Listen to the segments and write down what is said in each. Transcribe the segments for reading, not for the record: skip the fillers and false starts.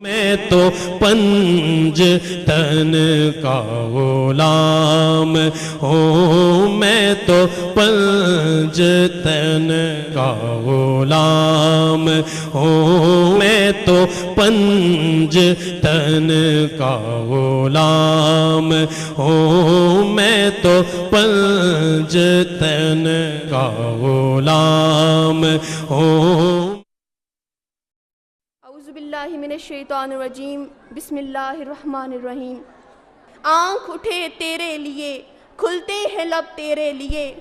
میں تو پنج تن کا غلام ہوں، میں تو پنج تن کا غلام ہوں، میں تو پنج تن کا غلام ہوں، میں تو پنج تن کا غلام ہوں۔ اعوذ باللہ من الشیطان الرجیم، بسم اللہ الرحمن الرحیم۔ آنکھ اٹھے تیرے لیے، کھلتے ہیں لب تیرے لیے،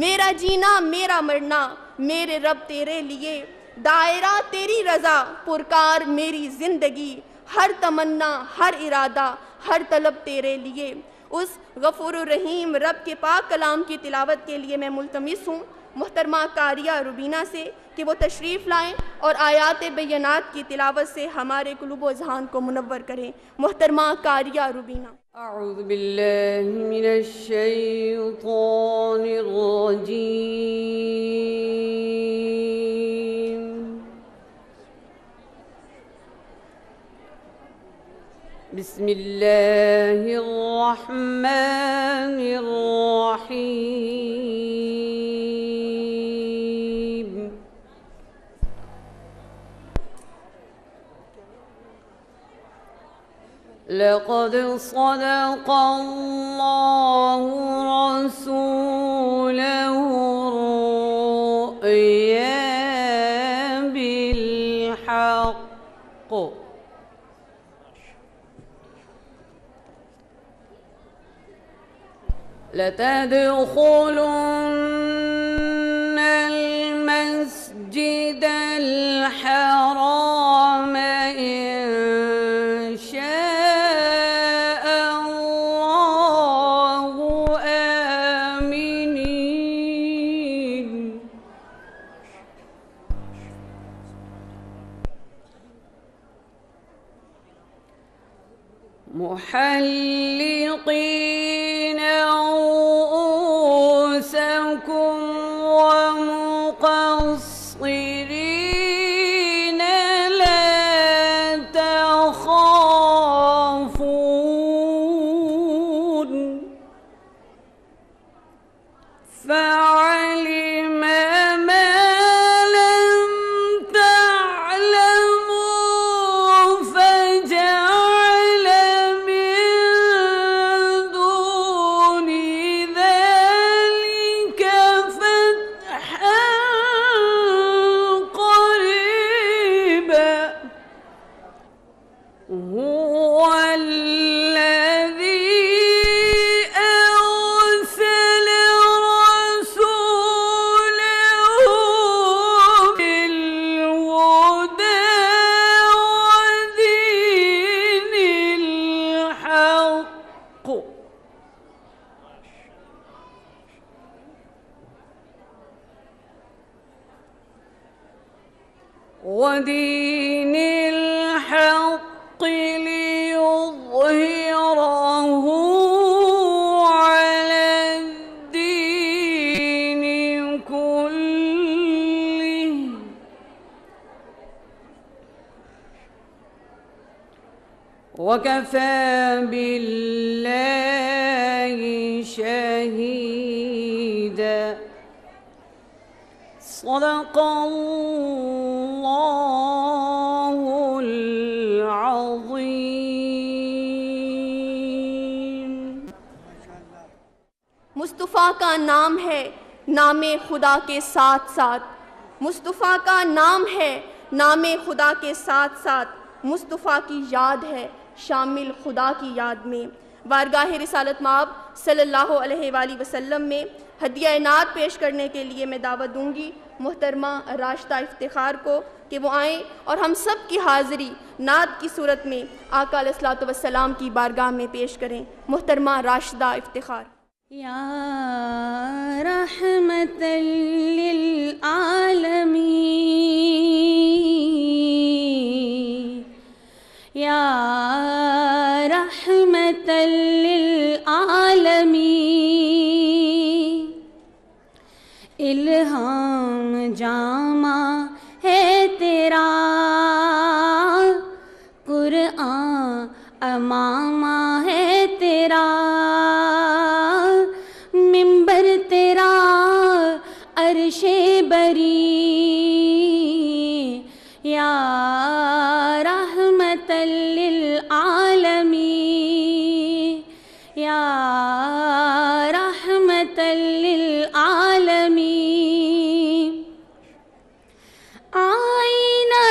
میرا جینا میرا مرنا میرے رب تیرے لیے، دائرہ تیری رضا پرکار میری زندگی، ہر تمنا ہر ارادہ ہر طلب تیرے لیے۔ اس غفور الرحیم رب کے پاک کلام کی تلاوت کے لیے میں ملتمس ہوں محترمہ قاریہ روبینہ سے کہ وہ تشریف لائیں اور آیات بینات کی تلاوت سے ہمارے قلوب و اذہان کو منور کریں۔ محترمہ قاریہ روبینہ۔ اعوذ باللہ من الشیطان الرجیم، بسم اللہ الرحمن الرحیم۔ لقد صدق اللہ رسولہ الرؤيا بالحق لتدخلن المسجد الحرام إن شاء الله آمنين محلقين رؤوسكم ومقصرين لا تخافون، فعلم ما لم تعلموا فجعل من دون ذلك فتحا قريبا۔ هو الذي أرسل رسوله بالهدى ودين الحق ليظهره على الدين كله، وكفى بالله شهيدا۔ صدق اللہ العظیم۔ مصطفیٰ کا نام ہے نام خدا کے ساتھ ساتھ، مصطفیٰ کا نام ہے نام خدا کے ساتھ ساتھ، مصطفیٰ کی یاد ہے شامل خدا کی یاد میں۔ بارگاہ رسالت مآب صلی اللہ علیہ وآلہ وسلم میں ہدیہ نعت پیش کرنے کے لیے میں دعوت دوں گی محترمہ راشدہ افتخار کو کہ وہ آئیں اور ہم سب کی حاضری نعت کی صورت میں آقا علیہ الصلوۃ والسلام کی بارگاہ میں پیش کریں۔ محترمہ راشدہ افتخار۔ یا رحمت للعالمین، یا رحمت للعالمین، الہام جامع ہے تیرا قرآن امامہ ہے تیرا منبر تیرا عرش بری یا رحمت للعالمین یا رحمت للعالمین آئینہ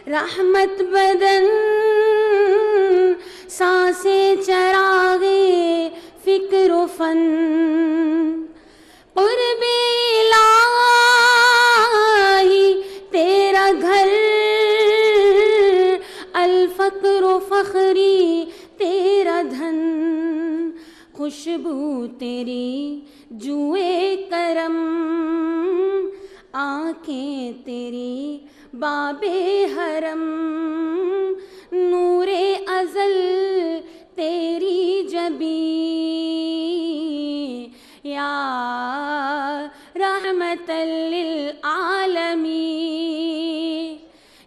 رحمت بدن سانسیں چراغے فکر و فن قرب الہی تیرا گھر الفقر و فخری تیرا دھن خوشبو تیری جوئے کرم آنکھیں تیری باب حرم نور ازل تیری جبی یا رحمت للعالمین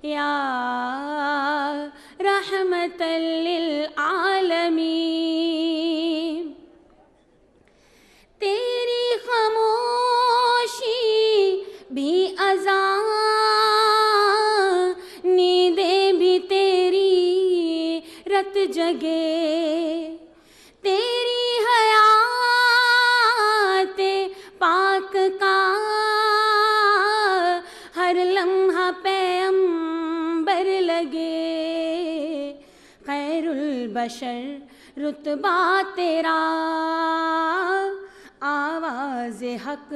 یا رحمت للعالمین تیری خاموشی بھی اذان نیندیں بھی تیری رت جگے تیری حیات پاک کا ہر لمحہ پیغمبر لگے خیر البشر رتبہ تیرا آواز حق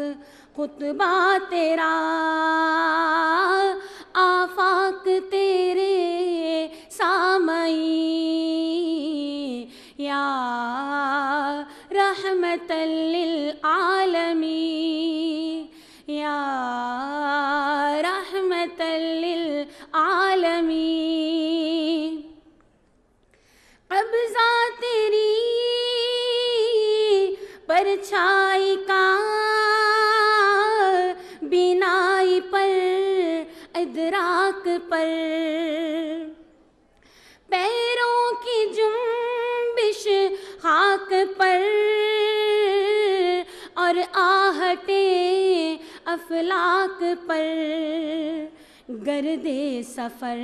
خطبہ تیرا آفاق تیرے سامعین یا رحمت للعالمین یا رحمت للعالمین قبضہ تیری پرچھائی کا بینائی پر ادراک پر پیروں کی جنبش خاک پر اور آہٹیں افلاک پر گرد سفر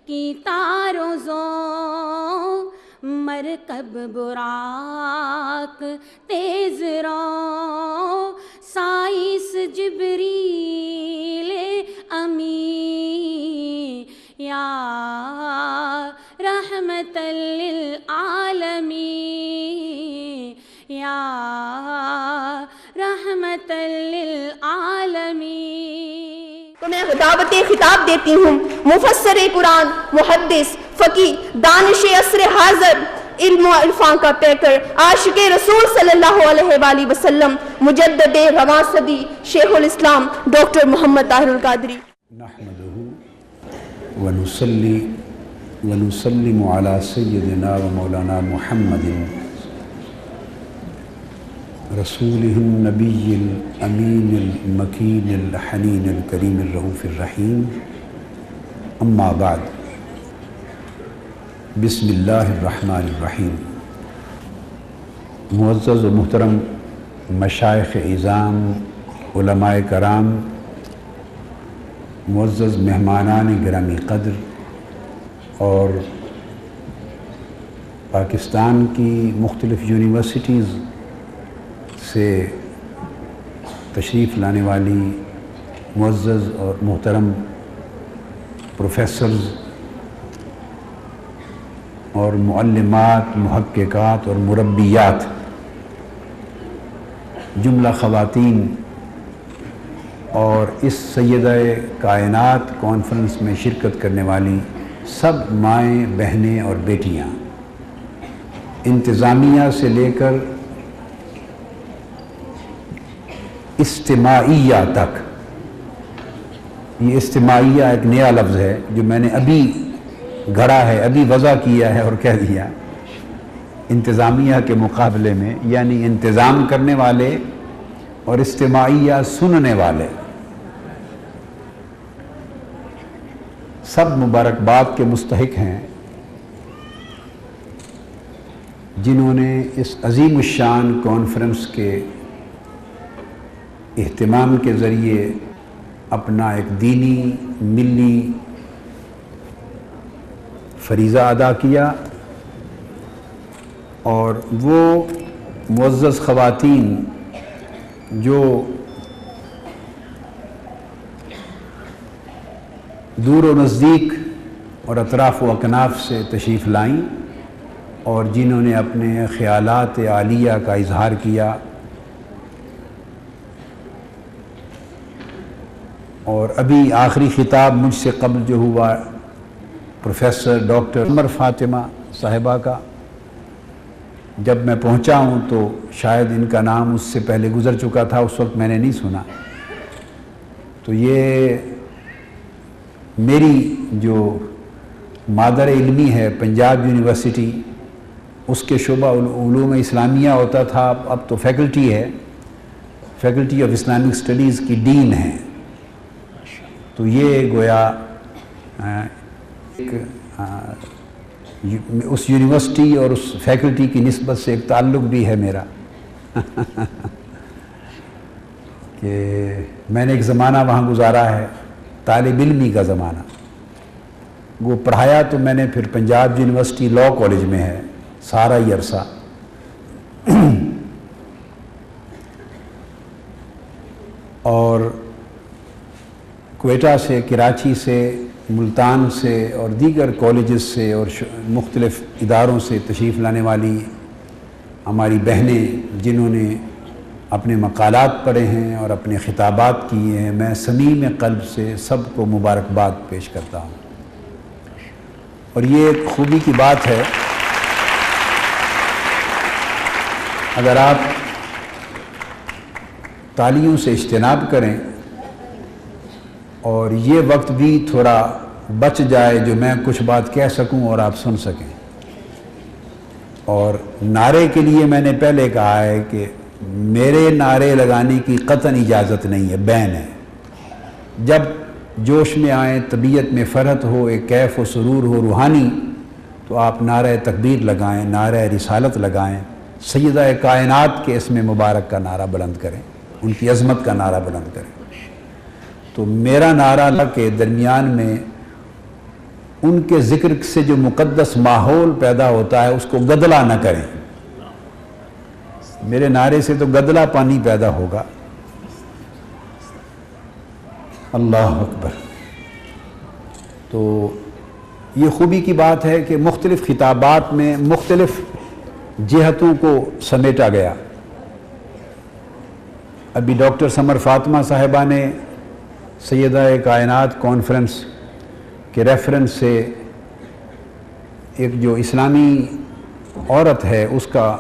کی تاروں زوں مرکب براق تیز رو سائس جبریل امین یا رحمت للعالمین یا رحمت للعالمین تو میں خطاب دیتی ہوں مفسر قرآن، محدث، فقی، دانش عصر حاضر، علم و عرفان کا پیکر، عاشق رسول صلی اللہ علیہ وآلہ وسلم، مجدد رواں صدی، شیخ الاسلام ڈاکٹر محمد طاہر القادری۔ نحمدہ ونصلی ونسلم علی سیدنا و مولانا محمد رسولہ النبی الامین المکین الحنین الکریم الرؤوف الرحیم، اما بعد، بسم اللہ الرحمن الرحیم۔ معزز و محترم مشائخ اعظام، علماء کرام، معزز مہمانان گرامی قدر اور پاکستان کی مختلف یونیورسٹیز سے تشریف لانے والی معزز اور محترم پروفیسرز اور معلمات، محققات اور مربیات، جملہ خواتین اور اس سیدہ کائنات کانفرنس میں شرکت کرنے والی سب مائیں، بہنیں اور بیٹیاں، انتظامیہ سے لے کر استماعیہ تک۔ یہ استماعیہ ایک نیا لفظ ہے جو میں نے ابھی گھڑا ہے، ابھی وضع کیا ہے اور کہہ دیا۔ انتظامیہ کے مقابلے میں یعنی انتظام کرنے والے اور استماعیہ سننے والے۔ سب مبارکباد کے مستحق ہیں جنہوں نے اس عظیم الشان کانفرنس کے اہتمام کے ذریعے اپنا ایک دینی ملی فریضہ ادا کیا، اور وہ معزز خواتین جو دور و نزدیک اور اطراف و اکناف سے تشریف لائیں اور جنہوں نے اپنے خیالات عالیہ کا اظہار کیا، اور ابھی آخری خطاب مجھ سے قبل جو ہوا پروفیسر ڈاکٹر عمر فاطمہ صاحبہ کا، جب میں پہنچا ہوں تو شاید ان کا نام اس سے پہلے گزر چکا تھا، اس وقت میں نے نہیں سنا. تو یہ میری جو مادر علمی ہے پنجاب یونیورسٹی، اس کے شعبہ علوم اسلامیہ ہوتا تھا، اب تو فیکلٹی ہے، فیکلٹی آف اسلامک اسٹڈیز کی ڈین ہے. تو یہ گویا اس یونیورسٹی اور اس فیکلٹی کی نسبت سے ایک تعلق بھی ہے میرا کہ میں نے ایک زمانہ وہاں گزارا ہے، طالب علمی کا زمانہ. وہ پڑھایا تو میں نے پھر پنجاب یونیورسٹی لاء کالج میں ہے سارا ہی عرصہ. اور کوئٹہ سے، کراچی سے، ملتان سے اور دیگر کالجز سے اور مختلف اداروں سے تشریف لانے والی ہماری بہنیں جنہوں نے اپنے مقالات پڑھے ہیں اور اپنے خطابات کیے ہیں، میں صمیم قلب سے سب کو مبارکباد پیش کرتا ہوں. اور یہ ایک خوبی کی بات ہے، اگر آپ تالیوں سے اجتناب کریں اور یہ وقت بھی تھوڑا بچ جائے جو میں کچھ بات کہہ سکوں اور آپ سن سکیں. اور نعرے کے لیے میں نے پہلے کہا ہے کہ میرے نعرے لگانے کی قطعاً اجازت نہیں ہے، بین ہے. جب جوش میں آئیں، طبیعت میں فرحت ہو، ایک کیف و سرور ہو روحانی، تو آپ نعرہ تکبیر لگائیں، نعرہ رسالت لگائیں، سیدہ کائنات کے اسم مبارک کا نعرہ بلند کریں، ان کی عظمت کا نعرہ بلند کریں. تو میرا نعرہ اللہ کے درمیان میں ان کے ذکر سے جو مقدس ماحول پیدا ہوتا ہے اس کو گدلا نہ کریں. میرے نعرے سے تو گدلا پانی پیدا ہوگا. اللہ اکبر. تو یہ خوبی کی بات ہے کہ مختلف خطابات میں مختلف جہتوں کو سمیٹا گیا. ابھی ڈاکٹر سمر فاطمہ صاحبہ نے سیدہ کائنات کانفرنس کے ریفرنس سے ایک جو اسلامی عورت ہے اس کا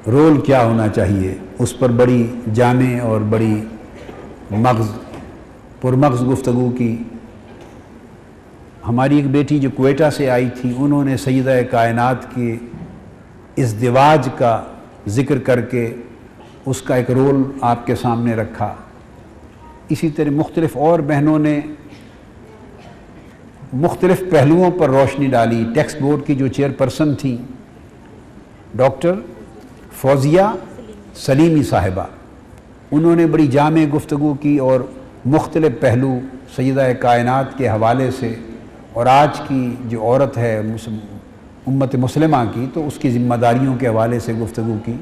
رول کیا ہونا چاہیے اس پر بڑی جامع اور بڑی پرمغز گفتگو کی. ہماری ایک بیٹی جو کوئٹہ سے آئی تھی، انہوں نے سیدہ کائنات کے ازدواج کا ذکر کر کے اس کا ایک رول آپ کے سامنے رکھا. اسی طرح مختلف اور بہنوں نے مختلف پہلوؤں پر روشنی ڈالی. ٹیکسٹ بورڈ کی جو چیئرپرسن تھیں ڈاکٹر فوزیہ سلیمی صاحبہ، انہوں نے بڑی جامع گفتگو کی اور مختلف پہلو سیدہ کائنات کے حوالے سے اور آج کی جو عورت ہے امت مسلمہ کی تو اس کی ذمہ داریوں کے حوالے سے گفتگو کی.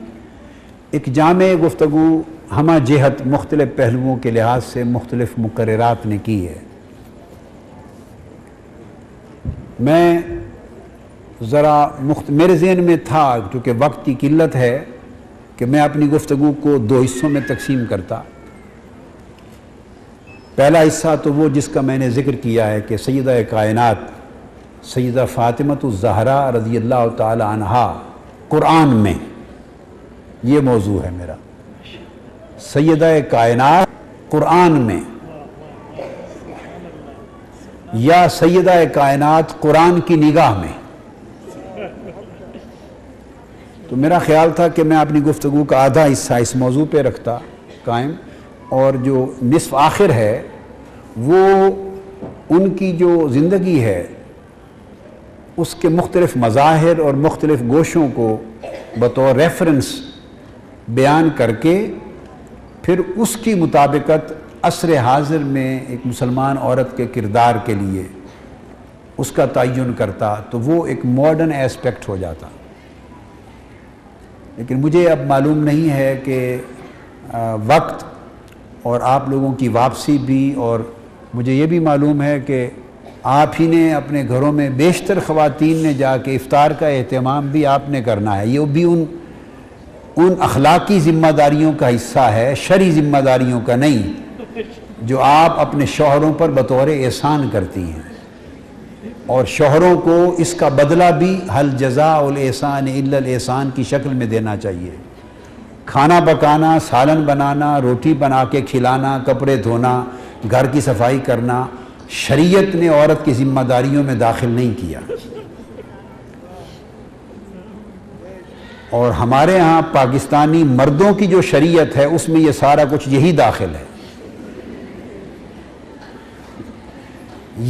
ایک جامع گفتگو ہمہ جہت مختلف پہلوؤں کے لحاظ سے مختلف مقررات نے کی ہے. میں ذرا میرے ذہن میں تھا کیونکہ وقت کی قلت ہے کہ میں اپنی گفتگو کو 2 حصوں میں تقسیم کرتا. پہلا حصہ تو وہ جس کا میں نے ذکر کیا ہے کہ سیدہ کائنات سیدہ فاطمۃ الزہرا رضی اللہ تعالی عنہا قرآن میں، یہ موضوع ہے میرا. سیدہ کائنات قرآن میں یا سیدہ کائنات قرآن کی نگاہ میں. تو میرا خیال تھا کہ میں اپنی گفتگو کا آدھا حصہ اس موضوع پہ رکھتا قائم، اور جو نصف آخر ہے وہ ان کی جو زندگی ہے اس کے مختلف مظاہر اور مختلف گوشوں کو بطور ریفرنس بیان کر کے پھر اس کی مطابقت عصر حاضر میں ایک مسلمان عورت کے کردار کے لیے اس کا تعین کرتا تو وہ ایک ماڈرن ایسپیکٹ ہو جاتا. لیکن مجھے اب معلوم نہیں ہے کہ وقت اور آپ لوگوں کی واپسی بھی، اور مجھے یہ بھی معلوم ہے کہ آپ ہی نے اپنے گھروں میں بیشتر خواتین نے جا کے افطار کا اہتمام بھی آپ نے کرنا ہے. یہ بھی ان اخلاقی ذمہ داریوں کا حصہ ہے، شرعی ذمہ داریوں کا نہیں، جو آپ اپنے شوہروں پر بطور احسان کرتی ہیں. اور شوہروں کو اس کا بدلہ بھی حل جزاء الاحسان الا الاحسان کی شکل میں دینا چاہیے. کھانا پکانا، سالن بنانا، روٹی بنا کے کھلانا، کپڑے دھونا، گھر کی صفائی کرنا شریعت نے عورت کی ذمہ داریوں میں داخل نہیں کیا. اور ہمارے ہاں پاکستانی مردوں کی جو شریعت ہے اس میں یہ سارا کچھ یہی داخل ہے.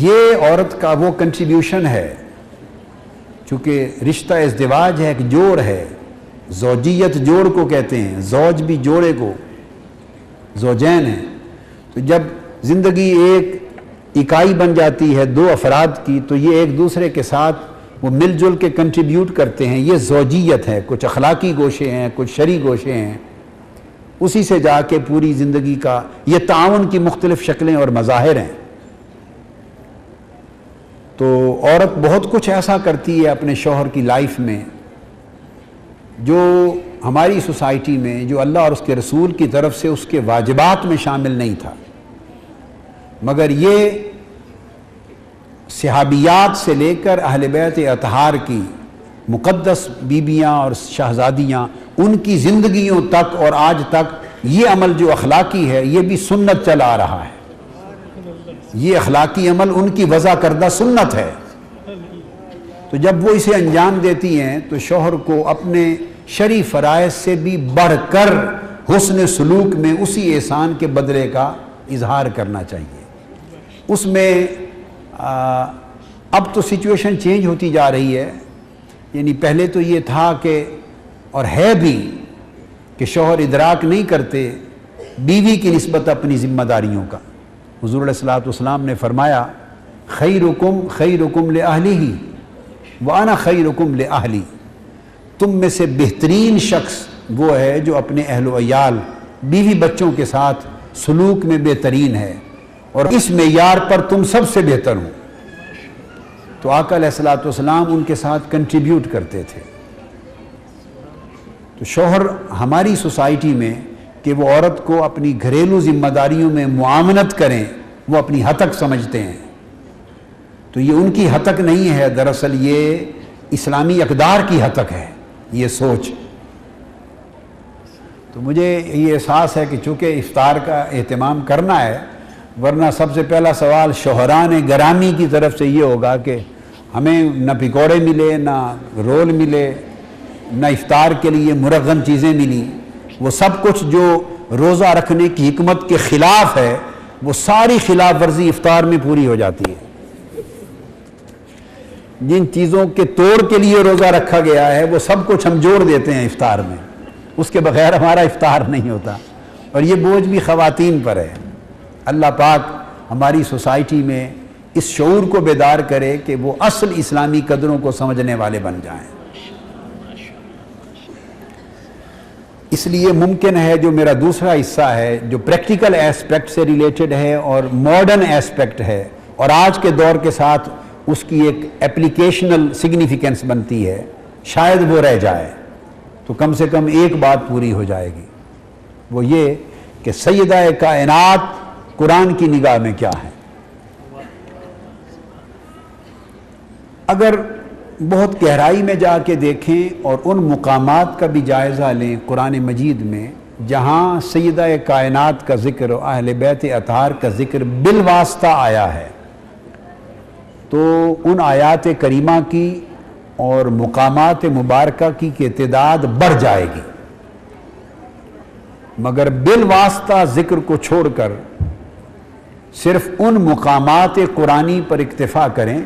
یہ عورت کا وہ کنٹریبیوشن ہے، چونکہ رشتہ ازدواج ہے، ایک جوڑ ہے، زوجیت جوڑ کو کہتے ہیں، زوج بھی جوڑے کو، زوجین ہیں. تو جب زندگی ایک اکائی بن جاتی ہے دو افراد کی تو یہ ایک دوسرے کے ساتھ وہ مل جل کے کنٹریبیوٹ کرتے ہیں. یہ زوجیت ہے، کچھ اخلاقی گوشے ہیں، کچھ شرعی گوشے ہیں، اسی سے جا کے پوری زندگی کا یہ تعاون کی مختلف شکلیں اور مظاہر ہیں. تو عورت بہت کچھ ایسا کرتی ہے اپنے شوہر کی لائف میں جو ہماری سوسائٹی میں، جو اللہ اور اس کے رسول کی طرف سے اس کے واجبات میں شامل نہیں تھا. مگر یہ صحابیات سے لے کر اہل بیت اطہار کی مقدس بیبیاں اور شہزادیاں، ان کی زندگیوں تک اور آج تک یہ عمل جو اخلاقی ہے یہ بھی سنت چلا آ رہا ہے. یہ اخلاقی عمل ان کی وضع کردہ سنت ہے. تو جب وہ اسے انجام دیتی ہیں تو شوہر کو اپنے شرعی فرائض سے بھی بڑھ کر حسن سلوک میں اسی احسان کے بدلے کا اظہار کرنا چاہیے. اس میں اب تو سچویشن چینج ہوتی جا رہی ہے. یعنی پہلے تو یہ تھا کہ، اور ہے بھی، کہ شوہر ادراک نہیں کرتے بیوی کی نسبت اپنی ذمہ داریوں کا. حضور علیہ الصلوۃ نے فرمایا خیرکم خیرکم لأہلہ وأنا خیرکم لأہلی. تم میں سے بہترین شخص وہ ہے جو اپنے اہل و عیال، بیوی بچوں کے ساتھ سلوک میں بہترین ہے، اور اس معیار پر تم سب سے بہتر ہو. تو آقا علیہ الصلوۃ ان کے ساتھ کنٹریبیوٹ کرتے تھے. تو شوہر ہماری سوسائٹی میں کہ وہ عورت کو اپنی گھریلو ذمہ داریوں میں معاونت کریں وہ اپنی حتک سمجھتے ہیں. تو یہ ان کی حتک نہیں ہے، دراصل یہ اسلامی اقدار کی حتک ہے یہ سوچ. تو مجھے یہ احساس ہے کہ چونکہ افطار کا اہتمام کرنا ہے، ورنہ سب سے پہلا سوال شوہران گرامی کی طرف سے یہ ہوگا کہ ہمیں نہ پکوڑے ملے، نہ رول ملے، نہ افطار کے لیے مرغن چیزیں ملی. وہ سب کچھ جو روزہ رکھنے کی حکمت کے خلاف ہے وہ ساری خلاف ورزی افطار میں پوری ہو جاتی ہے. جن چیزوں کے توڑ کے لیے روزہ رکھا گیا ہے وہ سب کچھ ہم جوڑ دیتے ہیں افطار میں، اس کے بغیر ہمارا افطار نہیں ہوتا. اور یہ بوجھ بھی خواتین پر ہے. اللہ پاک ہماری سوسائٹی میں اس شعور کو بیدار کرے کہ وہ اصل اسلامی قدروں کو سمجھنے والے بن جائیں. اس لیے ممکن ہے جو میرا دوسرا حصہ ہے جو پریکٹیکل ایسپیکٹ سے ریلیٹڈ ہے اور ماڈرن ایسپیکٹ ہے اور آج کے دور کے ساتھ اس کی ایک اپلیکیشنل سگنیفیکنس بنتی ہے، شاید وہ رہ جائے تو کم سے کم ایک بات پوری ہو جائے گی. وہ یہ کہ سیدہ کائنات قرآن کی نگاہ میں کیا ہے. اگر بہت گہرائی میں جا کے دیکھیں اور ان مقامات کا بھی جائزہ لیں قرآن مجید میں جہاں سیدہ کائنات کا ذکر اور اہل بیت اطہار کا ذکر بالواسطہ آیا ہے، تو ان آیات کریمہ کی اور مقامات مبارکہ کی تعداد بڑھ جائے گی. مگر بالواسطہ ذکر کو چھوڑ کر صرف ان مقامات قرآنی پر اکتفا کریں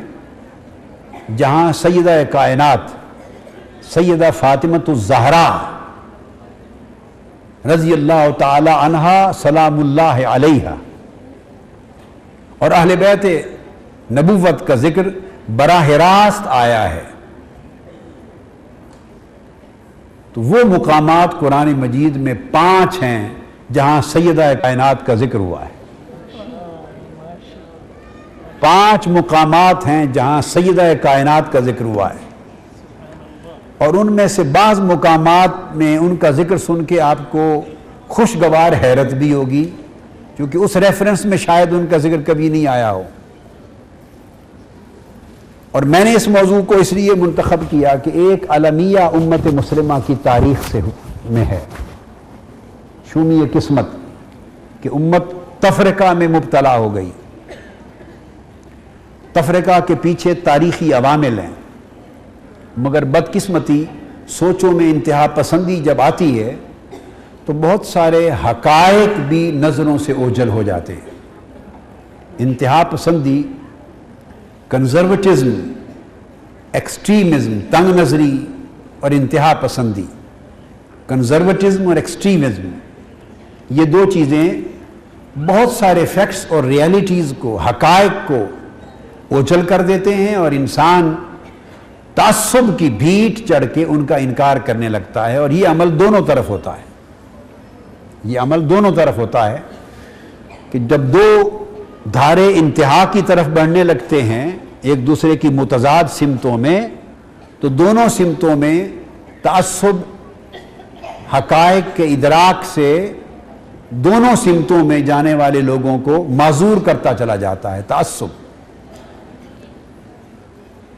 جہاں سیدہ کائنات سیدہ فاطمۃ الزہرا رضی اللہ تعالی عنہا سلام اللہ علیہا اور اہل بیت نبوت کا ذکر براہ راست آیا ہے، تو وہ مقامات قرآن مجید میں 5 ہیں جہاں سیدہ کائنات کا ذکر ہوا ہے۔ 5 مقامات ہیں جہاں سیدہ کائنات کا ذکر ہوا ہے، اور ان میں سے بعض مقامات میں ان کا ذکر سن کے آپ کو خوشگوار حیرت بھی ہوگی، کیونکہ اس ریفرنس میں شاید ان کا ذکر کبھی نہیں آیا ہو۔ اور میں نے اس موضوع کو اس لیے منتخب کیا کہ ایک المیہ امت مسلمہ کی تاریخ سے میں ہے، شومی قسمت کہ امت تفرقہ میں مبتلا ہو گئی۔ تفرقہ کے پیچھے تاریخی عوامل ہیں، مگر بدقسمتی سوچوں میں انتہا پسندی جب آتی ہے تو بہت سارے حقائق بھی نظروں سے اوجھل ہو جاتے ہیں۔ انتہا پسندی، کنزرویٹزم، ایکسٹریمزم، تنگ نظری اور انتہا پسندی، کنزرویٹزم اور ایکسٹریمزم، یہ 2 چیزیں بہت سارے فیکٹس اور ریالٹیز کو، حقائق کو اوجھل کر دیتے ہیں، اور انسان تعصب کی بھیٹ چڑھ کے ان کا انکار کرنے لگتا ہے، اور یہ عمل دونوں طرف ہوتا ہے۔ یہ عمل دونوں طرف ہوتا ہے کہ جب 2 دھارے انتہا کی طرف بڑھنے لگتے ہیں ایک دوسرے کی متضاد سمتوں میں، تو دونوں سمتوں میں تعصب حقائق کے ادراک سے دونوں سمتوں میں جانے والے لوگوں کو معذور کرتا چلا جاتا ہے تعصب۔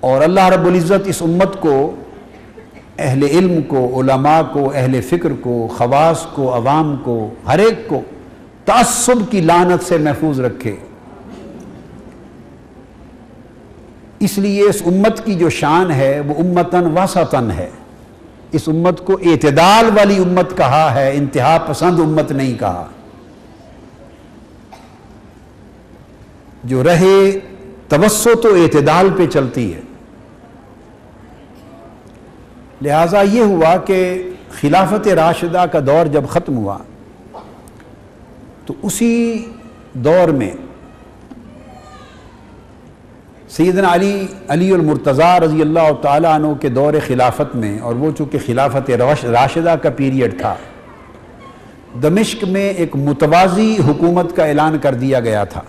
اور اللہ رب العزت اس امت کو، اہل علم کو، علماء کو، اہل فکر کو، خواص کو، عوام کو، ہر ایک کو تعصب کی لعنت سے محفوظ رکھے۔ اس لیے اس امت کی جو شان ہے وہ امتن وسطن ہے۔ اس امت کو اعتدال والی امت کہا ہے، انتہا پسند امت نہیں کہا۔ جو رہے توسط و اعتدال پہ چلتی ہے۔ لہٰذا یہ ہوا کہ خلافت راشدہ کا دور جب ختم ہوا تو اسی دور میں سیدنا علی المرتضیٰ رضی اللہ تعالیٰ عنہ کے دور خلافت میں، اور وہ چونکہ خلافت راشدہ کا پیریڈ تھا، دمشق میں ایک متوازی حکومت کا اعلان کر دیا گیا تھا،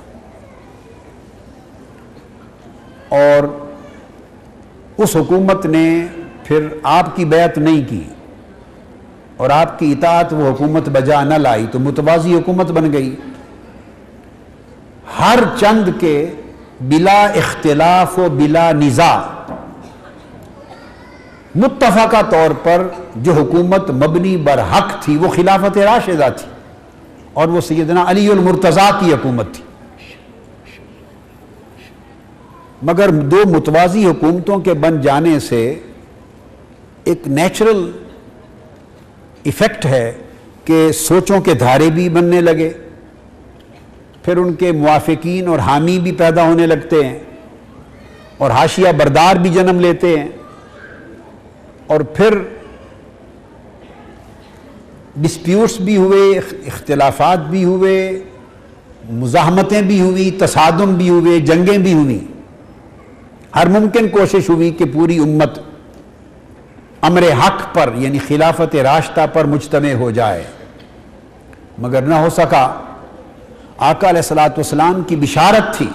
اور اس حکومت نے پھر آپ کی بیعت نہیں کی اور آپ کی اطاعت وہ حکومت بجا نہ لائی، تو متوازی حکومت بن گئی۔ ہر چند کے بلا اختلاف و بلا نزاع متفقہ طور پر جو حکومت مبنی بر حق تھی وہ خلافت راشدہ تھی، اور وہ سیدنا علی المرتضیٰ کی حکومت تھی۔ مگر 2 متوازی حکومتوں کے بن جانے سے ایک نیچرل ایفیکٹ ہے کہ سوچوں کے دھارے بھی بننے لگے، پھر ان کے موافقین اور حامی بھی پیدا ہونے لگتے ہیں، اور حاشیہ بردار بھی جنم لیتے ہیں، اور پھر ڈسپیوٹس بھی ہوئے، اختلافات بھی ہوئے، مزاحمتیں بھی ہوئی، تصادم بھی ہوئے، جنگیں بھی ہوئیں۔ ہر ممکن کوشش ہوئی کہ پوری امت امر حق پر یعنی خلافت راشدہ پر مجتمع ہو جائے، مگر نہ ہو سکا۔ آقا علیہ السلام کی بشارت تھی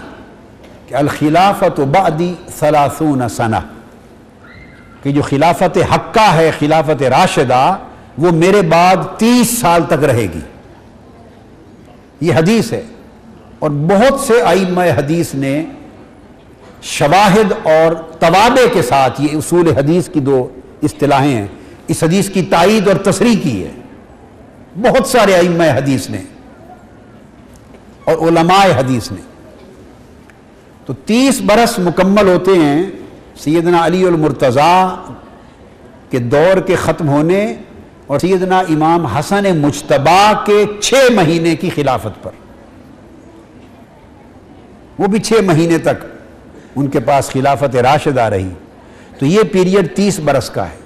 کہ الخلافت بعدی 30 سنہ، کہ جو خلافت حقہ ہے، خلافت راشدہ، وہ میرے بعد 30 سال تک رہے گی۔ یہ حدیث ہے، اور بہت سے ائمہ حدیث نے شواہد اور توابع کے ساتھ، یہ اصول حدیث کی 2 اصطلاحیں ہیں، اس حدیث کی تائید اور تصریح کی ہے بہت سارے ائمہ حدیث نے اور علماء حدیث نے۔ تو 30 برس مکمل ہوتے ہیں سیدنا علی المرتضیٰ کے دور کے ختم ہونے اور سیدنا امام حسن مجتبیٰ کے 6 مہینے کی خلافت پر۔ وہ بھی 6 مہینے تک ان کے پاس خلافت راشدہ رہی. تو یہ پیریڈ 30 برس کا ہے.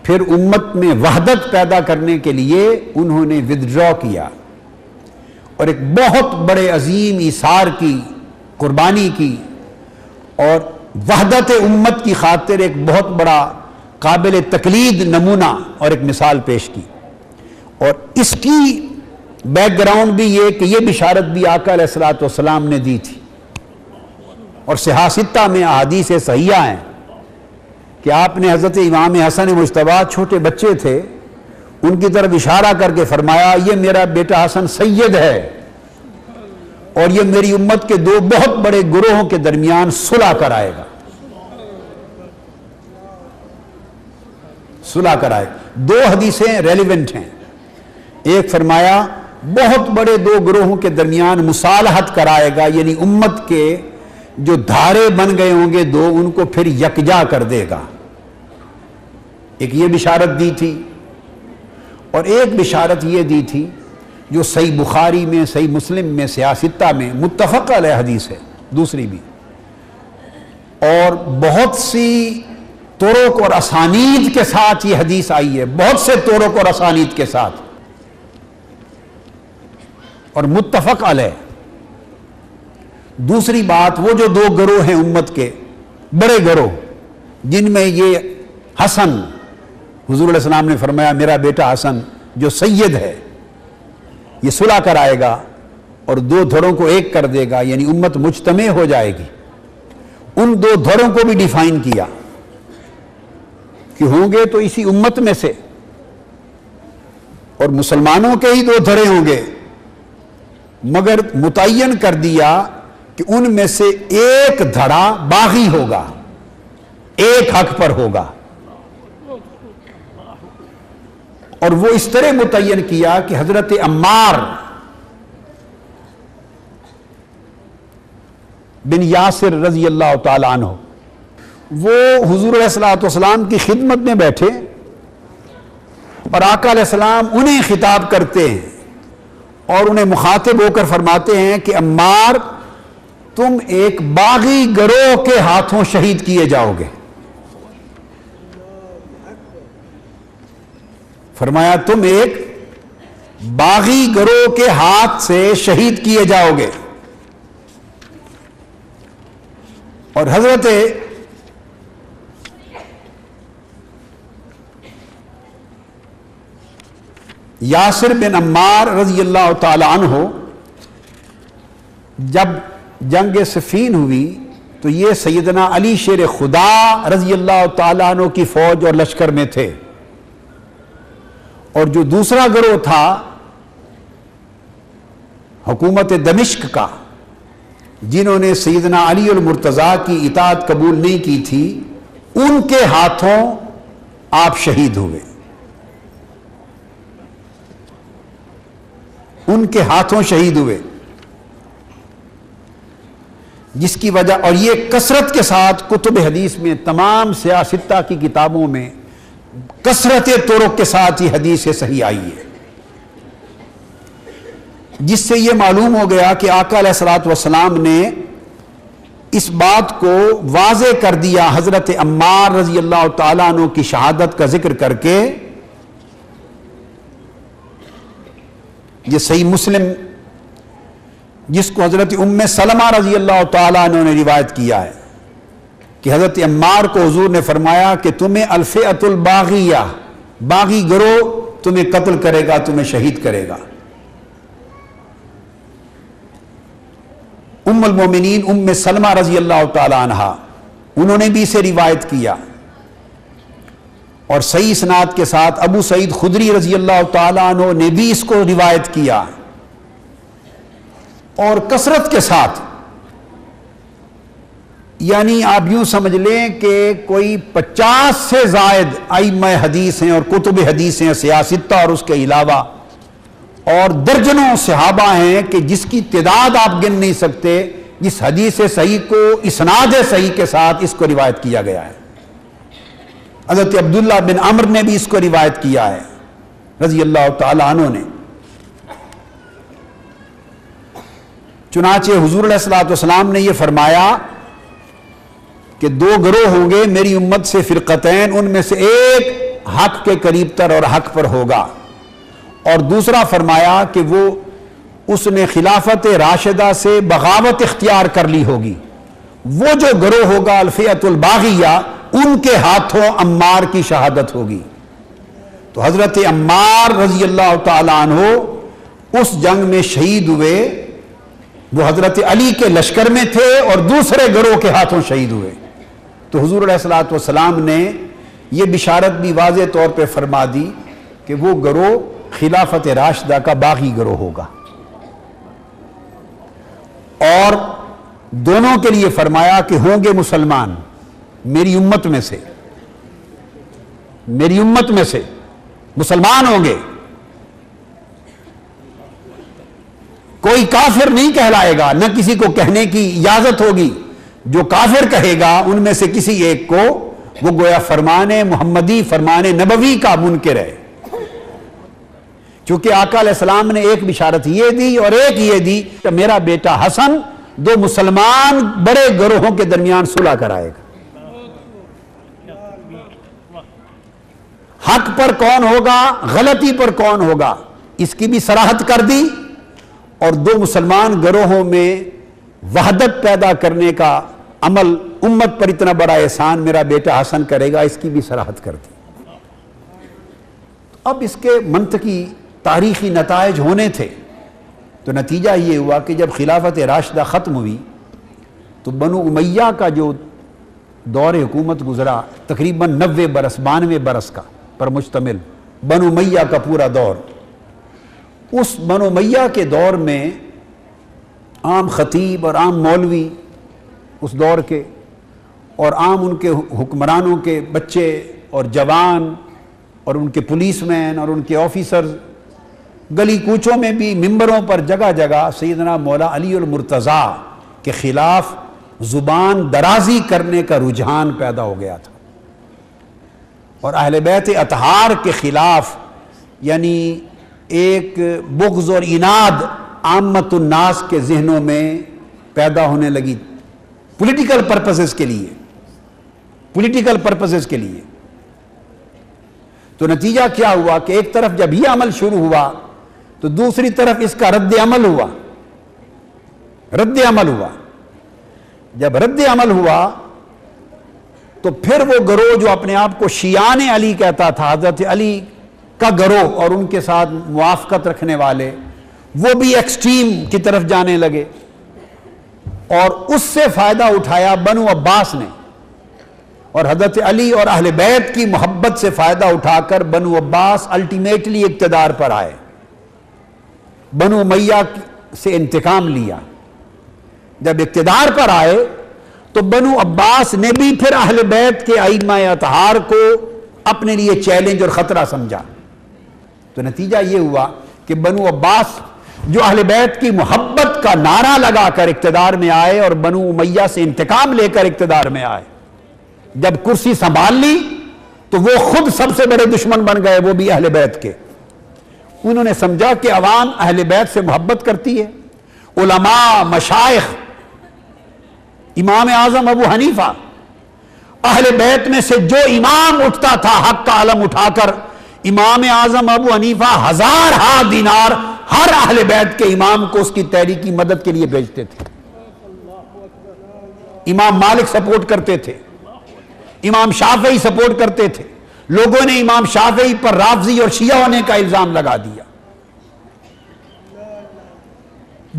پھر امت میں وحدت پیدا کرنے کے لیے انہوں نے ودڈرا کیا اور ایک بہت بڑے عظیم ایثار کی, قربانی کی, اور وحدت امت کی خاطر ایک بہت بڑا قابل تقلید نمونہ اور ایک مثال پیش کی. اور اس کی بیک گراؤنڈ بھی یہ کہ یہ بشارت بھی آقا علیہ الصلوۃ والسلام نے دی تھی, اور صحاح ستہ میں احادیث صحیحہ ہیں کہ آپ نے حضرت امام حسن مجتبی چھوٹے بچے تھے, ان کی طرف اشارہ کر کے فرمایا یہ میرا بیٹا حسن سید ہے اور یہ میری امت کے 2 بہت بڑے گروہوں کے درمیان صلح کرائے گا. صلح کرائے گا. 2 حدیثیں ریلیونٹ ہیں. ایک فرمایا بہت بڑے 2 گروہوں کے درمیان مصالحت کرائے گا, یعنی امت کے جو دھارے بن گئے ہوں گے 2 ان کو پھر یکجا کر دے گا. ایک یہ بشارت دی تھی, اور ایک بشارت یہ دی تھی جو صحیح بخاری میں, صحیح مسلم میں, صحاح ستہ میں متفق علیہ حدیث ہے, دوسری بھی, اور بہت سی طرق اور اسانید کے ساتھ یہ حدیث آئی ہے, بہت سے طرق اور اسانید کے ساتھ, اور متفق علیہ. دوسری بات, وہ جو 2 گروہ ہیں امت کے بڑے گروہ, جن میں یہ حسن, حضور علیہ السلام نے فرمایا میرا بیٹا حسن جو سید ہے یہ صلح کرائے گا اور 2 دھڑوں کو ایک کر دے گا, یعنی امت مجتمع ہو جائے گی. ان 2 دھڑوں کو بھی ڈیفائن کیا کہ ہوں گے تو اسی امت میں سے, اور مسلمانوں کے ہی 2 دھڑے ہوں گے, مگر متعین کر دیا کہ ان میں سے ایک دھڑا باغی ہوگا, ایک حق پر ہوگا. اور وہ اس طرح متعین کیا کہ حضرت عمار بن یاسر رضی اللہ تعالیٰ عنہ وہ حضور علیہ الصلوۃ والسلام کی خدمت میں بیٹھے, اور آقا علیہ السلام انہیں خطاب کرتے ہیں اور انہیں مخاطب ہو کر فرماتے ہیں کہ عمار تم ایک باغی گروہ کے ہاتھوں شہید کیے جاؤ گے. فرمایا تم ایک باغی گروہ کے ہاتھ سے شہید کیے جاؤ گے. اور حضرت یاسر بن عمار رضی اللہ تعالی عنہ جب جنگ صفین ہوئی تو یہ سیدنا علی شیر خدا رضی اللہ تعالی عنہ کی فوج اور لشکر میں تھے, اور جو دوسرا گروہ تھا حکومت دمشق کا, جنہوں نے سیدنا علی المرتضیٰ کی اطاعت قبول نہیں کی تھی, ان کے ہاتھوں آپ شہید ہوئے. ان کے ہاتھوں شہید ہوئے, جس کی وجہ, اور یہ کثرت کے ساتھ کتب حدیث میں, تمام صحاح ستہ کی کتابوں میں کثرت طرق کے ساتھ یہ حدیث صحیح آئی ہے, جس سے یہ معلوم ہو گیا کہ آقا علیہ الصلوۃ والسلام نے اس بات کو واضح کر دیا حضرت عمار رضی اللہ تعالیٰ عنہ کی شہادت کا ذکر کر کے. یہ صحیح مسلم جس کو حضرت ام سلمہ رضی اللہ تعالیٰ عنہ نے روایت کیا ہے کہ حضرت عمار کو حضور نے فرمایا کہ تمہیں الفئۃ الباغیہ, باغی گروہ تمہیں قتل کرے گا, تمہیں شہید کرے گا. ام المومنین ام سلمہ رضی اللہ تعالی عنہا انہوں نے بھی اسے روایت کیا, اور صحیح اسناد کے ساتھ ابو سعید خدری رضی اللہ تعالی عنہ نے بھی اس کو روایت کیا, اور کثرت کے ساتھ. یعنی آپ یوں سمجھ لیں کہ کوئی 50 سے زائد ائمہ حدیث ہیں اور کتب حدیث ہیں صحاح ستہ اور اس کے علاوہ, اور درجنوں صحابہ ہیں کہ جس کی تعداد آپ گن نہیں سکتے, جس حدیث صحیح کو اسناد صحیح کے ساتھ اس کو روایت کیا گیا ہے. حضرت عبداللہ بن عمر نے بھی اس کو روایت کیا ہے رضی اللہ تعالی عنہ نے. چنانچہ حضور علیہ الصلوۃ والسلام نے یہ فرمایا کہ 2 گروہ ہوں گے میری امت سے فرقتین، ان میں سے ایک حق کے قریب تر اور حق پر ہوگا، اور دوسرا فرمایا کہ وہ اس نے خلافت راشدہ سے بغاوت اختیار کر لی ہوگی، وہ جو گروہ ہوگا الفئۃ الباغیہ، ان کے ہاتھوں عمار کی شہادت ہوگی۔ تو حضرت عمار رضی اللہ تعالی عنہ اس جنگ میں شہید ہوئے، وہ حضرت علی کے لشکر میں تھے اور دوسرے گروہ کے ہاتھوں شہید ہوئے۔ تو حضور علیہ الصلوۃ والسلام نے یہ بشارت بھی واضح طور پہ فرما دی کہ وہ گروہ خلافت راشدہ کا باغی گروہ ہوگا، اور دونوں کے لیے فرمایا کہ ہوں گے مسلمان میری امت میں سے، میری امت میں سے مسلمان ہوں گے، کوئی کافر نہیں کہلائے گا، نہ کسی کو کہنے کی اجازت ہوگی، جو کافر کہے گا ان میں سے کسی ایک کو وہ گویا فرمان محمدی، فرمان نبوی کا منکر ہے۔ چونکہ آقا علیہ السلام نے ایک بشارت یہ دی اور ایک یہ دی کہ میرا بیٹا حسن 2 مسلمان بڑے گروہوں کے درمیان صلح کرائے گا۔ حق پر کون ہوگا، غلطی پر کون ہوگا، اس کی بھی صراحت کر دی، اور 2 مسلمان گروہوں میں وحدت پیدا کرنے کا عمل، امت پر اتنا بڑا احسان میرا بیٹا حسن کرے گا، اس کی بھی صراحت کر دی۔ اب اس کے منطقی تاریخی نتائج ہونے تھے، تو نتیجہ یہ ہوا کہ جب خلافت راشدہ ختم ہوئی تو بنو امیہ کا جو دور حکومت گزرا تقریباً 90 برس 92 برس کا پر مشتمل بنو امیہ کا پورا دور، اس بنو امیہ کے دور میں عام خطیب اور عام مولوی اس دور کے اور عام ان کے حکمرانوں کے بچے اور جوان اور ان کے پولیس مین اور ان کے آفیسرز گلی کوچوں میں بھی ممبروں پر جگہ جگہ سیدنا مولا علی المرتضیٰ کے خلاف زبان درازی کرنے کا رجحان پیدا ہو گیا تھا، اور اہل بیت اطہار کے خلاف یعنی ایک بغض اور عناد عامت الناس کے ذہنوں میں پیدا ہونے لگی، پولیٹیکل پرپسز کے لیے، پولیٹیکل پرپسز کے لیے۔ تو نتیجہ کیا ہوا کہ ایک طرف جب یہ عمل شروع ہوا تو دوسری طرف اس کا رد عمل ہوا، رد عمل ہوا۔ جب رد عمل ہوا تو پھر وہ گروہ جو اپنے آپ کو شیعان علی کہتا تھا، حضرت علی کا گروہ اور ان کے ساتھ موافقت رکھنے والے، وہ بھی ایکسٹریم کی طرف جانے لگے، اور اس سے فائدہ اٹھایا بنو عباس نے، اور حضرت علی اور اہل بیت کی محبت سے فائدہ اٹھا کر بنو عباس الٹیمیٹلی اقتدار پر آئے، بنو امیہ سے انتقام لیا۔ جب اقتدار پر آئے تو بنو عباس نے بھی پھر اہل بیت کے ائمہ اطہار کو اپنے لیے چیلنج اور خطرہ سمجھا۔ تو نتیجہ یہ ہوا کہ بنو عباس جو اہل بیت کی محبت کا نعرہ لگا کر اقتدار میں آئے اور بنو امیہ سے انتقام لے کر اقتدار میں آئے، جب کرسی سنبھال لی تو وہ خود سب سے بڑے دشمن بن گئے، وہ بھی اہل بیت کے۔ انہوں نے سمجھا کہ عوام اہل بیت سے محبت کرتی ہے، علماء، مشائخ، امام اعظم ابو حنیفہ، اہل بیت میں سے جو امام اٹھتا تھا حق کا علم اٹھا کر، امام اعظم ابو حنیفہ 1000 دینار ہر اہل بیت کے امام کو اس کی تحریک کی مدد کے لیے بھیجتے تھے۔ امام مالک سپورٹ کرتے تھے، امام شافعی سپورٹ کرتے تھے، لوگوں نے امام شافعی پر رافضی اور شیعہ ہونے کا الزام لگا دیا۔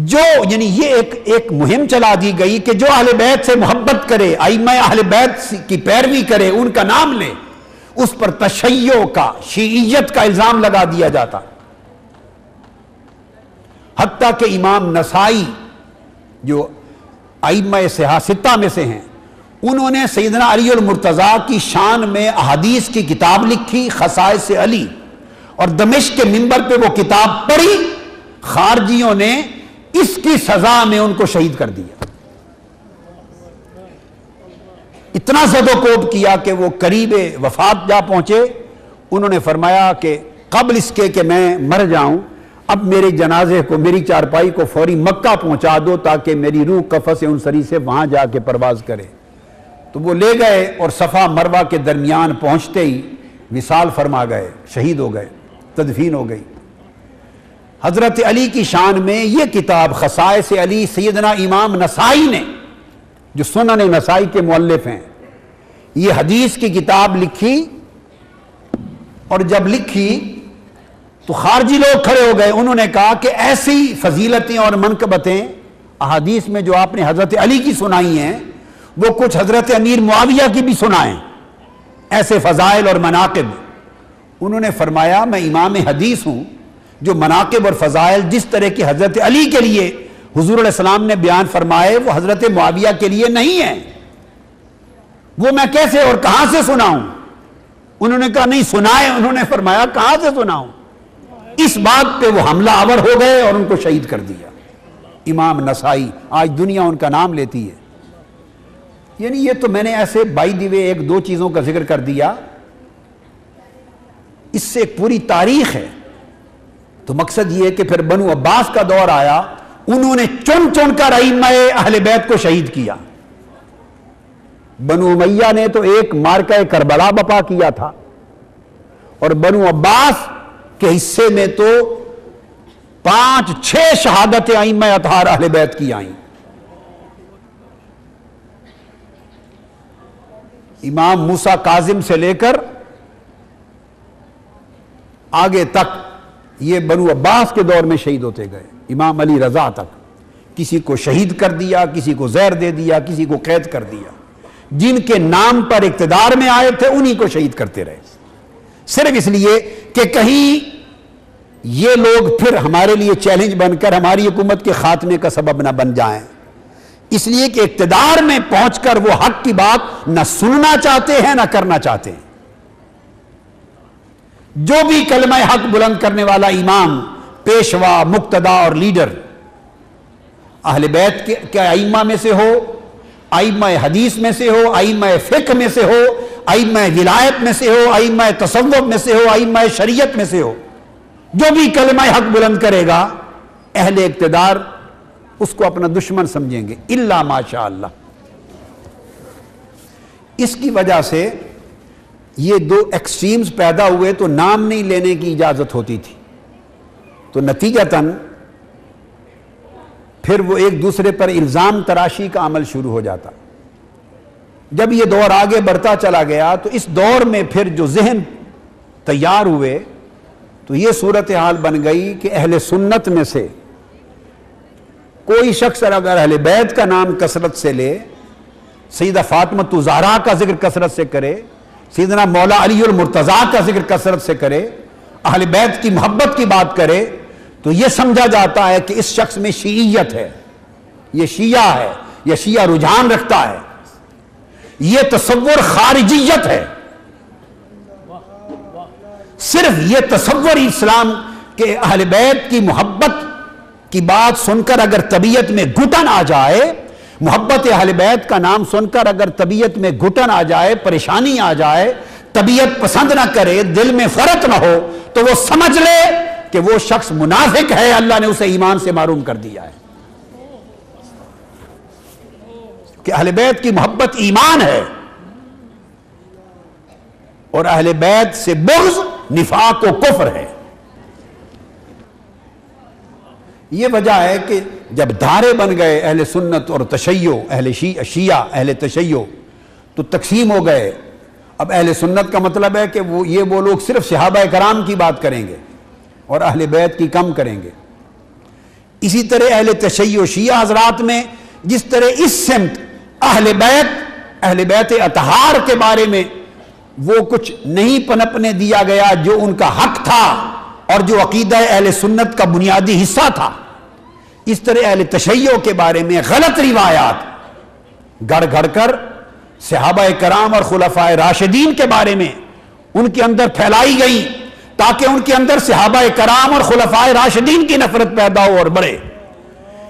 جو یعنی یہ ایک مہم چلا دی گئی کہ جو اہل بیت سے محبت کرے، ائمہ اہل بیت کی پیروی کرے، ان کا نام لے، اس پر تشیع کا، شیعیت کا الزام لگا دیا جاتا۔ حتیٰ کہ امام نسائی جو ائمہ ستہ میں سے ہیں، انہوں نے سیدنا علی المرتضیٰ کی شان میں احادیث کی کتاب لکھی، خصائص علی، اور دمشق کے منبر پہ وہ کتاب پڑھی، خارجیوں نے اس کی سزا میں ان کو شہید کر دیا۔ اتنا زد و کوب کیا کہ وہ قریب وفات جا پہنچے۔ انہوں نے فرمایا کہ قبل اس کے کہ میں مر جاؤں، اب میرے جنازے کو، میری چارپائی کو فوری مکہ پہنچا دو تاکہ میری روح قفس انصری سے وہاں جا کے پرواز کرے۔ تو وہ لے گئے اور صفا مروہ کے درمیان پہنچتے ہی وصال فرما گئے، شہید ہو گئے، تدفین ہو گئی۔ حضرت علی کی شان میں یہ کتاب خصائص علی سیدنا امام نسائی نے، جو سنن نسائی کے مؤلف ہیں، یہ حدیث کی کتاب لکھی، اور جب لکھی تو خارجی لوگ کھڑے ہو گئے، انہوں نے کہا کہ ایسی فضیلتیں اور منقبتیں احادیث میں جو آپ نے حضرت علی کی سنائی ہیں وہ کچھ حضرت امیر معاویہ کی بھی سنائیں، ایسے فضائل اور مناقب۔ انہوں نے فرمایا میں امام حدیث ہوں، جو مناقب اور فضائل جس طرح کی حضرت علی کے لیے حضور علیہ السلام نے بیان فرمائے وہ حضرت معاویہ کے لیے نہیں ہیں، وہ میں کیسے اور کہاں سے سناؤں؟ انہوں نے کہا نہیں سنائے۔ انہوں نے فرمایا کہاں سے سناؤں؟ اس بات پہ وہ حملہ آور ہو گئے اور ان کو شہید کر دیا۔ امام نسائی، آج دنیا ان کا نام لیتی ہے۔ یعنی یہ تو میں نے ایسے بائی دی وے ایک دو چیزوں کا ذکر کر دیا، اس سے ایک پوری تاریخ ہے۔ تو مقصد یہ ہے کہ پھر بنو عباس کا دور آیا، انہوں نے چن چن کر ائمہ اہل بیت کو شہید کیا۔ بنو امیہ نے تو ایک مارکہ کربلا بپا کیا تھا، اور بنو عباس کے حصے میں تو 5-6 شہادتیں ائمہ اطہار اہل بیت کی آئیں۔ امام موسیٰ کاظم سے لے کر آگے تک یہ بنو عباس کے دور میں شہید ہوتے گئے، امام علی رضا تک۔ کسی کو شہید کر دیا، کسی کو زہر دے دیا، کسی کو قید کر دیا۔ جن کے نام پر اقتدار میں آئے تھے انہی کو شہید کرتے رہے، صرف اس لیے کہ کہیں یہ لوگ پھر ہمارے لیے چیلنج بن کر ہماری حکومت کے خاتمے کا سبب نہ بن جائیں۔ اس لیے کہ اقتدار میں پہنچ کر وہ حق کی بات نہ سننا چاہتے ہیں نہ کرنا چاہتے ہیں۔ جو بھی کلمہ حق بلند کرنے والا امام، پیشوا، مقتدا اور لیڈر اہل بیت کے ائمہ میں سے ہو، ائمہ حدیث میں سے ہو، ائمہ فقہ میں سے ہو، ائمہ ولایت میں سے ہو، ائمہ تصوف میں سے ہو، ائمہ شریعت میں سے ہو، جو بھی کلمہ حق بلند کرے گا اہل اقتدار اس کو اپنا دشمن سمجھیں گے، الا ماشاء اللہ۔ اس کی وجہ سے یہ دو ایکسٹریمز پیدا ہوئے تو نام نہیں لینے کی اجازت ہوتی تھی، تو نتیجتاً پھر وہ ایک دوسرے پر الزام تراشی کا عمل شروع ہو جاتا۔ جب یہ دور آگے بڑھتا چلا گیا تو اس دور میں پھر جو ذہن تیار ہوئے تو یہ صورتحال بن گئی کہ اہل سنت میں سے کوئی شخص اگر اہل بیت کا نام کثرت سے لے، سیدہ فاطمہ الزہرا کا ذکر کثرت سے کرے، سیدنا مولا علی المرتضیٰ کا ذکر کثرت سے کرے، اہل بیت کی محبت کی بات کرے، تو یہ سمجھا جاتا ہے کہ اس شخص میں شیعیت ہے، یہ شیعہ ہے، یہ شیعہ رجحان رکھتا ہے، یہ تصور خارجیت ہے۔ صرف یہ تصور اسلام کے اہل بیت کی محبت کی بات سن کر اگر طبیعت میں گھٹن آ جائے، محبت اہل بیت کا نام سن کر اگر طبیعت میں گھٹن آ جائے، پریشانی آ جائے، طبیعت پسند نہ کرے، دل میں فرق نہ ہو، تو وہ سمجھ لے کہ وہ شخص منافق ہے، اللہ نے اسے ایمان سے محروم کر دیا ہے۔ کہ اہل بیت کی محبت ایمان ہے، اور اہل بیت سے بغض نفاق و کفر ہے۔ یہ وجہ ہے کہ جب دھارے بن گئے اہل سنت اور تشیع، اہل شیعہ اہل تشیع، تو تقسیم ہو گئے۔ اب اہل سنت کا مطلب ہے کہ وہ لوگ صرف صحابہ کرام کی بات کریں گے اور اہل بیت کی کم کریں گے۔ اسی طرح اہل تشیع شیعہ حضرات میں جس طرح اس سمت اہل بیت اطہار کے بارے میں وہ کچھ نہیں پنپنے دیا گیا جو ان کا حق تھا اور جو عقیدہ اہل سنت کا بنیادی حصہ تھا، اس طرح اہل تشیع کے بارے میں غلط روایات گڑ گھڑ کر صحابہ کرام اور خلفائے راشدین کے بارے میں ان کے اندر پھیلائی گئی، تاکہ ان کے اندر صحابہ کرام اور خلفائے راشدین کی نفرت پیدا ہو اور بڑھے،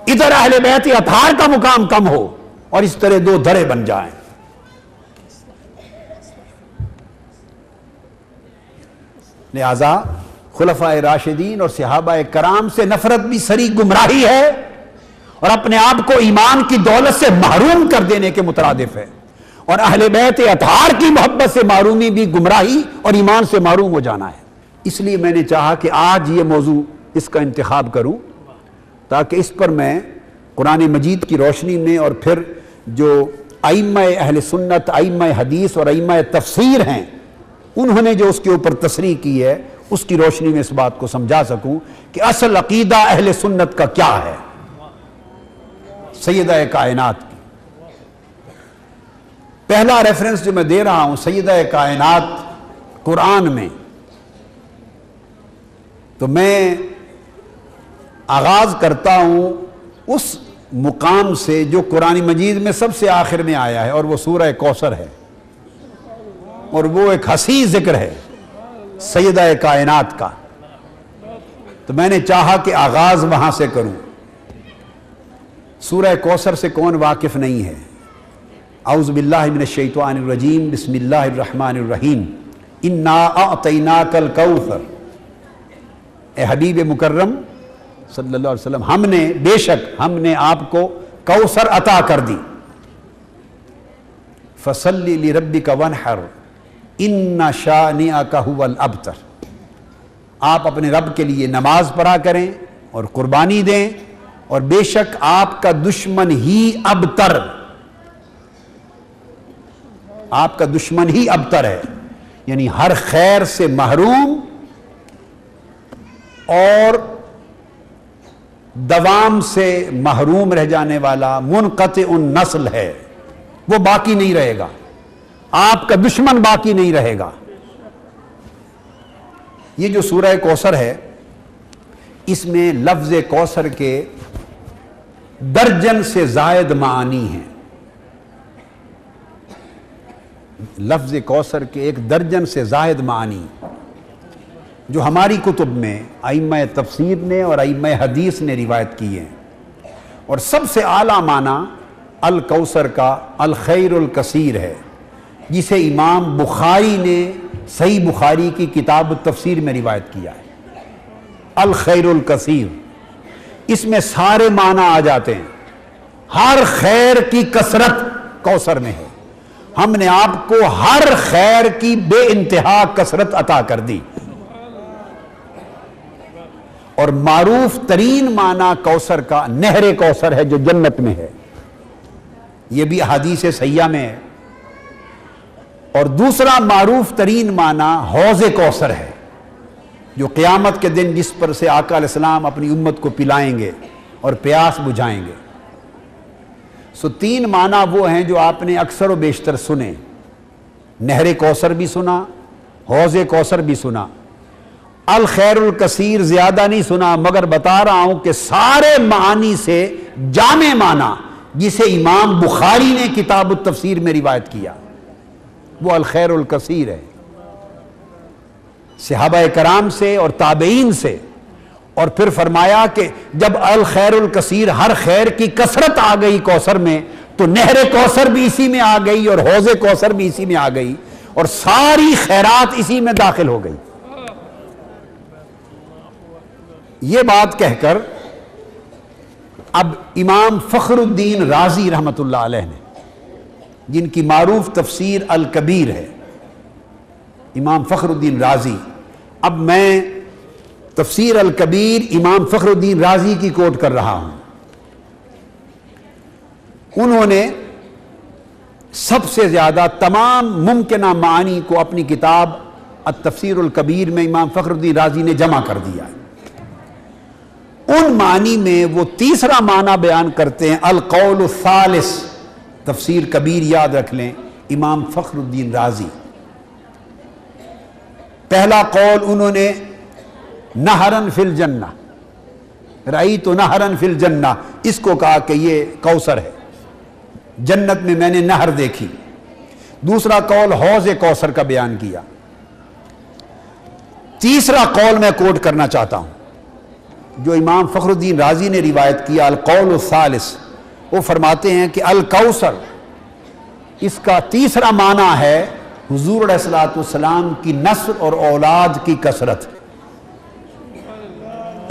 ادھر اہل بیت اطہار کا مقام کم ہو، اور اس طرح دو دھڑے بن جائیں۔ لہذا خلفائے راشدین اور صحابہ کرام سے نفرت بھی سری گمراہی ہے اور اپنے آپ کو ایمان کی دولت سے محروم کر دینے کے مترادف ہے، اور اہل بیت اطہار کی محبت سے محرومی بھی گمراہی اور ایمان سے محروم ہو جانا ہے۔ اس لیے میں نے چاہا کہ آج یہ موضوع اس کا انتخاب کروں تاکہ اس پر میں قرآن مجید کی روشنی میں اور پھر جو ائمہ اہل سنت، ائمہ حدیث اور ائمہ تفسیر ہیں انہوں نے جو اس کے اوپر تصریح کی ہے اس کی روشنی میں اس بات کو سمجھا سکوں کہ اصل عقیدہ اہل سنت کا کیا ہے سیدہ کائنات کی۔ پہلا ریفرنس جو میں دے رہا ہوں سیدہ کائنات قرآن میں، تو میں آغاز کرتا ہوں اس مقام سے جو قرآن مجید میں سب سے آخر میں آیا ہے، اور وہ سورہ کوثر ہے، اور وہ ایک حسین ذکر ہے سیدہ کائنات کا، تو میں نے چاہا کہ آغاز وہاں سے کروں۔ سورہ کوثر سے کون واقف نہیں ہے؟ اعوذ باللہ من الشیطان الرجیم، بسم اللہ الرحمن الرحیم، انا اعطیناک الکوثر، اے حبیب مکرم صلی اللہ علیہ وسلم، بے شک ہم نے آپ کو کوثر عطا کر دی۔ فصلی لربک وانحر ان شانئک ھو الابتر، آپ اپنے رب کے لیے نماز پڑھا کریں اور قربانی دیں، اور بے شک آپ کا دشمن ہی ابتر، آپ کا دشمن ہی ابتر ہے، یعنی ہر خیر سے محروم اور دوام سے محروم رہ جانے والا منقطع النسل ہے، وہ باقی نہیں رہے گا، آپ کا دشمن باقی نہیں رہے گا۔ یہ جو سورہ کوثر ہے اس میں لفظ کوثر کے درجن سے زائد معانی ہیں، لفظ کوثر کے 1 درجن سے زائد معانی جو ہماری کتب میں ائمہ تفسیر نے اور ائمہ حدیث نے روایت کی ہیں، اور سب سے اعلیٰ معنی الکوثر کا الخیر الکثیر ہے، جسے امام بخاری نے صحیح بخاری کی کتاب التفسیر میں روایت کیا ہے، الخیر الکثیر۔ اس میں سارے معنی آ جاتے ہیں، ہر خیر کی کثرت کوثر میں ہے، ہم نے آپ کو ہر خیر کی بے انتہا کثرت عطا کر دی، اور معروف ترین معنی کوثر کا نہر کوثر ہے جو جنت میں ہے، یہ بھی حدیث صحیحہ میں ہے، اور دوسرا معروف ترین معنی حوض کوثر ہے جو قیامت کے دن جس پر سے آقا علیہ السلام اپنی امت کو پلائیں گے اور پیاس بجھائیں گے۔ سو 3 معنی وہ ہیں جو آپ نے اکثر و بیشتر سنے، نہر کوثر بھی سنا، حوض کوثر بھی سنا، الخیر الکثیر زیادہ نہیں سنا، مگر بتا رہا ہوں کہ سارے معانی سے جامع معنی جسے امام بخاری نے کتاب التفسیر میں روایت کیا وہ الخیر الکثیر ہے، صحابہ کرام سے اور تابعین سے، اور پھر فرمایا کہ جب الخیر الکثیر ہر خیر کی کثرت آ گئی کوثر میں تو نہر کوثر بھی اسی میں آ گئی اور حوض کوثر بھی اسی میں آ گئی اور ساری خیرات اسی میں داخل ہو گئی۔ یہ بات کہہ کر اب امام فخر الدین رازی رحمت اللہ علیہ نے، جن کی معروف تفسیر الکبیر ہے، امام فخر الدین رازی، اب میں تفسیر الکبیر امام فخر الدین رازی کی کوٹ کر رہا ہوں۔ انہوں نے سب سے زیادہ تمام ممکنہ معانی کو اپنی کتاب التفسیر الکبیر میں امام فخر الدین رازی نے جمع کر دیا ہے۔ ان معنی میں وہ تیسرا معنی بیان کرتے ہیں القول الثالث، تفسیر کبیر یاد رکھ لیں امام فخر الدین رازی۔ پہلا قول انہوں نے نہرن فی الجنہ، رأیت نہرن فی الجنہ، اس کو کہا کہ یہ کوثر ہے، جنت میں میں نے نہر دیکھی۔ دوسرا قول حوض کوثر کا بیان کیا۔ تیسرا قول میں کوٹ کرنا چاہتا ہوں جو امام فخر الدین رازی نے روایت کیا، القول الثالث، وہ فرماتے ہیں کہ الکوثر، اس کا تیسرا معنی ہے حضور علیہ الصلوۃ والسلام کی نسل اور اولاد کی کثرت۔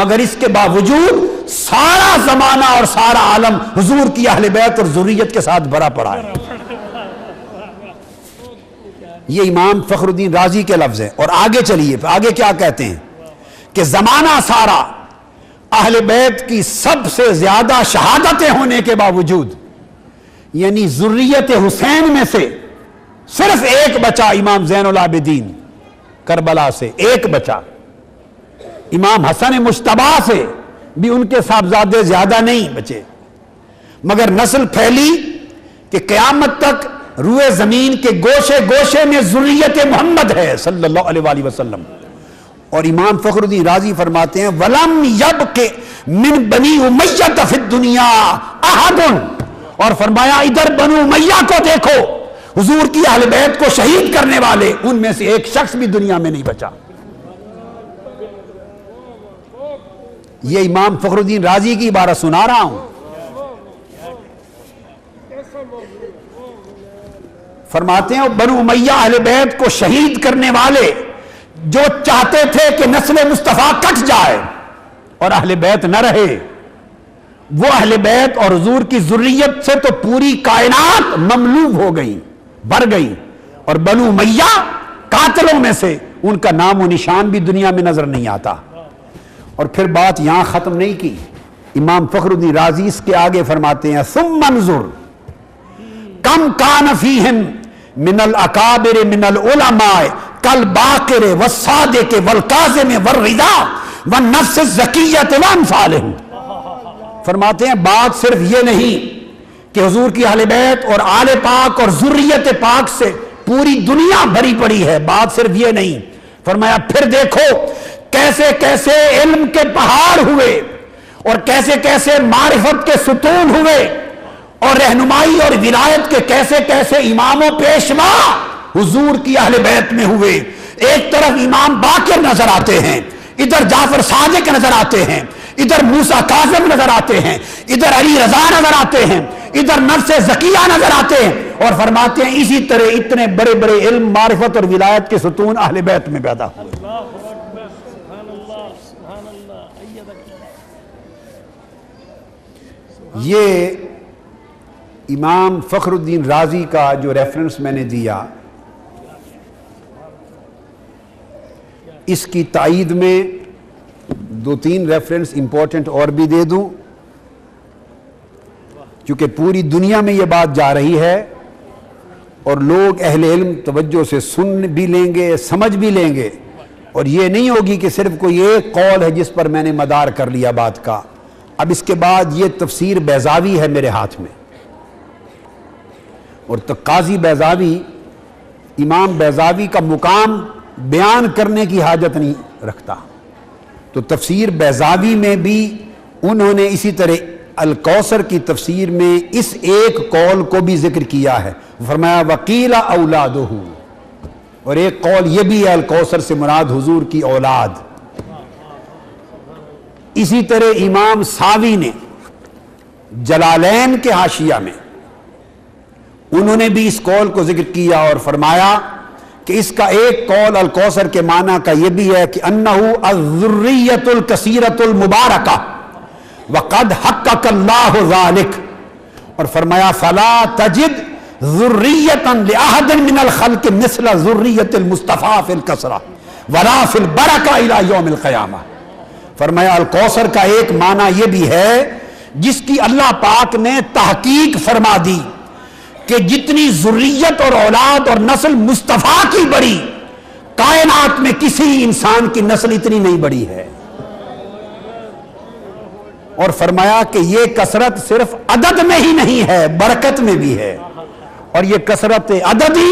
مگر اس کے باوجود سارا زمانہ اور سارا عالم حضور کی اہل بیت اور ذریت کے ساتھ بھرا پڑا ہے. یہ امام فخر الدین رازی کے لفظ ہیں. اور آگے چلیے، آگے کیا کہتے ہیں کہ زمانہ سارا اہل بیت کی سب سے زیادہ شہادتیں ہونے کے باوجود، یعنی ذریت حسین میں سے صرف ایک بچا امام زین العابدین کربلا سے، ایک بچا. امام حسن مجتبی سے بھی ان کے صاحبزادے زیادہ نہیں بچے، مگر نسل پھیلی کہ قیامت تک روئے زمین کے گوشے گوشے میں ذریت محمد ہے صلی اللہ علیہ وآلہ وسلم. اور امام فخر الدین رازی فرماتے ہیں وَلَمْ يَبْقِ مِن بَنِي أُمَيَّةَ فِي الدُّنْيَا أَحَدٌ، اور فرمایا ادھر بنو امیہ کو دیکھو، حضور کی اہل بیت کو شہید کرنے والے ان میں سے ایک شخص بھی دنیا میں نہیں بچا. یہ امام فخر الدین رازی کی عبارت سنا رہا ہوں. فرماتے ہیں بنو امیہ اہل بیت کو شہید کرنے والے جو چاہتے تھے کہ نسل مصطفیٰ کٹ جائے اور اہل بیت نہ رہے، وہ اہل بیت اور حضور کی ذریت سے تو پوری کائنات مملوء ہو گئی، بھر گئی. اور بنو امیہ قاتلوں میں سے ان کا نام و نشان بھی دنیا میں نظر نہیں آتا. اور پھر بات یہاں ختم نہیں کی. امام فخر الدین رازی اس کے آگے فرماتے ہیں ثم انظر کم کان فیہم من الاکابر من العلماء کالباقر والصادق والکاظم والرضا والنفس الزکیۃ وامثالہم. فرماتے ہیں بات صرف یہ نہیں کہ حضور کی اہل بیت اور آل پاک اور ذریت پاک سے پوری دنیا بھری پڑی ہے، بات صرف یہ نہیں. فرمایا پھر دیکھو کیسے کیسے علم کے پہاڑ ہوئے اور کیسے کیسے معرفت کے ستون ہوئے اور رہنمائی اور ولایت کے کیسے کیسے امام و پیشوا حضور کی اہل بیت میں ہوئے. ایک طرف امام باقر نظر آتے ہیں، ادھر جعفر صادق نظر آتے ہیں، ادھر موسیٰ کاظم نظر آتے ہیں، ادھر علی رضا نظر آتے ہیں، ادھر نفس زکیہ نظر آتے ہیں. اور فرماتے ہیں اسی طرح اتنے بڑے بڑے علم معرفت اور ولایت کے ستون اہل بیت میں پیدا ہوئے. یہ امام فخر الدین رازی کا جو ریفرنس میں نے دیا، اس کی تائید میں دو تین ریفرنس امپورٹنٹ اور بھی دے دوں، چونکہ پوری دنیا میں یہ بات جا رہی ہے اور لوگ اہل علم توجہ سے سن بھی لیں گے، سمجھ بھی لیں گے. اور یہ نہیں ہوگی کہ صرف کوئی ایک قول ہے جس پر میں نے مدار کر لیا بات کا. اب اس کے بعد یہ تفسیر بیضاوی ہے میرے ہاتھ میں، اور تو قاضی بیضاوی امام بیضاوی کا مقام بیان کرنے کی حاجت نہیں رکھتا. تو تفسیر بیضاوی میں بھی انہوں نے اسی طرح الکوثر کی تفسیر میں اس ایک قول کو بھی ذکر کیا ہے. فرمایا وقیل اولادہ، اور ایک قول یہ بھی ہے الکوثر سے مراد حضور کی اولاد. اسی طرح امام ساوی نے جلالین کے حاشیہ میں انہوں نے بھی اس قول کو ذکر کیا اور فرمایا کہ اس کا ایک قول الکوثر کے معنی کا یہ بھی ہے کہ انہو الذریۃ الکثیرۃ المبارکہ وقد حقق اللہ ذالک. اور فرمایا فلا تجد ذریۃ لأحد من الخلق مثل ذریۃ المصطفیٰ فی الکثرہ ولا فی البرکہ الی یوم القیامہ. فرمایا الکوثر کا ایک معنی یہ بھی ہے جس کی اللہ پاک نے تحقیق فرما دی کہ جتنی ذریت اور اولاد اور نسل مصطفیٰ کی بڑی، کائنات میں کسی انسان کی نسل اتنی نہیں بڑی ہے. اور فرمایا کہ یہ کثرت صرف عدد میں ہی نہیں ہے، برکت میں بھی ہے. اور یہ کثرت عددی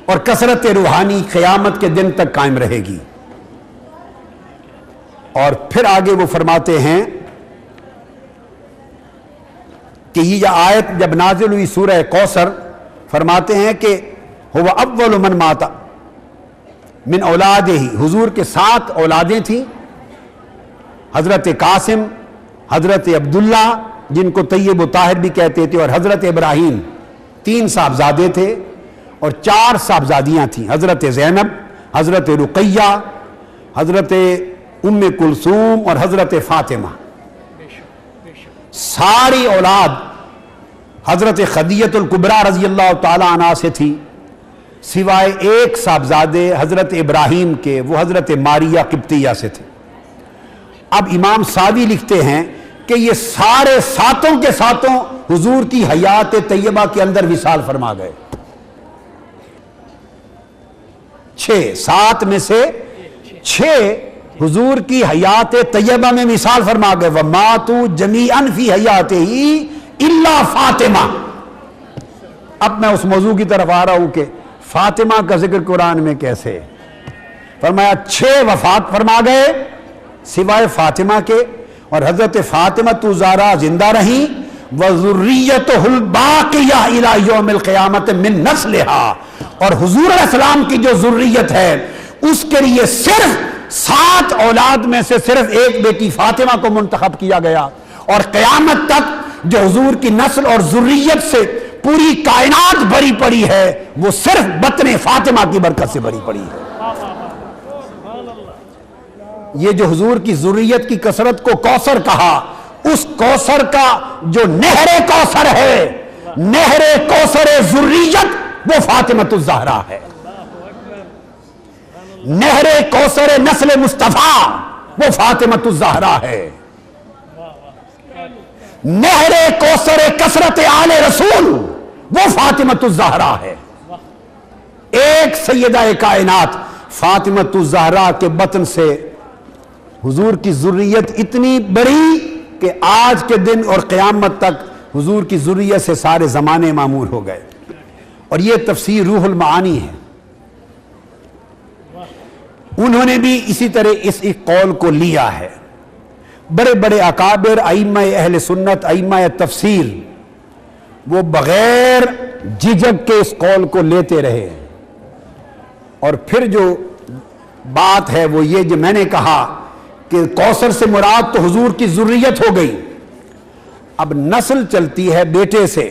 اور کثرت روحانی قیامت کے دن تک قائم رہے گی. اور پھر آگے وہ فرماتے ہیں کہ یہ آیت جب نازل ہوئی سورہ کوثر، فرماتے ہیں کہ هو اول من مات من اولادہ، حضور کے 7 اولادیں تھیں، حضرت قاسم، حضرت عبداللہ جن کو طیب و طاہر بھی کہتے تھے، اور حضرت ابراہیم. 3 صاحبزادے تھے اور 4 صاحبزادیاں تھیں، حضرت زینب، حضرت رقیہ، حضرت ام کلثوم اور حضرت فاطمہ، ساری اولاد حضرت خدیجہ الکبریٰ رضی اللہ تعالی عنہ سے تھی، سوائے ایک صاحبزادے حضرت ابراہیم کے، وہ حضرت ماریہ قبطیہ سے تھے۔ اب امام سعدی لکھتے ہیں کہ یہ سارے ساتوں کے ساتوں حضور کی حیات طیبہ کے اندر وصال فرما گئے، 7 میں سے 6 حضور کی حیات طیبہ میں وصال فرما گئے۔ وَمَاتُوا جَمِيعًا فِي حَيَاتِهِ إِلَّا فاطمہ۔ اب میں اس موضوع کی طرف آ رہا ہوں کہ فاطمہ کا ذکر قرآن میں کیسے؟ فرمایا 6 وفات فرما گئے سوائے فاطمہ کے، اور حضرت فاطمہ تو زہرا زندہ رہی، وَذُرِّيَّتُهُ الْبَاقِيَةُ إِلَى يَوْمِ الْقِيَامَةِ مِن نَسْلِهَا، اور حضور علیہ السلام کی جو ذریت ہے اس کے لیے صرف 7 اولاد میں سے صرف ایک بیٹی فاطمہ کو منتخب کیا گیا، اور قیامت تک جو حضور کی نسل اور ذریت سے پوری کائنات بھری پڑی ہے وہ صرف بطن فاطمہ کی برکت سے بھری پڑی ہے۔ یہ جو حضور کی ذریت کی کثرت کو کوثر کہا، اس کوثر کا جو نہر کوثر ہے، نہر کوثر ذریت، وہ فاطمۃ الزہرا ہے۔ نہر کوثر نسل مصطفیٰ وہ فاطمۃ الزہرا ہے۔ نہر کوثر کثرت آل رسول وہ فاطمۃ الزہرا ہے۔ ایک سیدہ کائنات فاطمۃ الزہرا کے بطن سے حضور کی ذریت اتنی بڑی کہ آج کے دن اور قیامت تک حضور کی ذریت سے سارے زمانے معمور ہو گئے، اور یہ تفسیر روح المعانی ہے۔ انہوں نے بھی اسی طرح اس ایک قول کو لیا ہے۔ بڑے بڑے اکابر ائمہ اہل سنت، ائمہ تفسیر، وہ بغیر جھجک کے اس قول کو لیتے رہے، اور پھر جو بات ہے وہ یہ جو میں نے کہا کہ کوثر سے مراد تو حضور کی ذریت ہو گئی، اب نسل چلتی ہے بیٹے سے۔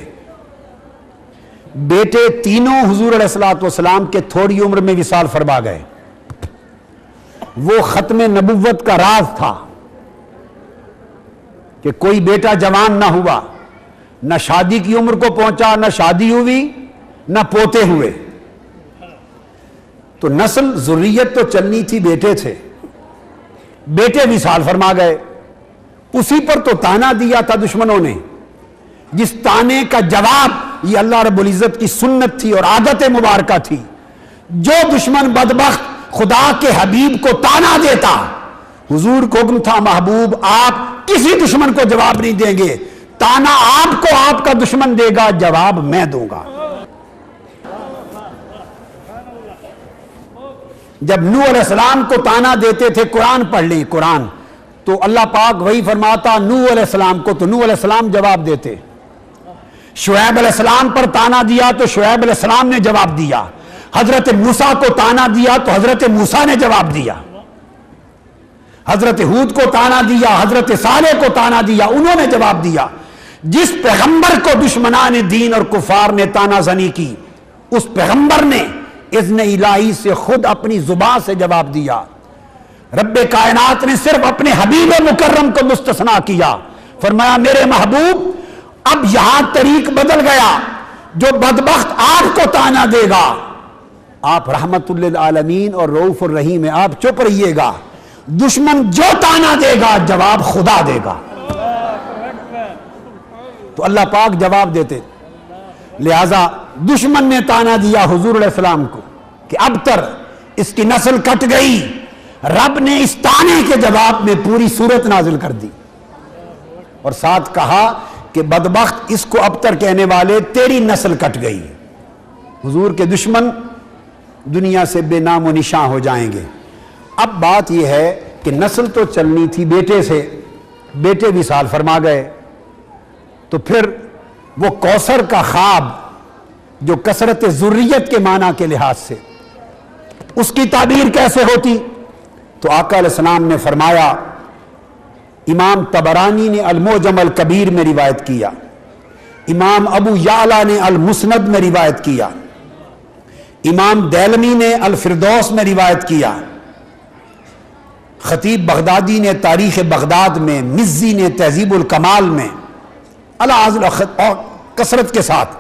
بیٹے تینوں حضور علیہ السلام کے تھوڑی عمر میں وصال فرما گئے۔ وہ ختم نبوت کا راز تھا کہ کوئی بیٹا جوان نہ ہوا، نہ شادی کی عمر کو پہنچا، نہ شادی ہوئی، نہ پوتے ہوئے، تو نسل ذریت تو چلنی تھی بیٹے سے۔ بیٹے وصال فرما گئے، اسی پر تو تانا دیا تھا دشمنوں نے، جس تانے کا جواب یہ اللہ رب العزت کی سنت تھی اور عادت مبارکہ تھی۔ جو دشمن بدبخت خدا کے حبیب کو تانا دیتا، حضور کو حکم تھا محبوب آپ کسی دشمن کو جواب نہیں دیں گے، تانا آپ کو آپ کا دشمن دے گا، جواب میں دوں گا۔ جب نوح علیہ السلام کو تانا دیتے تھے، قرآن پڑھ لیں قرآن، تو اللہ پاک وہی فرماتا نوح علیہ السلام کو، تو نوح علیہ السلام جواب دیتے۔ شعیب علیہ السلام پر تانا دیا تو شعیب علیہ السلام نے جواب دیا۔ حضرت موسیٰ کو تانا دیا تو حضرت موسیٰ نے جواب دیا۔ حضرت ہود کو تانا دیا، حضرت صالح کو تانا دیا، انہوں نے جواب دیا۔ جس پیغمبر کو دشمنان دین اور کفار نے تانا زنی کی، اس پیغمبر نے اذن الہی سے خود اپنی زبان سے جواب دیا۔ رب کائنات نے صرف اپنے حبیب مکرم کو مستثنا کیا، فرمایا میرے محبوب اب یہاں طریق بدل گیا، جو بدبخت آپ کو تانا دے گا، آپ رحمت للعالمین اور رؤوف الرحیم ہیں، آپ چپ رہیے گا، دشمن جو تانا دے گا جواب خدا دے گا۔ تو اللہ پاک جواب دیتے، لہذا دشمن نے تانا دیا حضور علیہ السلام کو کہ اب تر اس کی نسل کٹ گئی، رب نے اس تانے کے جواب میں پوری سورت نازل کر دی، اور ساتھ کہا کہ بدبخت اس کو اب تر کہنے والے تیری نسل کٹ گئی، حضور کے دشمن دنیا سے بے نام و نشاں ہو جائیں گے۔ اب بات یہ ہے کہ نسل تو چلنی تھی بیٹے سے، بیٹے وصال فرما گئے، تو پھر وہ کوثر کا خواب جو کثرت ذریت کے معنی کے لحاظ سے، اس کی تعبیر کیسے ہوتی؟ تو آقا علیہ السلام نے فرمایا، امام طبرانی نے المعجم الکبیر میں روایت کیا، امام ابو یعلا نے المسند میں روایت کیا، امام دیلمی نے الفردوس میں روایت کیا، خطیب بغدادی نے تاریخ بغداد میں، مزی نے تہذیب الکمال میں اور کثرت کے ساتھ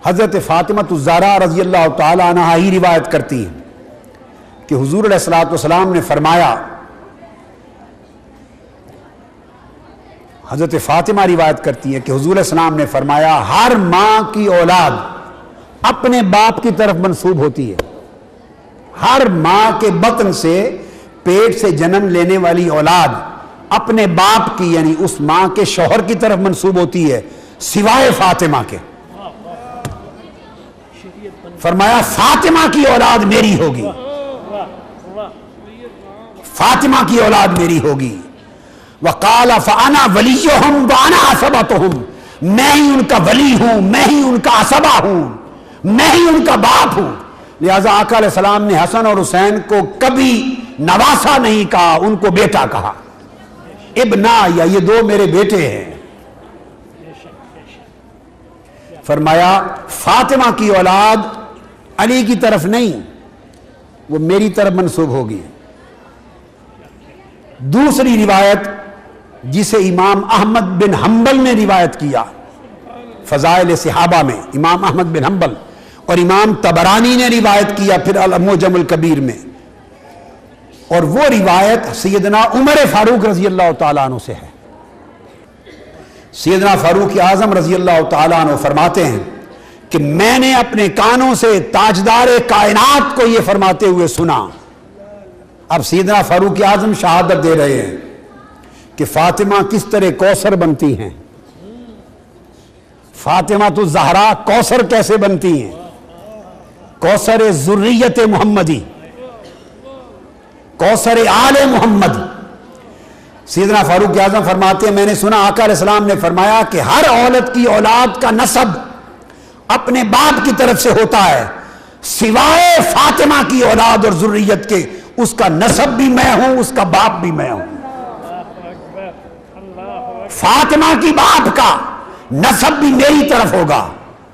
حضرت فاطمہ الزہرا رضی اللہ تعالی عنہ ہی روایت کرتی ہیں کہ حضور علیہ الصلوۃ والسلام نے فرمایا، حضرت فاطمہ روایت کرتی ہے کہ حضور علیہ السلام نے فرمایا ہر ماں کی اولاد اپنے باپ کی طرف منسوب ہوتی ہے. ہر ماں کے بطن سے، پیٹ سے جنم لینے والی اولاد اپنے باپ کی یعنی اس ماں کے شوہر کی طرف منسوب ہوتی ہے سوائے فاطمہ کے. فرمایا فاطمہ کی اولاد میری ہوگی، فاطمہ کی اولاد میری ہوگی. وقال فانا ولیہم وانا عصبتہم، میں ہی ان کا ولی ہوں، میں ہی ان کا عصبہ ہوں، میں ہی ان کا باپ ہوں. لہذا آقا علیہ السلام نے حسن اور حسین کو کبھی نواسا نہیں کہا، ان کو بیٹا کہا. ابنا، یا یہ دو میرے بیٹے ہیں. فرمایا فاطمہ کی اولاد علی کی طرف نہیں، وہ میری طرف منسوب ہوگی. دوسری روایت جسے امام احمد بن حنبل نے روایت کیا فضائل صحابہ میں، امام احمد بن حنبل، اور امام طبرانی نے روایت کیا پھر المعجم الکبیر میں، اور وہ روایت سیدنا عمر فاروق رضی اللہ تعالیٰ عنہ سے ہے. سیدنا فاروق اعظم رضی اللہ تعالیٰ عنہ فرماتے ہیں کہ میں نے اپنے کانوں سے تاجدار کائنات کو یہ فرماتے ہوئے سنا. اب سیدنا فاروق اعظم شہادت دے رہے ہیں کہ فاطمہ کس طرح کوثر بنتی ہیں، فاطمہ تو زہرا کوثر کیسے بنتی ہیں، کوثر ذریت محمدی، کوثر آل محمد. سیدنا فاروق اعظم فرماتے ہیں میں نے سنا آقا علیہ السلام نے فرمایا کہ ہر عورت کی اولاد کا نسب اپنے باپ کی طرف سے ہوتا ہے سوائے فاطمہ کی اولاد اور ذریت کے، اس کا نسب بھی میں ہوں، اس کا باپ بھی میں ہوں. فاطمہ کی باپ کا نسب بھی میری طرف ہوگا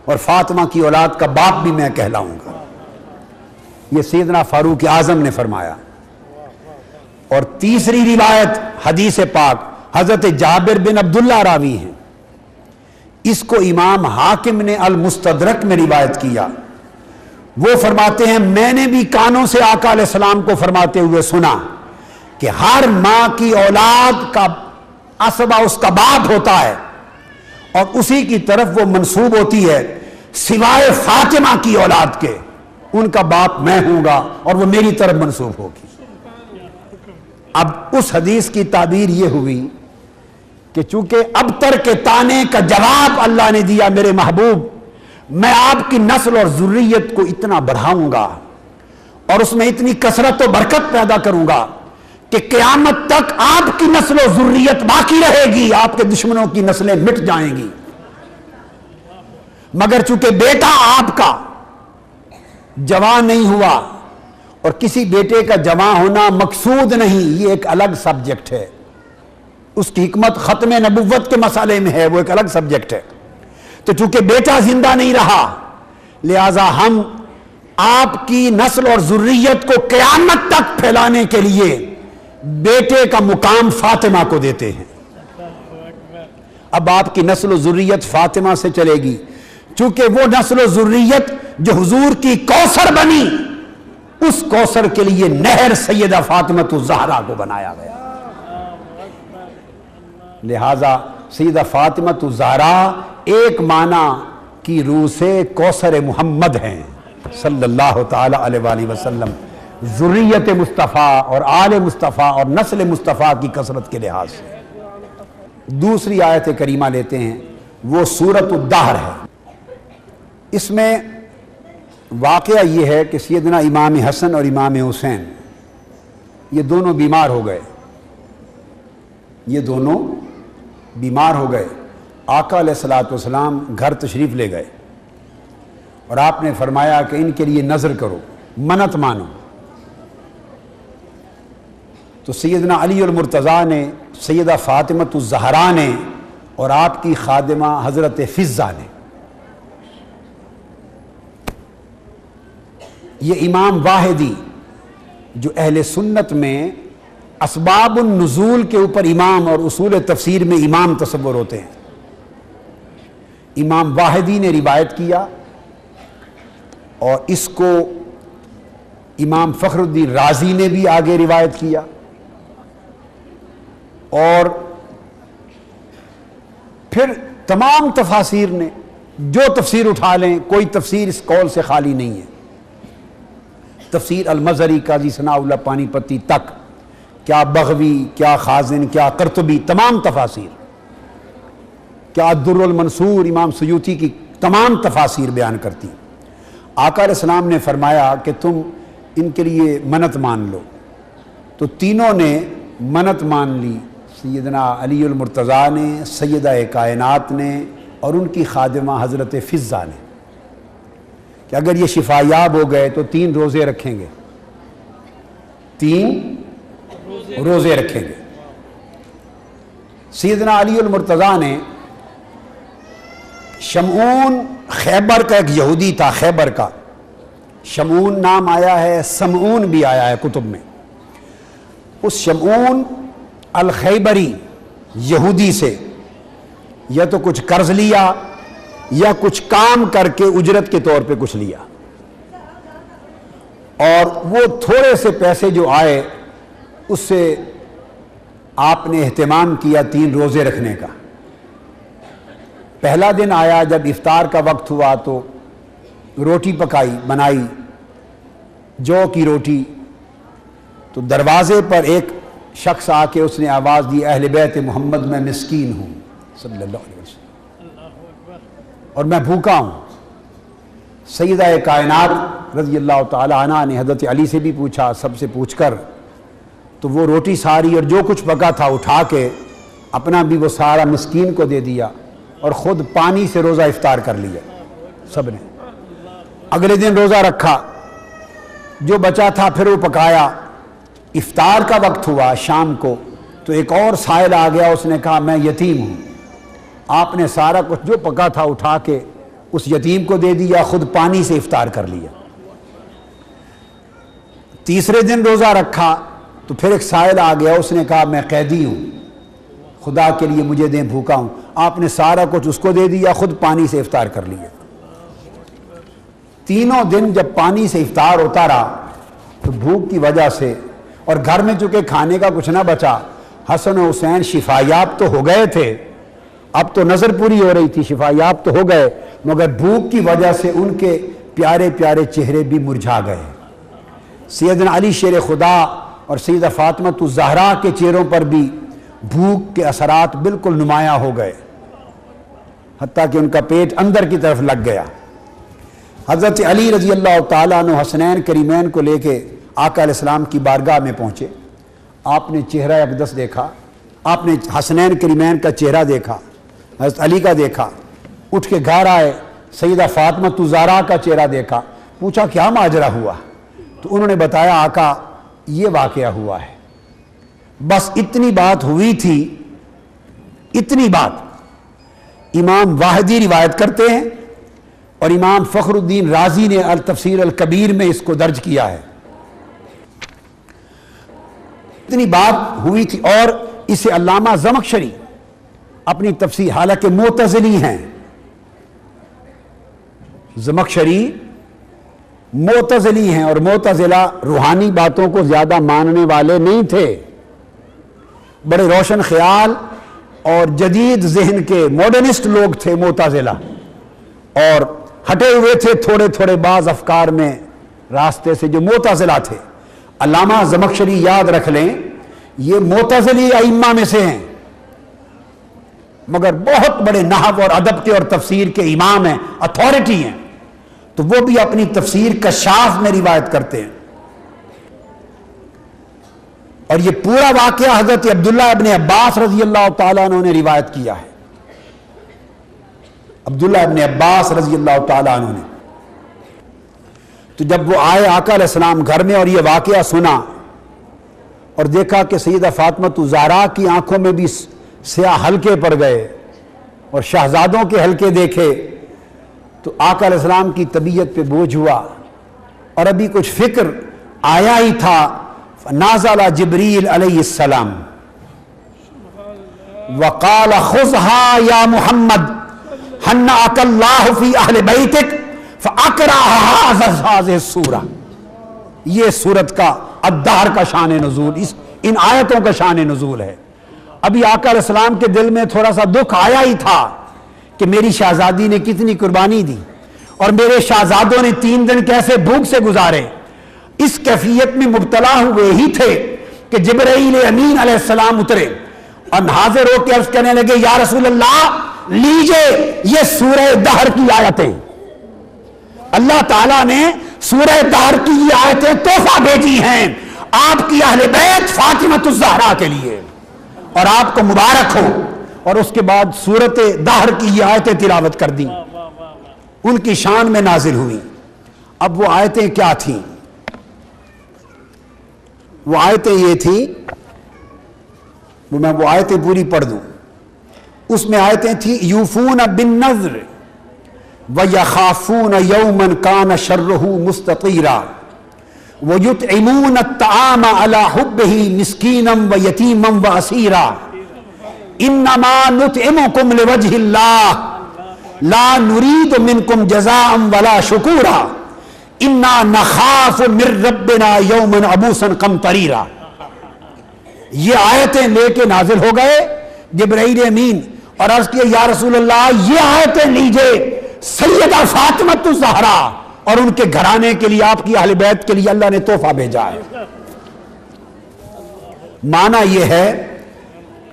اور فاطمہ کی اولاد کا باپ بھی میں کہلاؤں گا. یہ سیدنا فاروق اعظم نے فرمایا. اور تیسری روایت حدیث پاک حضرت جابر بن عبداللہ راوی ہیں، اس کو امام حاکم نے المستدرک میں روایت کیا. وہ فرماتے ہیں میں نے بھی کانوں سے آقا علیہ السلام کو فرماتے ہوئے سنا کہ ہر ماں کی اولاد کا عصبہ اس کا باپ ہوتا ہے اور اسی کی طرف وہ منسوب ہوتی ہے سوائے فاطمہ کی اولاد کے، ان کا باپ میں ہوں گا اور وہ میری طرف منسوب ہوگی. اب اس حدیث کی تعبیر یہ ہوئی کہ چونکہ ابتر کے تانے کا جواب اللہ نے دیا میرے محبوب، میں آپ کی نسل اور ذریت کو اتنا بڑھاؤں گا اور اس میں اتنی کثرت و برکت پیدا کروں گا کہ قیامت تک آپ کی نسل و ذریت باقی رہے گی، آپ کے دشمنوں کی نسلیں مٹ جائیں گی. مگر چونکہ بیٹا آپ کا جوان نہیں ہوا، اور کسی بیٹے کا جوان ہونا مقصود نہیں، یہ ایک الگ سبجیکٹ ہے، اس کی حکمت ختم نبوت کے مسئلے میں ہے، وہ ایک الگ سبجیکٹ ہے. تو چونکہ بیٹا زندہ نہیں رہا، لہذا ہم آپ کی نسل اور ذریت کو قیامت تک پھیلانے کے لیے بیٹے کا مقام فاطمہ کو دیتے ہیں. اب آپ کی نسل و ذریت فاطمہ سے چلے گی، چونکہ وہ نسل و ذریت جو حضور کی کوثر بنی، اس کوثر کے لیے نہر سیدہ فاطمہ الزہرا کو بنایا گیا. لہذا سیدہ فاطمہ الزہرا ایک معنی کی روح سے کوثر محمد ہیں صلی اللہ تعالی علیہ وآلہ وسلم، ذریت مصطفیٰ اور آل مصطفیٰ اور نسل مصطفیٰ کی کثرت کے لحاظ سے. دوسری آیت کریمہ لیتے ہیں، وہ سورۃ الدہر ہے. اس میں واقعہ یہ ہے کہ سیدنا امام حسن اور امام حسین یہ دونوں بیمار ہو گئے، یہ دونوں بیمار ہو گئے. آقا علیہ الصلوۃ والسلام گھر تشریف لے گئے اور آپ نے فرمایا کہ ان کے لیے نذر کرو، منت مانو. تو سیدنا علی المرتضیٰ نے، سیدہ فاطمہ الزہرا نے اور آپ کی خادمہ حضرت فضہ نے، یہ امام واحدی جو اہل سنت میں اسباب النزول کے اوپر امام اور اصول تفسیر میں امام تصور ہوتے ہیں۔ امام واحدی نے روایت کیا اور اس کو امام فخر الدین رازی نے بھی آگے روایت کیا، اور پھر تمام تفاسیر نے جو تفسیر اٹھا لیں، کوئی تفسیر اس قول سے خالی نہیں ہے۔ تفسیر المظہری قاضی ثناء اللہ پانی پتی تک، کیا بغوی، کیا خازن، کیا قرطبی، تمام تفاسیر، کیا الدر المنصور امام سیوطی کی تمام تفاسیر بیان کرتی۔ آقا علیہ السلام نے فرمایا کہ تم ان کے لیے منت مان لو، تو تینوں نے منت مان لی، سیدنا علی المرتضیٰ نے، سیدہ کائنات نے، اور ان کی خادمہ حضرت فضہ نے، کہ اگر یہ شفا یاب ہو گئے تو 3 روزے رکھیں گے، 3 روزے رکھیں گے۔ سیدنا علی المرتضیٰ نے شمعون، خیبر کا ایک یہودی تھا، خیبر کا، شمعون نام آیا ہے، سمعون بھی آیا ہے کتب میں، اس شمعون الخیبری یہودی سے یا تو کچھ قرض لیا یا کچھ کام کر کے اجرت کے طور پہ کچھ لیا، اور وہ تھوڑے سے پیسے جو آئے اس سے آپ نے اہتمام کیا 3 روزے رکھنے کا۔ پہلا دن آیا، جب افطار کا وقت ہوا تو روٹی بنائی، جو کی روٹی، تو دروازے پر ایک شخص آ کے اس نے آواز دی، اہل بیت محمد میں مسکین ہوں صلی اللہ علیہ وسلم، اور میں بھوکا ہوں۔ سیدہ کائنات رضی اللہ تعالی عنہ نے حضرت علی سے بھی پوچھا، سب سے پوچھ کر، تو وہ روٹی ساری اور جو کچھ پکا تھا اٹھا کے اپنا بھی وہ سارا مسکین کو دے دیا، اور خود پانی سے روزہ افطار کر لیا سب نے۔ اگلے دن روزہ رکھا، جو بچا تھا پھر وہ پکایا۔ افطار کا وقت ہوا شام کو، تو ایک اور سائل آ گیا، اس نے کہا میں یتیم ہوں۔ آپ نے سارا کچھ جو پکا تھا اٹھا کے اس یتیم کو دے دیا، خود پانی سے افطار کر لیا۔ تیسرے دن روزہ رکھا تو پھر ایک سائل آ گیا، اس نے کہا میں قیدی ہوں، خدا کے لیے مجھے دیں، بھوکا ہوں۔ آپ نے سارا کچھ اس کو دے دیا، خود پانی سے افطار کر لیا۔ تینوں دن جب پانی سے افطار ہوتا رہا تو بھوک کی وجہ سے، اور گھر میں چونکہ کھانے کا کچھ نہ بچا، حسن و حسین شفا یاب تو ہو گئے تھے، اب تو نظر پوری ہو رہی تھی، شفا یاب تو ہو گئے، مگر بھوک کی وجہ سے ان کے پیارے پیارے چہرے بھی مرجھا گئے۔ سیدنا علی شیر خدا اور سیدہ فاطمہ الزہرا کے چہروں پر بھی بھوک کے اثرات بالکل نمایاں ہو گئے، حتیٰ کہ ان کا پیٹ اندر کی طرف لگ گیا۔ حضرت علی رضی اللہ تعالیٰ عنہ حسنین کریمین کو لے کے آقا علیہ السلام کی بارگاہ میں پہنچے۔ آپ نے چہرہ اقدس دیکھا، آپ نے حسنین کریمین کا چہرہ دیکھا، حضرت علی کا دیکھا، اٹھ کے گھر آئے، سیدہ فاطمہ الزہرا کا چہرہ دیکھا، پوچھا کیا ماجرا ہوا؟ تو انہوں نے بتایا آقا یہ واقعہ ہوا ہے۔ بس اتنی بات ہوئی تھی، اتنی بات امام واحدی روایت کرتے ہیں، اور امام فخر الدین رازی نے التفسیر الکبیر میں اس کو درج کیا ہے۔ اتنی بات ہوئی تھی، اور اسے علامہ زمخشری اپنی تفسیر، حالانکہ معتزلی ہیں، زمخشری معتزلی ہیں، اور معتزلہ روحانی باتوں کو زیادہ ماننے والے نہیں تھے، بڑے روشن خیال اور جدید ذہن کے ماڈرنسٹ لوگ تھے معتزلہ، اور ہٹے ہوئے تھے تھوڑے تھوڑے بعض افکار میں راستے سے جو معتزلہ تھے۔ علامہ زمخشری یاد رکھ لیں، یہ معتزلی ائمہ میں سے ہیں، مگر بہت بڑے نحو اور ادب کے اور تفسیر کے امام ہیں، اتھارٹی ہیں، تو وہ بھی اپنی تفسیر کشاف میں روایت کرتے ہیں۔ اور یہ پورا واقعہ حضرت عبداللہ ابن عباس رضی اللہ تعالیٰ عنہ نے روایت کیا ہے، عبداللہ ابن عباس رضی اللہ تعالیٰ عنہ نے۔ تو جب وہ آئے آقا علیہ السلام گھر میں اور یہ واقعہ سنا، اور دیکھا کہ سیدہ فاطمہ الزہرا کی آنکھوں میں بھی سیاہ حلقے پڑ گئے، اور شہزادوں کے حلقے دیکھے، تو آقا علیہ السلام کی طبیعت پہ بوجھ ہوا، اور ابھی کچھ فکر آیا ہی تھا۔ فنازل جبریل علیہ السلام وقال خذها یا محمد حنأک اللہ فی اہل بیتک فاقرأ هذه السورہ. یہ سورت کا الدہر کا شان نزول، ان آیتوں کا شان نزول ہے. ابھی آقا علیہ السلام کے دل میں تھوڑا سا دکھ آیا ہی تھا کہ میری شہزادی نے کتنی قربانی دی اور میرے شہزادوں نے 3 دن کیسے بھوک سے گزارے. اس کیفیت میں مبتلا ہوئے ہی تھے کہ جبرائیل امین علیہ السلام اترے اور حاضر ہو کے عرض کرنے لگے یا رسول اللہ لیجئے یہ سورہ دہر کی آیتیں. اللہ تعالیٰ نے سورہ دہر کی یہ آیتیں تحفہ بھیجی ہیں آپ کی اہل بیت فاطمۃ الزہرا کے لیے اور آپ کو مبارک ہو. اور اس کے بعد سورت دہر کی یہ آیتیں تلاوت کر دیں، ان کی شان میں نازل ہوئی. اب وہ آیتیں کیا تھیں؟ وہ آیتیں یہ تھیں، میں وہ آیتیں پوری پڑھ دوں. اس میں آیتیں تھیں یوفون بالنذر وَيَخَافُونَ يَوْمًا كَانَ شَرُّهُ مُسْتَطِيرًا وَيُطْعِمُونَ الطَّعَامَ عَلَى حُبِّهِ مِسْكِينًا وَيَتِيمًا وَأَسِيرًا إِنَّمَا نُطْعِمُكُمْ لِوَجْهِ اللَّهِ لَا نُرِيدُ مِنكُمْ جَزَاءً وَلَا شُكُورًا إِنَّا نَخَافُ مِن رَّبِّنَا يَوْمًا عَبُوسًا قَمْطَرِيرًا. یہ آیتیں لے کے نازل ہو گئے جبرائیل امین اور عرض کیا یا رسول اللہ یہ آیتیں لیجئے سیدہ فاطمۃ الزہرا اور ان کے گھرانے کے لیے، آپ کی اہل بیت کے لیے اللہ نے تحفہ بھیجا ہے. معنی یہ ہے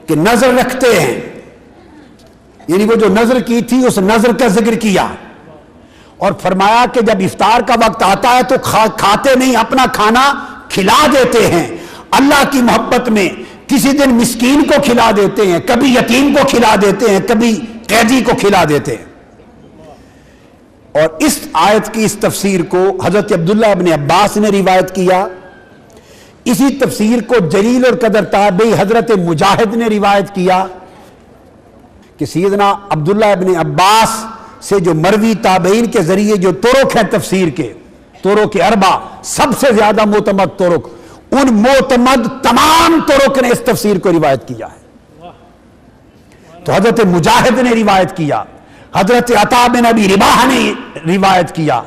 کہ نظر رکھتے ہیں، یعنی وہ جو نظر کی تھی اس نظر کا ذکر کیا اور فرمایا کہ جب افطار کا وقت آتا ہے تو کھاتے نہیں، اپنا کھانا کھلا دیتے ہیں اللہ کی محبت میں. کسی دن مسکین کو کھلا دیتے ہیں، کبھی یتیم کو کھلا دیتے ہیں، کبھی قیدی کو کھلا دیتے ہیں. اور اس آیت کی اس تفسیر کو حضرت عبداللہ ابن عباس نے روایت کیا. اسی تفسیر کو جلیل اور قدر تابعی حضرت مجاہد نے روایت کیا کہ سیدنا عبداللہ ابن عباس سے جو مروی تابعین کے ذریعے جو طرق ہیں تفسیر کے، طرق اربع، سب سے زیادہ معتمد طرق، ان معتمد تمام طرق نے اس تفسیر کو روایت کیا ہے. تو حضرت مجاہد نے روایت کیا، حضرت عطا بن ابی رباح نے روایت کیا،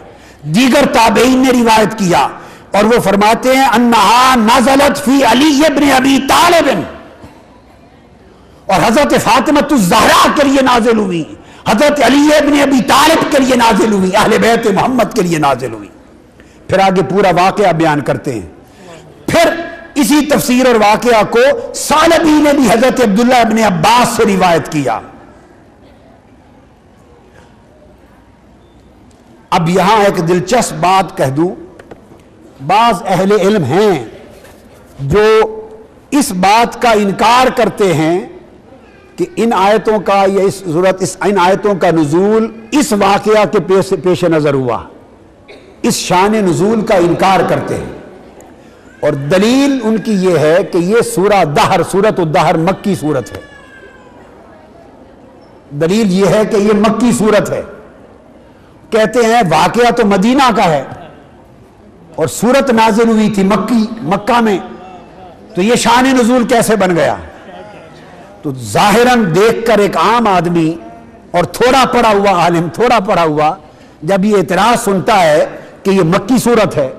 دیگر تابعین نے روایت کیا اور وہ فرماتے ہیں انہا نزلت فی علی ابن ابی طالب، اور حضرت فاطمۃ الزہرا کے لیے نازل ہوئی، حضرت علی ابن ابی طالب کے لیے نازل ہوئی، اہل بیت محمد کے لیے نازل ہوئی. پھر آگے پورا واقعہ بیان کرتے ہیں. پھر اسی تفسیر اور واقعہ کو ثعلبی نے بھی حضرت عبداللہ ابن عباس سے روایت کیا. اب یہاں ایک دلچسپ بات کہہ دوں، بعض اہل علم ہیں جو اس بات کا انکار کرتے ہیں کہ ان آیتوں کا یا ان آیتوں کا نزول اس واقعہ کے پیش نظر ہوا، اس شان نزول کا انکار کرتے ہیں. اور دلیل ان کی یہ ہے کہ یہ سورہ دہر، سورۃ الدہر مکی سورت ہے. دلیل یہ ہے کہ یہ مکی سورت ہے. کہتے ہیں واقعہ تو مدینہ کا ہے اور سورت نازل ہوئی تھی مکہ میں، تو یہ شان نزول کیسے بن گیا؟ تو ظاہراً دیکھ کر ایک عام آدمی اور تھوڑا پڑھا ہوا عالم، تھوڑا پڑھا ہوا، جب یہ اعتراض سنتا ہے کہ یہ مکی سورت ہے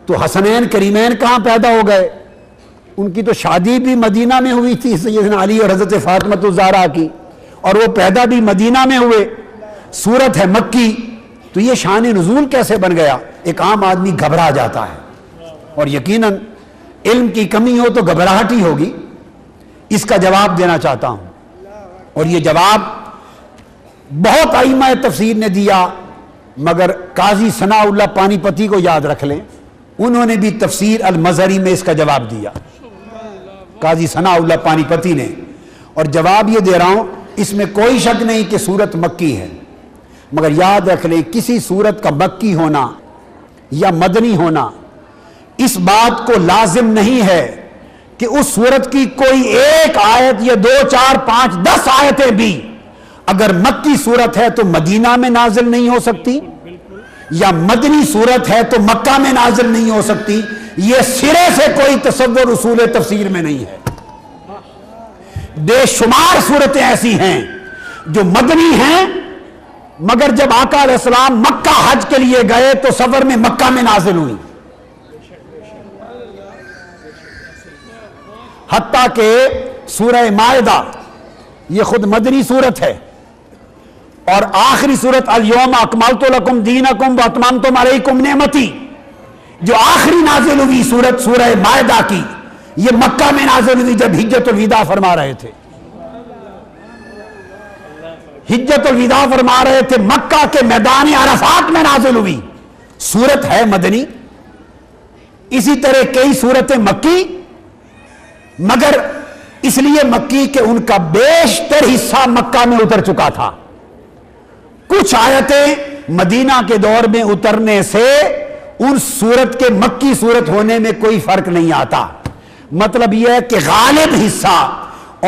تو حسنین کریمین کہاں پیدا ہو گئے؟ ان کی تو شادی بھی مدینہ میں ہوئی تھی سیدنا علی اور حضرت فاطمۃ الزہرا کی، اور وہ پیدا بھی مدینہ میں ہوئے. سورت ہے مکی، تو یہ شان نزول کیسے بن گیا؟ ایک عام آدمی گھبرا جاتا ہے، اور یقیناً علم کی کمی ہو تو گھبراہٹ ہی ہوگی. اس کا جواب دینا چاہتا ہوں، اور یہ جواب بہت ائمہ تفسیر نے دیا، مگر قاضی ثناء اللہ پانی پتی کو یاد رکھ لیں، انہوں نے بھی تفسیر المظہری میں اس کا جواب دیا، قاضی ثناء اللہ پانی پتی نے. اور جواب یہ دے رہا ہوں، اس میں کوئی شک نہیں کہ سورت مکی ہے، مگر یاد رکھ لیں کسی سورت کا مکی ہونا یا مدنی ہونا اس بات کو لازم نہیں ہے کہ اس سورت کی کوئی ایک آیت یا 2 4 5 10 آیتیں بھی اگر مکی سورت ہے تو مدینہ میں نازل نہیں ہو سکتی، یا مدنی سورت ہے تو مکہ میں نازل نہیں ہو سکتی. یہ سرے سے کوئی تصور اصول تفسیر میں نہیں ہے۔ بے شمار صورتیں ایسی ہیں جو مدنی ہیں، مگر جب آقا علیہ السلام مکہ حج کے لیے گئے تو سفر میں مکہ میں نازل ہوئی، حتیٰ کہ سورہ مائدہ یہ خود مدنی صورت ہے، اور آخری صورت الیوم اکملت لکم دینکم واتممت علیکم نعمتی جو آخری نازل ہوئی صورت سورہ مائدہ کی، یہ مکہ میں نازل ہوئی جب حجت الوداع فرما رہے تھے۔ حجت الوداع فرما رہے تھے، مکہ کے میدان عرفات میں نازل ہوئی، صورت ہے مدنی۔ اسی طرح کئی صورتیں مکی، مگر اس لیے مکی کہ ان کا بیشتر حصہ مکہ میں اتر چکا تھا۔ کچھ آیتیں مدینہ کے دور میں اترنے سے ان صورت کے مکی صورت ہونے میں کوئی فرق نہیں آتا۔ مطلب یہ ہے کہ غالب حصہ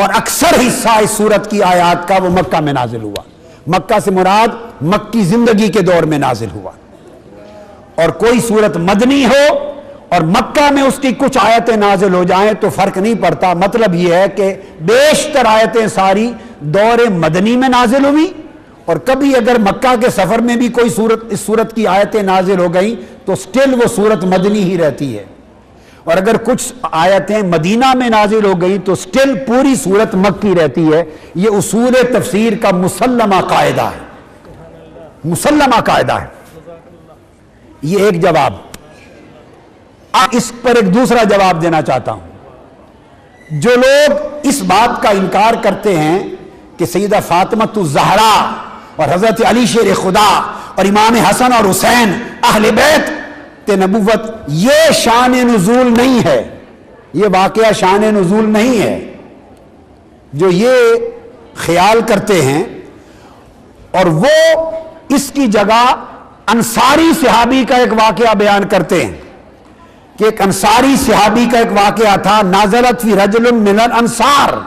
اور اکثر حصہ اس صورت کی آیات کا وہ مکہ میں نازل ہوا۔ مکہ سے مراد مکی زندگی کے دور میں نازل ہوا۔ اور کوئی صورت مدنی ہو اور مکہ میں اس کی کچھ آیتیں نازل ہو جائیں تو فرق نہیں پڑتا۔ مطلب یہ ہے کہ بیشتر آیتیں ساری دور مدنی میں نازل ہوئی، اور کبھی اگر مکہ کے سفر میں بھی کوئی صورت اس صورت کی آیتیں نازل ہو گئیں تو سٹل وہ صورت مدنی ہی رہتی ہے، اور اگر کچھ آیتیں مدینہ میں نازل ہو گئی تو سٹل پوری صورت مکی رہتی ہے۔ یہ اصول تفسیر کا مسلمہ قاعدہ ہے، مسلمہ قاعدہ ہے۔ یہ ایک جواب۔ اس پر ایک دوسرا جواب دینا چاہتا ہوں۔ جو لوگ اس بات کا انکار کرتے ہیں کہ سیدہ فاطمہ الزہرا اور حضرت علی شیر خدا اور امام حسن اور حسین اہل بیت نبوت یہ شان نزول نہیں ہے، یہ واقعہ شان نزول نہیں ہے، جو یہ خیال کرتے ہیں، اور وہ اس کی جگہ انصاری صحابی کا ایک واقعہ بیان کرتے ہیں کہ ایک انصاری صحابی کا ایک واقعہ تھا، نازلت فی رجل من الانصار،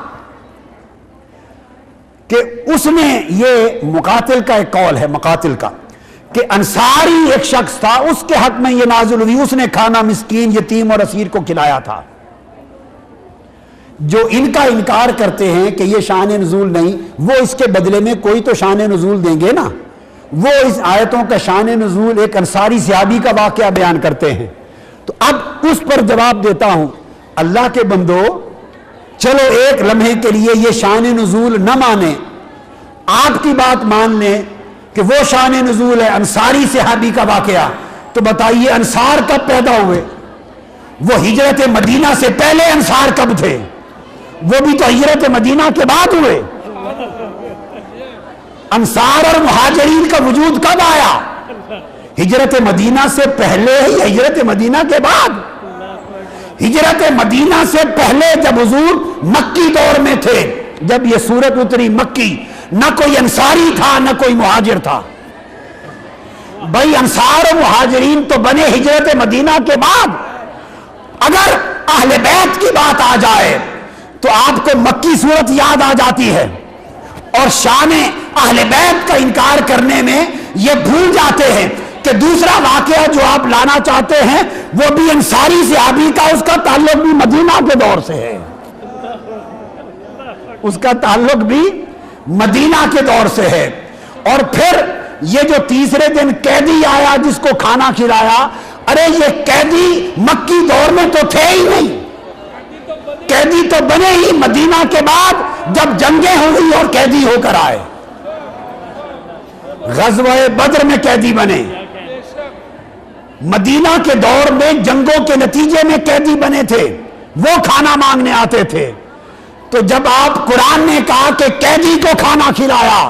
کہ اس نے، یہ مقاتل کا ایک قول ہے، مقاتل کا، کہ انصاری ایک شخص تھا، اس کے حق میں یہ نازل ہوئی، اس نے کھانا مسکین یتیم اور اسیر کو کھلایا تھا۔ جو ان کا انکار کرتے ہیں کہ یہ شان نزول نہیں، وہ اس کے بدلے میں کوئی تو شان نزول دیں گے نا، وہ اس آیتوں کا شان نزول ایک انصاری صحابی کا واقعہ بیان کرتے ہیں۔ تو اب اس پر جواب دیتا ہوں، اللہ کے بندو، چلو ایک لمحے کے لیے یہ شان نزول نہ مانے، آپ کی بات مان لیں کہ وہ شان نزول ہے انصاری صحابی کا واقعہ، تو بتائیے انصار کب پیدا ہوئے؟ وہ ہجرت مدینہ سے پہلے انصار کب تھے؟ وہ بھی تو ہجرت مدینہ کے بعد ہوئے۔ انصار اور مہاجرین کا وجود کب آیا؟ ہجرت مدینہ سے پہلے یا ہجرت مدینہ کے بعد؟ ہجرت مدینہ سے پہلے جب حضور مکی دور میں تھے، جب یہ سورت اتری مکی، نہ کوئی انصاری تھا نہ کوئی مہاجر تھا۔ بھائی انصار و مہاجرین تو بنے ہجرت مدینہ کے بعد۔ اگر اہل بیت کی بات آ جائے تو آپ کو مکی صورت یاد آ جاتی ہے، اور شان اہل بیت کا انکار کرنے میں یہ بھول جاتے ہیں کہ دوسرا واقعہ جو آپ لانا چاہتے ہیں وہ بھی انصاری صحابی کا، اس کا تعلق بھی مدینہ کے دور سے ہے، اس کا تعلق بھی مدینہ کے دور سے ہے۔ اور پھر یہ جو تیسرے دن قیدی آیا جس کو کھانا کھلایا، ارے یہ قیدی مکی دور میں تو تھے ہی نہیں، قیدی تو بنے ہی مدینہ کے بعد جب جنگیں ہوئی اور قیدی ہو کر آئے، غزوہ بدر میں قیدی بنے، مدینہ کے دور میں جنگوں کے نتیجے میں قیدی بنے تھے، وہ کھانا مانگنے آتے تھے۔ تو جب آپ قرآن نے کہا کہ قیدی کو کھانا کھلایا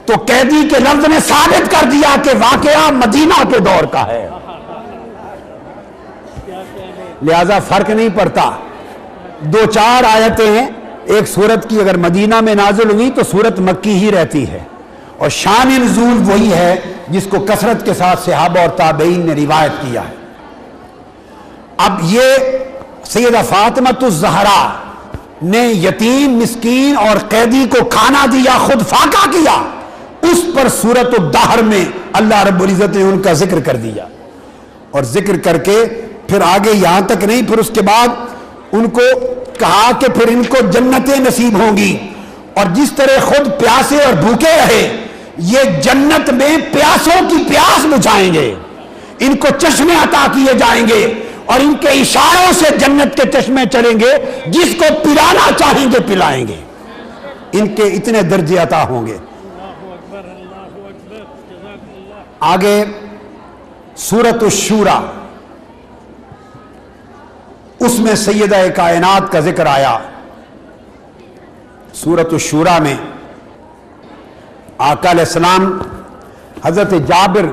تو قیدی کے لفظ نے ثابت کر دیا کہ واقعہ مدینہ کے دور کا ہے، لہذا فرق نہیں پڑتا۔ دو چار آیتیں ہیں، ایک سورت کی اگر مدینہ میں نازل ہوئی تو سورت مکی ہی رہتی ہے، اور شان نزول وہی ہے جس کو کثرت کے ساتھ صحابہ اور تابعین نے روایت کیا ہے۔ اب یہ سیدہ فاطمہ الزہرا نے یتیم مسکین اور قیدی کو کھانا دیا، خود فاقہ کیا، اس پر سورۃ الدہر میں اللہ رب العزت نے ان کا ذکر کر دیا، اور ذکر کر کے پھر آگے یہاں تک نہیں، پھر اس کے بعد ان کو کہا کہ پھر ان کو جنتیں نصیب ہوں گی، اور جس طرح خود پیاسے اور بھوکے رہے یہ جنت میں پیاسوں کی پیاس بجھائیں گے، ان کو چشمے عطا کیے جائیں گے اور ان کے اشاروں سے جنت کے چشمے چلیں گے، جس کو پلانا چاہیں گے پلائیں گے، ان کے اتنے درجے عطا ہوں گے۔ آگے سورۃ الشورى، اس میں سیدہ کائنات کا ذکر آیا۔ سورۃ الشورى میں آقا علیہ السلام حضرت جابر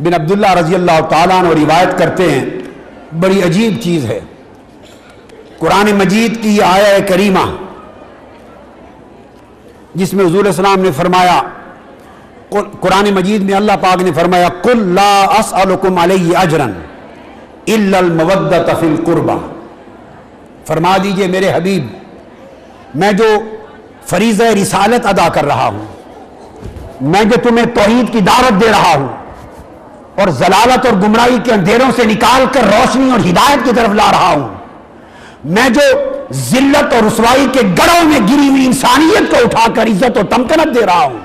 بن عبداللہ رضی اللہ تعالیٰ عنہ روایت کرتے ہیں، بڑی عجیب چیز ہے، قرآن مجید کی یہ آیہ کریمہ جس میں حضور السلام نے فرمایا، قرآن مجید میں اللہ پاک نے فرمایا قُلْ لَا أَسْأَلُكُمْ عَلَيْهِ أَجْرًا إِلَّا الْمَوَدَّةَ فِي الْقُرْبَى، فرما دیجئے میرے حبیب، میں جو فریضہ رسالت ادا کر رہا ہوں، میں جو تمہیں توحید کی دعوت دے رہا ہوں اور ضلالت اور گمراہی کے اندھیروں سے نکال کر روشنی اور ہدایت کی طرف لا رہا ہوں، میں جو ذلت اور رسوائی کے گڑھوں میں گری ہوئی انسانیت کو اٹھا کر عزت اور تمکنت دے رہا ہوں،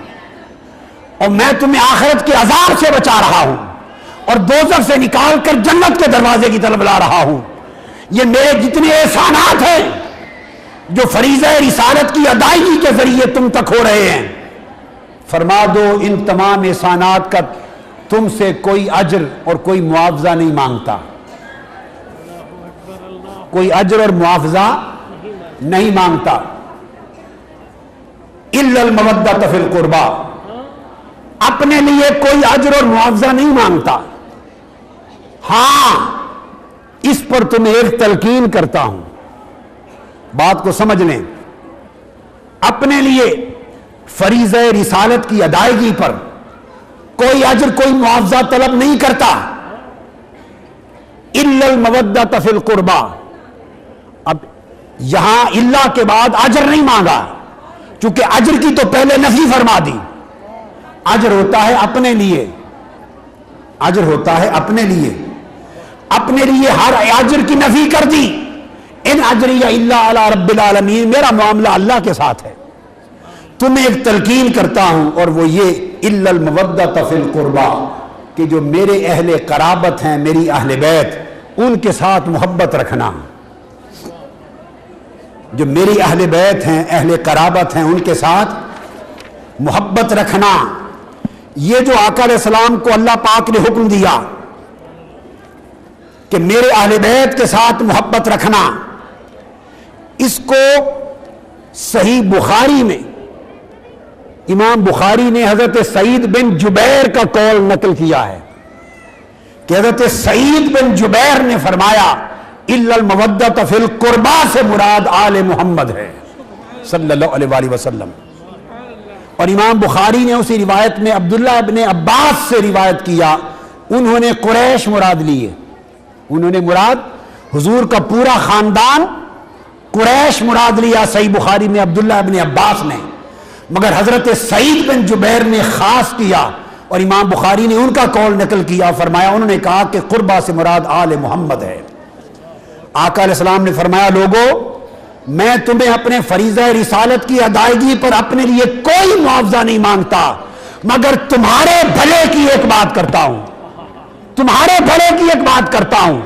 اور میں تمہیں آخرت کے عذاب سے بچا رہا ہوں اور دوزخ سے نکال کر جنت کے دروازے کی طرف لا رہا ہوں، یہ میرے جتنے احسانات ہیں جو فریضہ رسالت کی ادائیگی کے ذریعے تم تک ہو رہے ہیں، فرما دو ان تمام احسانات کا تم سے کوئی اجر اور کوئی معاوضہ نہیں مانگتا، کوئی اجر اور معاوضہ نہیں مانگتا، الا المودۃ فی القربى، اپنے لیے کوئی اجر اور معاوضہ نہیں مانگتا، ہاں اس پر تمہیں ایک تلقین کرتا ہوں، بات کو سمجھ لیں، اپنے لیے فریضہ رسالت کی ادائیگی پر کوئی اجر کوئی معاوضہ طلب نہیں کرتا، الا المودۃ فی القربى، اب یہاں الا کے بعد اجر نہیں مانگا، چونکہ اجر کی تو پہلے نفی فرما دی، اجر ہوتا ہے اپنے لیے، اجر ہوتا ہے اپنے لیے، اپنے لیے ہر اجر کی نفی کر دی، ان اجری الا علی رب العالمین، میرا معاملہ اللہ کے ساتھ ہے، تمہیں ایک تلقین کرتا ہوں اور وہ یہ الا المودۃ فی القربى، کہ جو میرے اہل قرابت ہیں، میری اہل بیت، ان کے ساتھ محبت رکھنا، جو میری اہل بیت ہیں، اہل قرابت ہیں، ان کے ساتھ محبت رکھنا، یہ جو آقا علیہ السلام کو اللہ پاک نے حکم دیا کہ میرے اہل بیت کے ساتھ محبت رکھنا، اس کو صحیح بخاری میں امام بخاری نے حضرت سعید بن جبیر کا قول نقل کیا ہے کہ حضرت سعید بن جبیر نے فرمایا الا المودۃ فی القربى سے مراد آل محمد ہے صلی اللہ علیہ وآلہ وسلم، اور امام بخاری نے اسی روایت میں عبداللہ ابن عباس سے روایت کیا، انہوں نے قریش مراد لیے، انہوں نے مراد حضور کا پورا خاندان قریش مراد لیا صحیح بخاری میں عبداللہ ابن عباس نے، مگر حضرت سعید بن جبیر نے خاص کیا اور امام بخاری نے ان کا قول نقل کیا، فرمایا انہوں نے کہا کہ قربہ سے مراد آل محمد ہے۔ آقا علیہ السلام نے فرمایا لوگو میں تمہیں اپنے فریضہ رسالت کی ادائیگی پر اپنے لیے کوئی معاوضہ نہیں مانگتا، مگر تمہارے بھلے کی ایک بات کرتا ہوں، تمہارے بھلے کی ایک بات کرتا ہوں،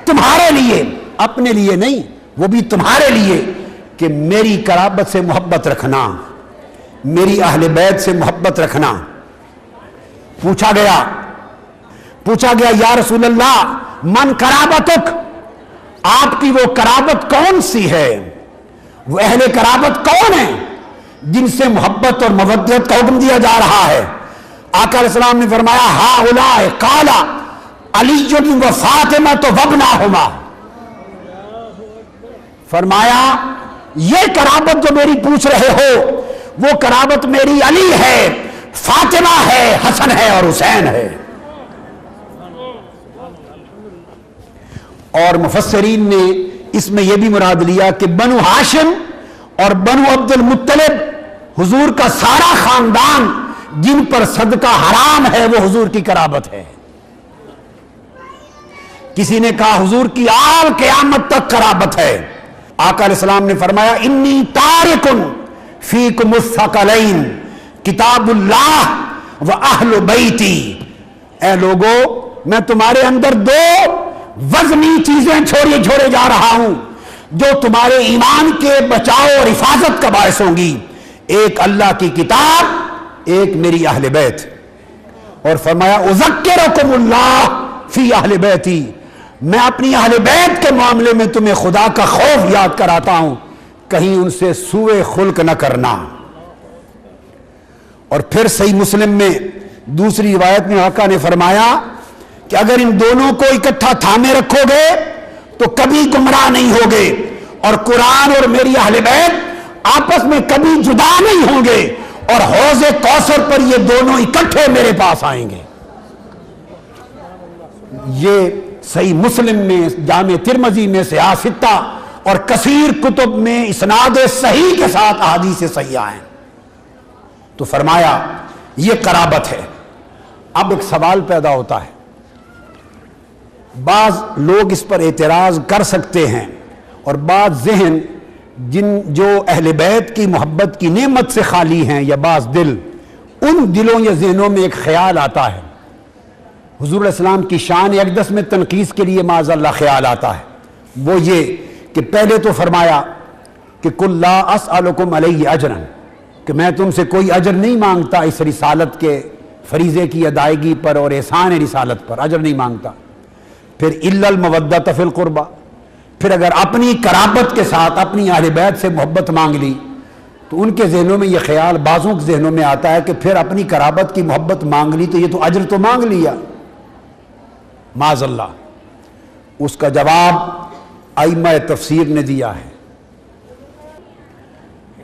تمہارے لیے، اپنے لیے نہیں، وہ بھی تمہارے لیے، کہ میری قرابت سے محبت رکھنا، میری اہل بیت سے محبت رکھنا۔ پوچھا گیا یا رسول اللہ من قرابتک، آپ کی وہ قرابت کون سی ہے، وہ اہل قرابت کون ہیں جن سے محبت اور مودت کا حکم دیا جا رہا ہے؟ آقا علیہ السلام نے فرمایا ہؤلاء قال علی و فاطمہ وابناہما، فرمایا یہ قرابت جو میری پوچھ رہے ہو وہ قرابت میری علی ہے، فاطمہ ہے، حسن ہے اور حسین ہے۔ اور مفسرین نے اس میں یہ بھی مراد لیا کہ بنو ہاشم اور بنو عبد المطلب حضور کا سارا خاندان جن پر صدقہ حرام ہے وہ حضور کی قرابت ہے، کسی نے کہا حضور کی آل قیامت تک قرابت ہے. آقا علیہ السلام نے فرمایا انی تارکن فیکم الثقلین کتاب اللہ و اہل بیتی. اے لوگو میں تمہارے اندر دو وزنی چیزیں چھوڑے جا رہا ہوں جو تمہارے ایمان کے بچاؤ اور حفاظت کا باعث ہوں گی. ایک اللہ کی کتاب، ایک میری اہل بیت. اور فرمایا اذکرکم اللہ فی اہل بیتی، میں اپنی اہل بیت کے معاملے میں تمہیں خدا کا خوف یاد کراتا ہوں، کہیں ان سے سوء خلق نہ کرنا. اور پھر صحیح مسلم میں دوسری روایت میں آقا نے فرمایا کہ اگر ان دونوں کو اکٹھا تھامے رکھو گے تو کبھی گمراہ نہیں ہوگے، اور قرآن اور میری اہل بیت آپس میں کبھی جدا نہیں ہوں گے، اور حوض کوثر پر یہ دونوں اکٹھے میرے پاس آئیں گے. یہ صحیح مسلم میں، جامع ترمذی میں، صحاح ستہ اور کثیر کتب میں اسناد صحیح کے ساتھ احادیث صحیحہ ہیں. تو فرمایا یہ قرابت ہے. اب ایک سوال پیدا ہوتا ہے، بعض لوگ اس پر اعتراض کر سکتے ہیں، اور بعض ذہن جو اہل بیت کی محبت کی نعمت سے خالی ہیں، یا بعض دل، ان دلوں یا ذہنوں میں ایک خیال آتا ہے، حضور علیہ السلام کی شان اقدس میں تنقیص کے لیے معاذ اللہ خیال آتا ہے. وہ یہ کہ پہلے تو فرمایا کہ قل لا اسألکم علیہ اجرا، کہ میں تم سے کوئی اجر نہیں مانگتا اس رسالت کے فریضے کی ادائیگی پر اور احسان رسالت پر، اجر نہیں مانگتا. پھر الا المودۃ فی القربہ، پھر اگر اپنی قرابت کے ساتھ اپنی اہل بیت سے محبت مانگ لی تو ان کے ذہنوں میں یہ خیال، بعضوں کے ذہنوں میں آتا ہے کہ پھر اپنی قرابت کی محبت مانگ لی تو یہ تو اجر تو مانگ لیا. معاذ اللہ. اس کا جواب ائمہ تفسیر نے دیا ہے.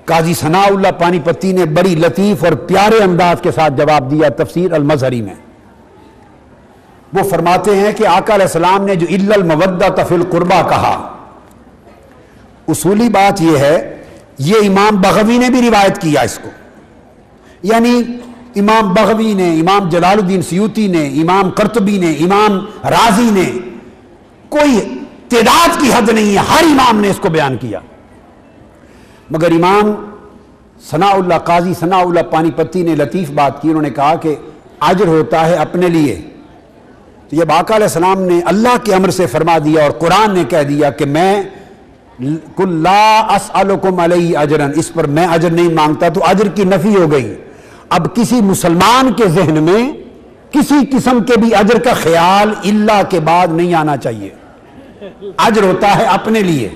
قاضی ثناء اللہ پانی پتی نے بڑی لطیف اور پیارے انداز کے ساتھ جواب دیا تفسیر المظہری میں. وہ فرماتے ہیں کہ آقا علیہ السلام نے جو الا المودۃ فی القربہ کہا، اصولی بات یہ ہے، یہ امام بغوی نے بھی روایت کیا اس کو، یعنی امام بغوی نے، امام جلال الدین سیوطی نے، امام قرطبی نے، امام رازی نے، کوئی تعداد کی حد نہیں ہے، ہر امام نے اس کو بیان کیا. مگر امام ثناء اللہ، قاضی ثناء اللہ پانی پتی نے لطیف بات کی. انہوں نے کہا کہ اجر ہوتا ہے اپنے لیے. تو جب آقا علیہ السلام نے اللہ کے امر سے فرما دیا اور قرآن نے کہہ دیا کہ میں قل لا اسألکم علیہ اجرا، اس پر میں اجر نہیں مانگتا، تو اجر کی نفی ہو گئی. اب کسی مسلمان کے ذہن میں کسی قسم کے بھی اجر کا خیال اللہ کے بعد نہیں آنا چاہیے. اجر ہوتا ہے اپنے لیے.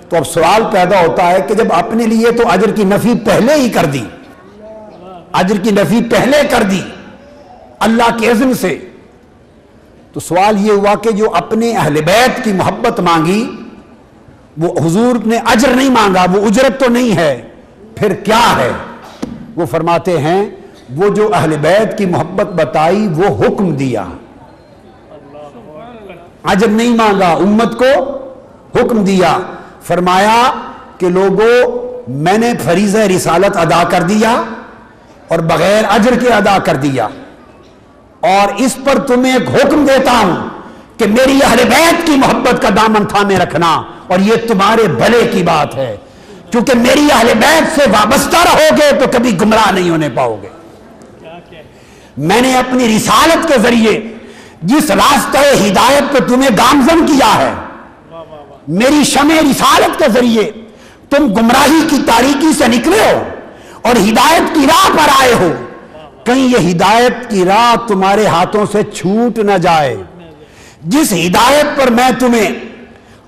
تو اب سوال پیدا ہوتا ہے کہ جب اپنے لیے تو اجر کی نفی پہلے ہی کر دی، اجر کی نفی پہلے کر دی اللہ کے اذن سے، تو سوال یہ ہوا کہ جو اپنے اہل بیت کی محبت مانگی وہ حضور نے اجر نہیں مانگا، وہ اجرت تو نہیں ہے، پھر کیا ہے؟ وہ فرماتے ہیں وہ جو اہل بیت کی محبت بتائی وہ حکم دیا، اجر نہیں مانگا، امت کو حکم دیا. فرمایا کہ لوگوں میں نے فریضہ رسالت ادا کر دیا اور بغیر اجر کے ادا کر دیا، اور اس پر تمہیں ایک حکم دیتا ہوں کہ میری اہل بیت کی محبت کا دامن تھامے رکھنا، اور یہ تمہارے بھلے کی بات ہے، کیونکہ میری اہل بیت سے وابستہ رہو گے تو کبھی گمراہ نہیں ہونے پاؤ گے. میں نے اپنی رسالت کے ذریعے جس راستہ ہدایت پہ تمہیں گامزن کیا ہے، میری شمع رسالت کے ذریعے تم گمراہی کی تاریکی سے نکلے ہو اور ہدایت کی راہ پر آئے ہو، کہیں یہ ہدایت کی راہ تمہارے ہاتھوں سے چھوٹ نہ جائے. جس ہدایت پر میں تمہیں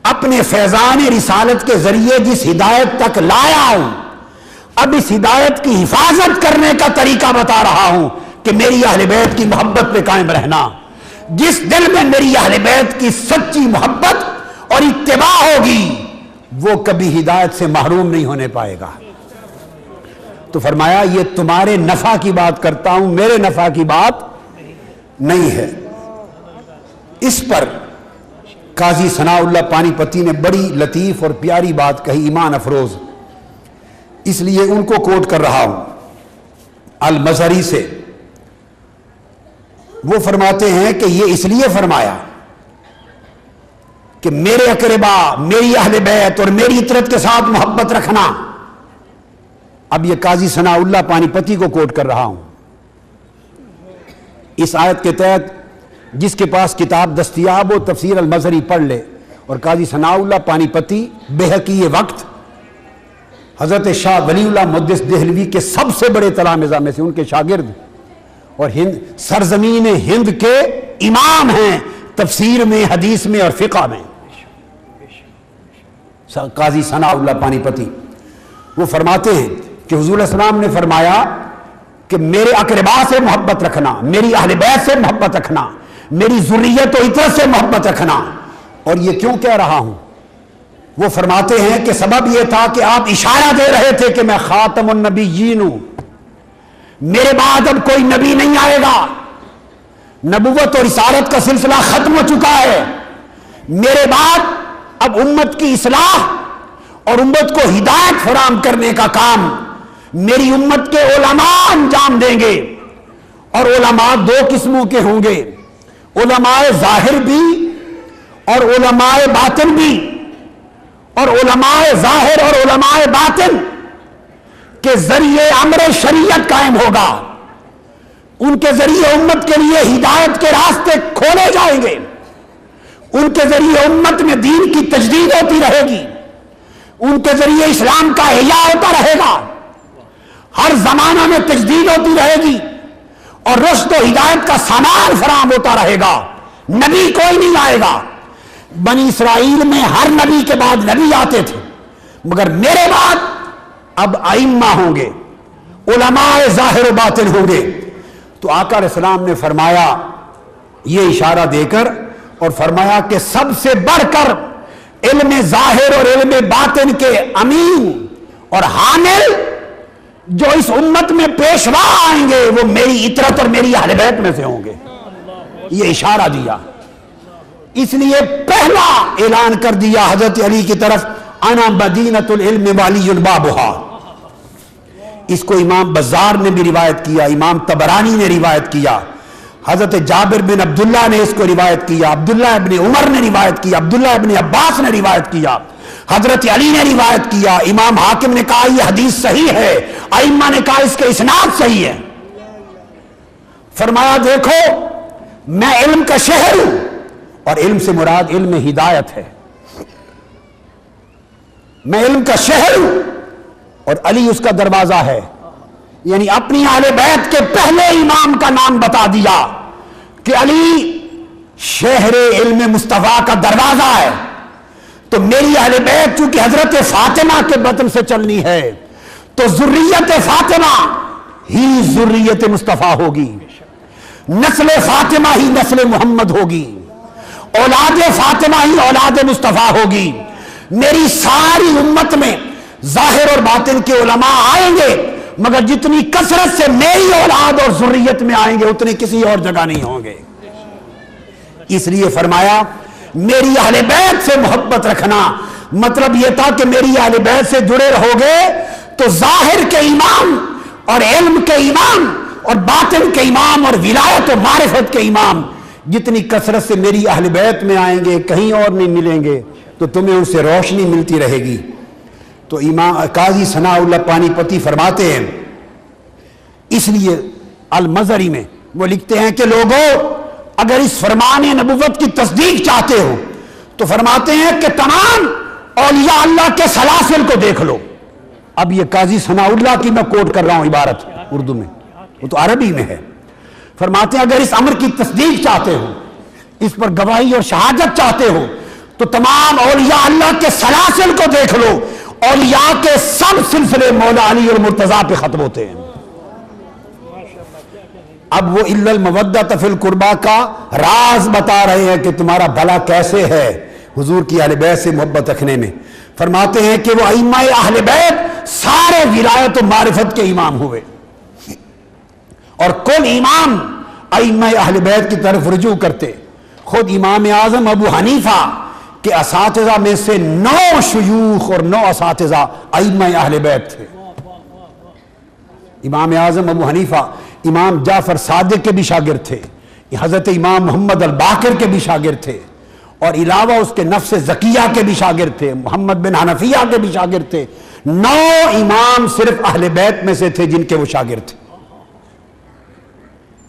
اپنے فیضان رسالت کے ذریعے جس ہدایت تک لایا ہوں، اب اس ہدایت کی حفاظت کرنے کا طریقہ بتا رہا ہوں کہ میری اہل بیت کی محبت پہ قائم رہنا. جس دل میں میری اہل بیت کی سچی محبت اور اتباع ہوگی وہ کبھی ہدایت سے محروم نہیں ہونے پائے گا. تو فرمایا یہ تمہارے نفع کی بات کرتا ہوں، میرے نفع کی بات نہیں ہے. اس پر قاضی ثناء اللہ پانی پتی نے بڑی لطیف اور پیاری بات کہی، ایمان افروز، اس لیے ان کو کوٹ کر رہا ہوں المظہری سے. وہ فرماتے ہیں کہ یہ اس لیے فرمایا کہ میرے اقربا، میری اہل بیت اور میری اطرت کے ساتھ محبت رکھنا. اب یہ قاضی ثناء اللہ پانی پتی کو کوٹ کر رہا ہوں. اس آیت کے تحت جس کے پاس کتاب دستیاب ہو تفسیر المظہری پڑھ لے. اور قاضی ثناء اللہ پانی پتی بحقی وقت حضرت شاہ ولی اللہ محدث دہلوی کے سب سے بڑے تلامذہ میں سے، ان کے شاگرد، اور سرزمین ہند کے امام ہیں تفسیر میں، حدیث میں اور فقہ میں. قاضی ثناء اللہ پانی پتی وہ فرماتے ہیں کہ حضور علیہ السلام نے فرمایا کہ میرے اقربا سے محبت رکھنا، میری اہل بیت سے محبت رکھنا، میری ذریت و اطرت سے محبت رکھنا. اور یہ کیوں کہہ رہا ہوں؟ وہ فرماتے ہیں کہ سبب یہ تھا کہ آپ اشارہ دے رہے تھے کہ میں خاتم النبیین ہوں، میرے بعد اب کوئی نبی نہیں آئے گا، نبوت اور رسالت کا سلسلہ ختم ہو چکا ہے، میرے بعد اب امت کی اصلاح اور امت کو ہدایت فراہم کرنے کا کام میری امت کے علماء انجام دیں گے. اور علماء دو قسموں کے ہوں گے، علماء ظاہر بھی اور علماء باطن بھی. اور علماء ظاہر اور علماء باطن کے ذریعے امر شریعت قائم ہوگا، ان کے ذریعے امت کے لیے ہدایت کے راستے کھولے جائیں گے، ان کے ذریعے امت میں دین کی تجدید ہوتی رہے گی، ان کے ذریعے اسلام کا احیاء ہوتا رہے گا، ہر زمانہ میں تجدید ہوتی رہے گی اور رشد و ہدایت کا سامان فراہم ہوتا رہے گا. نبی کوئی نہیں آئے گا. بنی اسرائیل میں ہر نبی کے بعد نبی آتے تھے، مگر میرے بعد اب ائمہ ہوں گے، علماء ظاہر و باطن ہوں گے. تو آقا علیہ السلام نے فرمایا یہ اشارہ دے کر، اور فرمایا کہ سب سے بڑھ کر علم ظاہر اور علم باطن کے امین اور حامل جو اس امت میں پیشوا آئیں گے وہ میری اطرت اور میری اہل بیت میں سے ہوں گے. یہ اشارہ دیا، اس لیے پہلا اعلان کر دیا حضرت علی کی طرف، انا مدینۃ العلم والی بابھا. اس کو امام بزار نے بھی روایت کیا، امام طبرانی نے روایت کیا، حضرت جابر بن عبداللہ نے اس کو روایت کیا، عبداللہ ابن عمر نے روایت کیا، عبداللہ ابن عباس نے روایت کیا، حضرت علی نے روایت کیا. امام حاکم نے کہا یہ حدیث صحیح ہے، ائمہ نے کہا اس کے اسناد صحیح ہے. فرمایا دیکھو میں علم کا شہر ہوں، اور علم سے مراد علم ہدایت ہے. میں علم کا شہر ہوں اور علی اس کا دروازہ ہے. یعنی اپنی اہل بیت کے پہلے امام کا نام بتا دیا کہ علی شہر علم مصطفیٰ کا دروازہ ہے. تو میری اہل بیت چونکہ حضرت فاطمہ کے بطن سے چلنی ہے تو ذریت فاطمہ ہی ذریت مصطفیٰ ہوگی، نسل فاطمہ ہی نسل محمد ہوگی، اولاد فاطمہ ہی اولاد مصطفیٰ ہوگی. میری ساری امت میں ظاہر اور باطن کے علماء آئیں گے، مگر جتنی کثرت سے میری اولاد اور ذریت میں آئیں گے اتنے کسی اور جگہ نہیں ہوں گے. اس لیے فرمایا میری اہل بیت سے محبت رکھنا، مطلب یہ تھا کہ میری اہل بیت سے جڑے رہو گے تو ظاہر کے امام اور علم کے امام اور باطن کے امام اور ولایت و معرفت کے امام جتنی کثرت سے میری اہل بیت میں آئیں گے کہیں اور نہیں ملیں گے، تو تمہیں ان سے روشنی ملتی رہے گی. تو امام قاضی ثناء اللہ پانی پتی فرماتے ہیں، اس لیے المظہری میں وہ لکھتے ہیں کہ لوگوں اگر اس فرمان نبوت کی تصدیق چاہتے ہو تو فرماتے ہیں کہ تمام اولیاء اللہ کے سلاسل کو دیکھ لو. اب یہ قاضی ثناء اللہ کی میں کوٹ کر رہا ہوں عبارت اردو میں، وہ تو عربی میں ہے. فرماتے ہیں اگر اس امر کی تصدیق چاہتے ہو، اس پر گواہی اور شہادت چاہتے ہو تو تمام اولیاء اللہ کے سلاسل کو دیکھ لو. اولیاء کے سب سلسلے مولا علی اور مرتضیٰ پہ ختم ہوتے ہیں. اب وہ الا المودۃ فی القربیٰ کا راز بتا رہے ہیں کہ تمہارا بھلا کیسے ہے حضور کی اہل بیت سے محبت رکھنے میں. فرماتے ہیں کہ وہ ائمہ اہل بیت سارے ولایت و معرفت کے امام ہوئے، اور کل امام ائمہ اہل بیت کی طرف رجوع کرتے. خود امام اعظم ابو حنیفہ کے اساتذہ میں سے 9 شیوخ اور 9 اساتذہ ائمہ اہل بیت تھے. امام اعظم ابو حنیفہ امام جعفر صادق کے بھی شاگرد تھے، حضرت امام محمد الباقر کے بھی شاگرد تھے، اور علاوہ اس کے نفس زکیہ کے بھی شاگرد تھے، محمد بن حنفیہ کے بھی شاگرد تھے، 9 امام صرف اہل بیت میں سے تھے جن کے وہ شاگرد تھے۔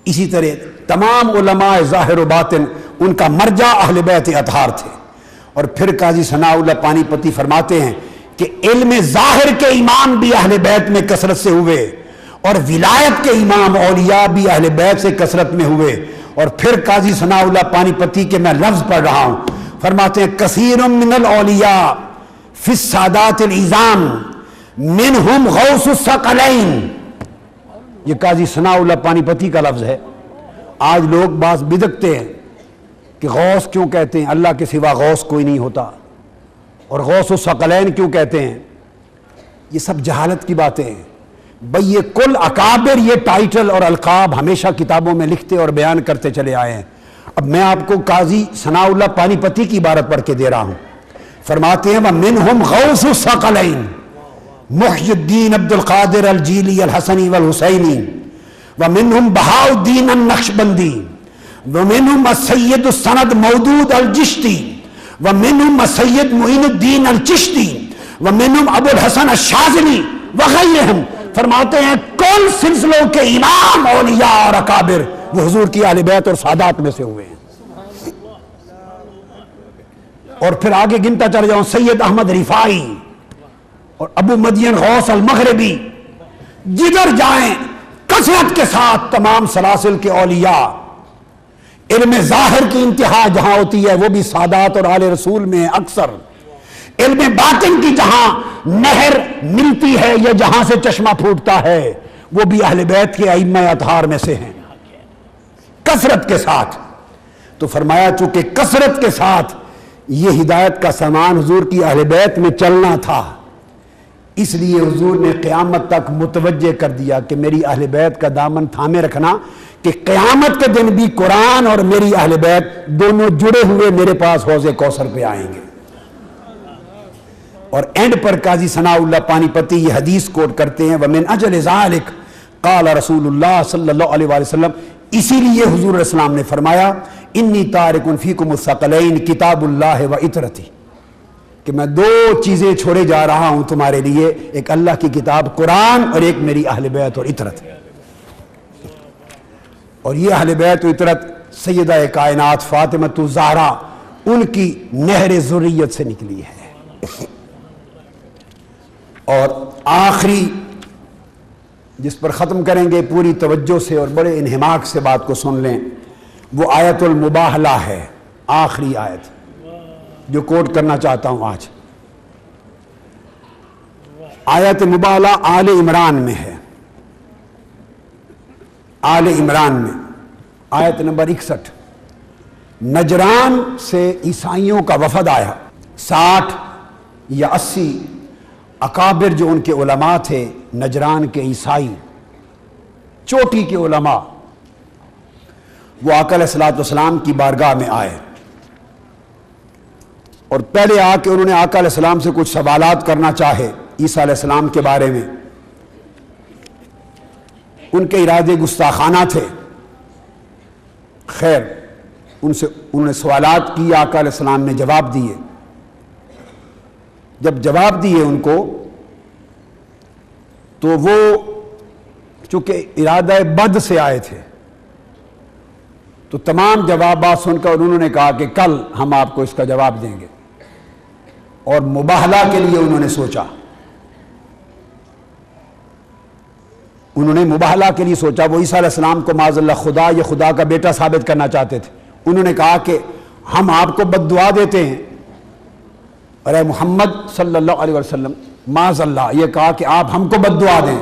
اسی طرح تمام علماء ظاہر و باطن ان کا مرجع اہل بیت اطہار تھے۔ اور پھر قاضی ثناء اللہ پانی پتی فرماتے ہیں کہ علم ظاہر کے امام بھی اہل بیت میں کثرت سے ہوئے، اور ولایت کے امام اولیاء بھی اہل بیت سے کثرت میں ہوئے۔ اور پھر قاضی ثناء اللہ پانی پتی کے میں لفظ پڑھ رہا ہوں، فرماتے ہیں کثیر من الاولیاء فی السادات العظام منہم غوث الثقلین۔ یہ قاضی ثناء اللہ پانی پتی کا لفظ ہے۔ آج لوگ بعض بدکتے ہیں کہ غوث کیوں کہتے ہیں، اللہ کے سوا غوث کوئی نہیں ہوتا، اور غوث الثقلین کیوں کہتے ہیں، یہ سب جہالت کی باتیں ہیں بھئی۔ یہ کل اکابر یہ ٹائٹل اور القاب ہمیشہ کتابوں میں لکھتے اور بیان کرتے چلے آئے ہیں۔ اب میں آپ کو قاضی ثناء اللہ پانی پتی کی عبارت پڑھ کے دے رہا ہوں، فرماتے ہیں وَمِنْهُمْ غَوْثُ الثَّقَلَيْن محی الدین عبد القادر الجیلی الحسنی والحسینی، وَمِنْهُمْ بہاء الدین النقشبندی، وَمِنْهُمْ السید السند مودود الجشتی، وَمِنْهُمْ السید معین الدین الچشتی، وَمِنْهُمْ ابو الحسن الشاذلی وغیرہم۔ فرماتے ہیں کل سلسلوں کے امام اولیاء اور اکابر وہ حضور کی اہل بیت اور سادات میں سے ہوئے ہیں۔ اور پھر آگے گنتا چل جاؤں، سید احمد رفاعی اور ابو مدین غوث المغربی، جدھر جائیں کثرت کے ساتھ تمام سلاسل کے اولیاء۔ علم ظاہر کی انتہا جہاں ہوتی ہے وہ بھی سادات اور آل رسول میں اکثر، علم باطن کی جہاں نہر ملتی ہے یا جہاں سے چشمہ پھوٹتا ہے وہ بھی اہل بیت کے ائمہ اطہار میں سے ہیں، کثرت کے ساتھ۔ تو فرمایا چونکہ کثرت کے ساتھ یہ ہدایت کا سامان حضور کی اہل بیت میں چلنا تھا، اس لیے حضور نے قیامت تک متوجہ کر دیا کہ میری اہل بیت کا دامن تھامے رکھنا، کہ قیامت کے دن بھی قرآن اور میری اہل بیت دونوں جڑے ہوئے میرے پاس حوض کوثر پہ آئیں گے۔ اور اینڈ پر قاضی ثناء اللہ پانی پتی یہ حدیث کوٹ کرتے ہیں وَمِنْ أَجْلِ ذَلِكَ قال رسول اللہ صلی اللہ علیہ وآلہ وسلم، اسی لیے حضور علیہ السلام نے فرمایا انی تارک فیکم الثقلین کتاب اللہ و اطرتی، کہ میں 2 چیزیں چھوڑے جا رہا ہوں تمہارے لیے، ایک اللہ کی کتاب قرآن اور ایک میری اہل بیت اور اطرت۔ اور یہ اہل بیت و اطرت سیدہ کائنات فاطمۃ الزہرا ان کی نہر ذریت سے نکلی ہے۔ اور آخری جس پر ختم کریں گے پوری توجہ سے اور بڑے انہماک سے بات کو سن لیں، وہ آیت المباہلہ ہے، آخری آیت جو کوٹ کرنا چاہتا ہوں آج۔ آیت مباہلہ آل عمران میں ہے، آل عمران میں آیت نمبر 61۔ نجران سے عیسائیوں کا وفد آیا، 60 یا 80 اکابر جو ان کے علماء تھے نجران کے عیسائی، چوٹی کے علماء، وہ آقا علیہ الصلوۃ والسلام کی بارگاہ میں آئے، اور پہلے آ کے انہوں نے آقا علیہ السلام سے کچھ سوالات کرنا چاہے عیسیٰ علیہ السلام کے بارے میں۔ ان کے ارادے گستاخانہ تھے، خیر انہوں نے سوالات کی، آقا علیہ السلام نے جواب دیے۔ جب جواب دیے ان کو تو وہ چونکہ ارادہ بد سے آئے تھے تو تمام جوابات سن کر انہوں نے کہا کہ کل ہم آپ کو اس کا جواب دیں گے، اور مباہلہ کے لیے انہوں نے سوچا، انہوں نے مباہلہ کے لیے سوچا۔ وہ عیسیٰ علیہ السلام کو معاذ اللہ خدا یا خدا کا بیٹا ثابت کرنا چاہتے تھے۔ انہوں نے کہا کہ ہم آپ کو بد دعا دیتے ہیں، اور اے محمد صلی اللہ علیہ وسلم معاذ اللہ یہ کہا کہ آپ ہم کو بد دعا دیں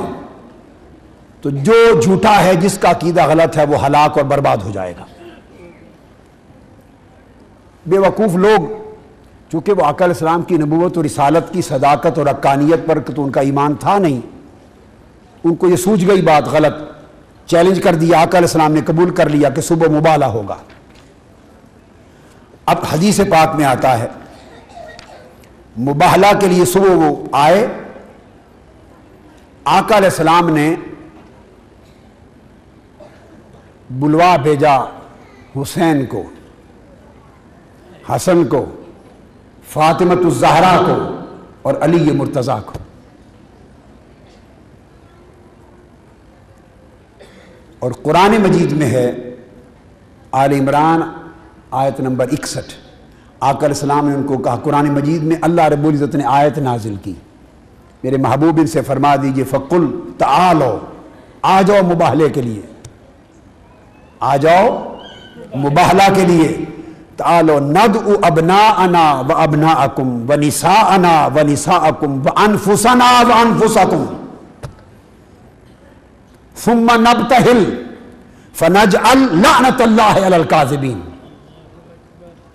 تو جو جھوٹا ہے، جس کا عقیدہ غلط ہے، وہ ہلاک اور برباد ہو جائے گا۔ بے وقوف لوگ، چونکہ وہ آقا علیہ السلام کی نبوت اور رسالت کی صداقت اور حقانیت پر تو ان کا ایمان تھا نہیں، ان کو یہ سوچ گئی بات غلط، چیلنج کر دیا، آقا علیہ السلام نے قبول کر لیا کہ صبح مباہلہ ہوگا۔ اب حدیث پاک میں آتا ہے مباہلہ کے لیے صبح وہ آئے، آقا علیہ السلام نے بلوا بھیجا حسین کو حسن کو، فاطمۃ الزہرا کو اور علی مرتضیٰ کو۔ اور قرآن مجید میں ہے آل عمران آیت نمبر 61، آقا علیہ السلام نے ان کو کہا، قرآن مجید میں اللہ رب العزت نے آیت نازل کی، میرے محبوب ان سے فرما دیجئے فَقُلْ تَعَالَوْا، آ جاؤ مباہلے کے لیے، آ جاؤ مباہلہ کے لیے، تعالوا ندعو ابناءنا وابناءکم ونساءنا ونساءکم وانفسنا وانفسکم ثم نبتہل فنجعل لعنت اللہ علی الکاذبین۔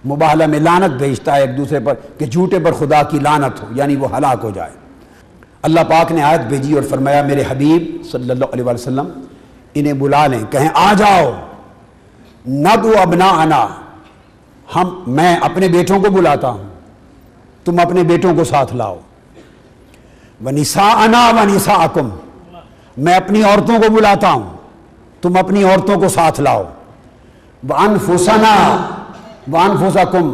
مباہلہ میں لعنت بھیجتا ہے ایک دوسرے پر کہ جھوٹے پر خدا کی لعنت ہو، یعنی وہ ہلاک ہو جائے۔ اللہ پاک نے آیت بھیجی اور فرمایا میرے حبیب صلی اللہ علیہ وسلم انہیں بلا لیں، کہیں آ جاؤ، ندعو ابناءنا، میں اپنے بیٹوں کو بلاتا ہوں، تم اپنے بیٹوں کو ساتھ لاؤ، وَنِسَاءَنَا وَنِسَاءَكُمْ، میں اپنی عورتوں کو بلاتا ہوں، تم اپنی عورتوں کو ساتھ لاؤ، وَأَنفُسَنَا وَأَنفُسَكُمْ،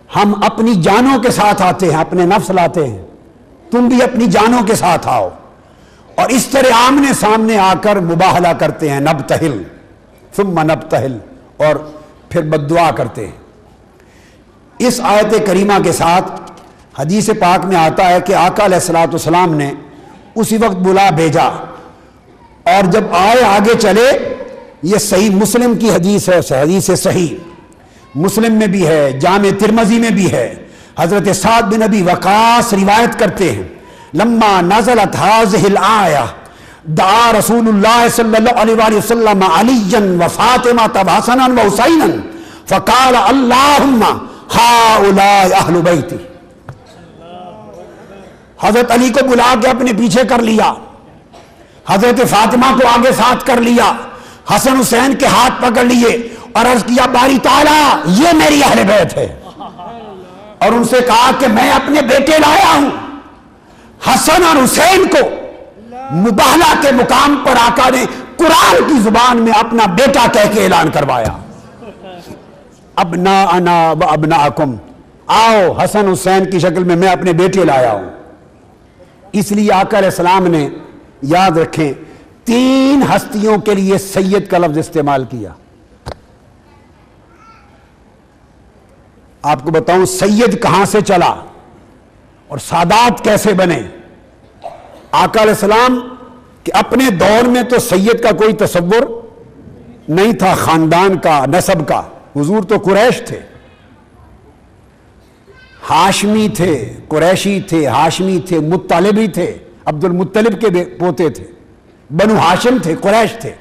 ہم اپنی جانوں کے ساتھ آتے ہیں، اپنے نفس لاتے ہیں، تم بھی اپنی جانوں کے ساتھ آؤ، اور اس طرح آمنے سامنے آ کر مباہلہ کرتے ہیں، نبتہل ثم نبتہل، اور پھر بددعا کرتے ہیں۔ اس آیت کریمہ کے ساتھ حدیث پاک میں آتا ہے کہ آقا علیہ السلام نے اسی وقت بلا بھیجا، اور جب آئے آگے چلے، یہ صحیح مسلم کی حدیث ہے، حدیث صحیح مسلم میں بھی ہے، جامع ترمذی میں بھی ہے، حضرت سعد بن ابی وقاص روایت کرتے ہیں لما نزلت هذه الآیہ دعا رسول اللہ صلی اللہ علیہ وآلہ وسلم علیًا وفاطمة وحسنا وحسینا فقال اللہم ہؤلاء اہل بیتی۔ حضرت علی کو بلا کے اپنے پیچھے کر لیا، حضرت فاطمہ کو آگے ساتھ کر لیا، حسن حسین کے ہاتھ پکڑ لیے اور عرض کیا باری تعالیٰ یہ میری اہل بیت ہے، اور ان سے کہا کہ میں اپنے بیٹے لایا ہوں۔ حسن اور حسین کو مباہلہ کے مقام پر آقا نے قرآن کی زبان میں اپنا بیٹا کہہ کے اعلان کروایا، ابناءنا و ابناءکم، آؤ حسن حسین کی شکل میں اپنے بیٹے لایا ہوں۔ اس لیے آقا علیہ السلام نے یاد رکھیں 3 ہستیوں کے لیے سید کا لفظ استعمال کیا۔ آپ کو بتاؤں سید کہاں سے چلا اور سادات کیسے بنے۔ آقا علیہ السلام کہ اپنے دور میں تو سید کا کوئی تصور نہیں تھا، خاندان کا، نسب کا، حضور تو قریش تھے، ہاشمی تھے، قریشی تھے، ہاشمی تھے، مطلبی تھے، عبد المطلب کے پوتے تھے، بنو ہاشم تھے، قریش تھے۔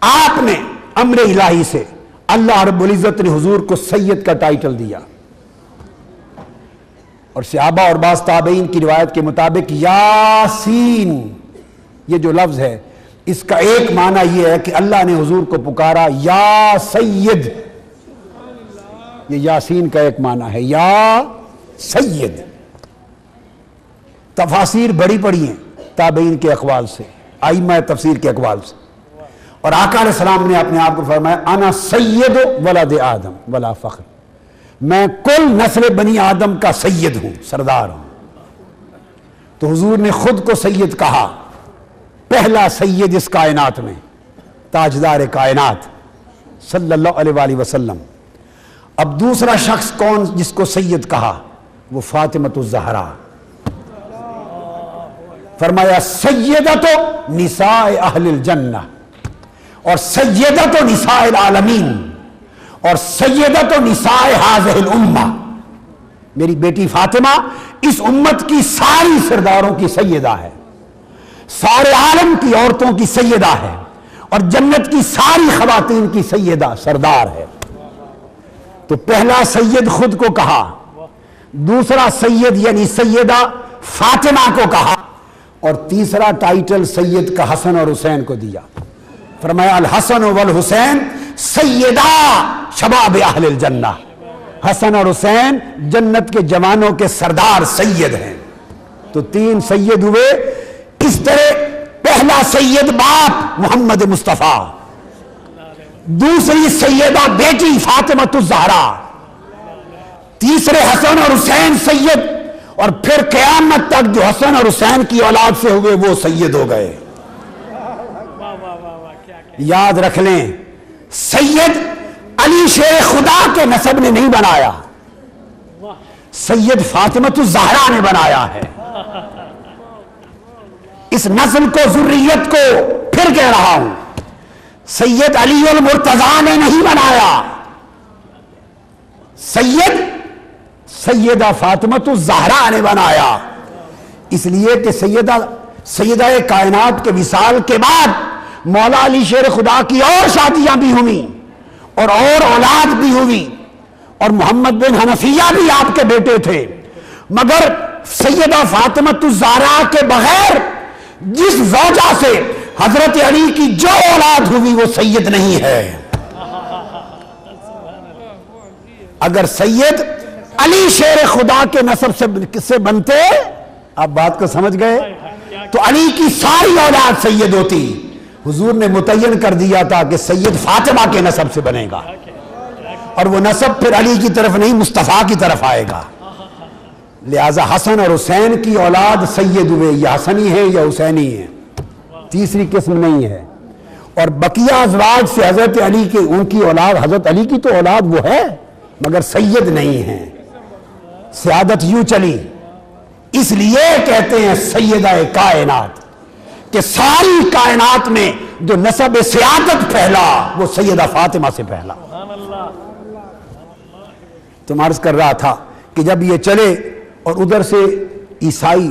آپ نے امر الہی سے اللہ رب العزت نے حضور کو سید کا ٹائٹل دیا، اور صحابہ اور بعض تابعین کی روایت کے مطابق یاسین یہ جو لفظ ہے اس کا ایک معنی یہ ہے کہ اللہ نے حضور کو پکارا یا سید، یہ یاسین کا ایک معنی ہے یا سید۔ تفاسیر بڑی پڑی ہیں تابعین کے اقوال سے، ائمہ تفسیر کے اقوال سے، اور آقا علیہ السلام نے اپنے آپ کو فرمایا انا سید ولد آدم ولا فخر، میں کل نسل بنی آدم کا سید ہوں، سردار ہوں۔ تو حضور نے خود کو سید کہا، پہلا سید اس کائنات میں، تاجدار کائنات صلی اللہ علیہ وآلہ وسلم۔ اب دوسرا شخص کون جس کو سید کہا؟ وہ فاطمۃ الزہرا۔ فرمایا سیدۃ نساء اہل الجنہ، اور سیدۃ نساء العالمین، اور سیدۃ نساء ہذہ الامہ، میری بیٹی فاطمہ اس امت کی ساری سرداروں کی سیدہ ہے، سارے عالم کی عورتوں کی سیدہ ہے، اور جنت کی ساری خواتین کی سیدہ سردار ہے۔ تو پہلا سید خود کو کہا، دوسرا سید یعنی سیدہ فاطمہ کو کہا، اور تیسرا ٹائٹل سید کا حسن اور حسین کو دیا۔ فرمایا الحسن والحسین سیدہ شباب اہل الجنہ، حسن اور حسین جنت کے جوانوں کے سردار سید ہیں۔ تو 3 سید ہوئے۔ اس طرح پہلا سید باپ محمد مصطفیٰ، دوسری سیدہ بیٹی فاطمۃ الزہرا، تیسرے حسن اور حسین سید، اور پھر قیامت تک جو حسن اور حسین کی اولاد سے ہوئے وہ سید ہو گئے۔ یاد رکھ لیں، سید علی شیر خدا کے نسب نے نہیں بنایا، سید فاطمۃ الزہرا نے بنایا ہے۔ اس نسل کو، ذریت کو پھر کہہ رہا ہوں، سید علی المرتضیٰ نے نہیں بنایا، سیدہ فاطمۃ الزہرا نے بنایا۔ اس لیے کہ سیدہ کائنات کے وصال کے بعد مولا علی شیر خدا کی اور شادیاں بھی ہوئیں اور اولاد بھی ہوئی، اور محمد بن حنفیہ بھی آپ کے بیٹے تھے، مگر سیدہ فاطمۃ الزہرا کے بغیر جس زوجہ سے حضرت علی کی جو اولاد ہوئی وہ سید نہیں ہے۔ اگر سید علی شیر خدا کے نسب سے بنتے، آپ بات کو سمجھ گئے، تو علی کی ساری اولاد سید ہوتی۔ حضور نے متعین کر دیا تھا کہ سید فاطمہ کے نسب سے بنے گا، اور وہ نسب پھر علی کی طرف نہیں مصطفیٰ کی طرف آئے گا۔ لہذا حسن اور حسین کی اولاد سید ہوئے، یا حسنی ہے یا حسینی ہے، تیسری قسم نہیں ہے۔ اور بقیہ ازواج سے حضرت علی کے، ان کی اولاد، حضرت علی کی تو اولاد وہ ہے مگر سید نہیں ہے۔ سیادت یوں چلی، اس لیے کہتے ہیں سیدہ کائنات، کہ ساری کائنات میں جو نسب سیادت پھیلا وہ سیدہ فاطمہ سے پھیلا۔ تو عرض کر رہا تھا کہ جب یہ چلے اور ادھر سے عیسائی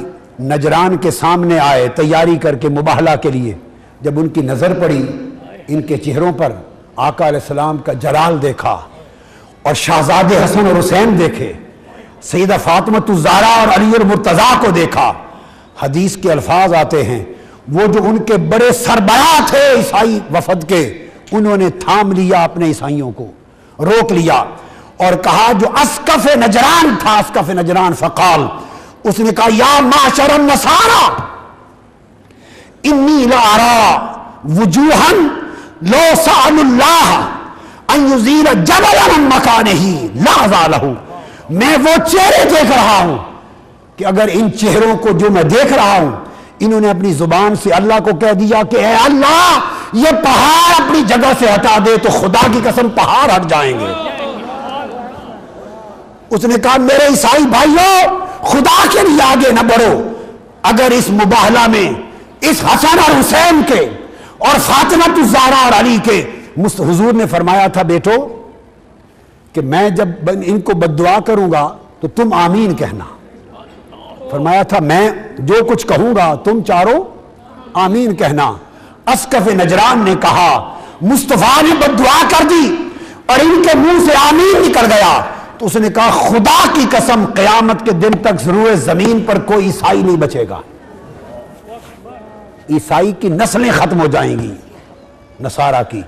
نجران کے سامنے آئے تیاری کر کے مباہلہ کے لیے، جب ان کی نظر پڑی، ان کے چہروں پر آقا علیہ السلام کا جلال دیکھا، اور شہزادے حسن اور حسین دیکھے، سیدہ فاطمۃ الزہرا اور علی المرتضیٰ کو دیکھا، حدیث کے الفاظ آتے ہیں، وہ جو ان کے بڑے سربراہ تھے عیسائی وفد کے، انہوں نے تھام لیا اپنے عیسائیوں کو، روک لیا اور کہا، جو اسقف نجران تھا، اسقف نجران، فقال، اس نے کہا، یا معشر النصارى انی لارى وجوہا لو سأل اللہ ان یزیل جبلا من مکانہ لازالہ، میں وہ چہرے دیکھ رہا ہوں کہ اگر ان چہروں کو جو میں دیکھ رہا ہوں، انہوں نے اپنی زبان سے اللہ کو کہہ دیا کہ اے اللہ یہ پہاڑ اپنی جگہ سے ہٹا دے، تو خدا کی قسم پہاڑ ہٹ جائیں گے۔ اس نے کہا، میرے عیسائی بھائیوں، خدا کے لیے آگے نہ بڑھو، اگر اس مباہلہ میں اس حسن اور حسین کے اور فاطمۃ الزہرا اور علی کے، حضور نے فرمایا تھا، بیٹو کہ میں جب ان کو بددعا کروں گا تو تم آمین کہنا۔ فرمایا تھا، میں جو کچھ کہوں گا تم چاروں آمین کہنا۔ اسقف نجران نے کہا، مصطفیٰ نے بددعا کر دی اور ان کے منہ سے آمین نکل گیا، تو اس نے کہا، خدا کی قسم قیامت کے دن تک روئے زمین پر کوئی عیسائی نہیں بچے گا، عیسائی کی نسلیں ختم ہو جائیں گی، نصارہ کی۔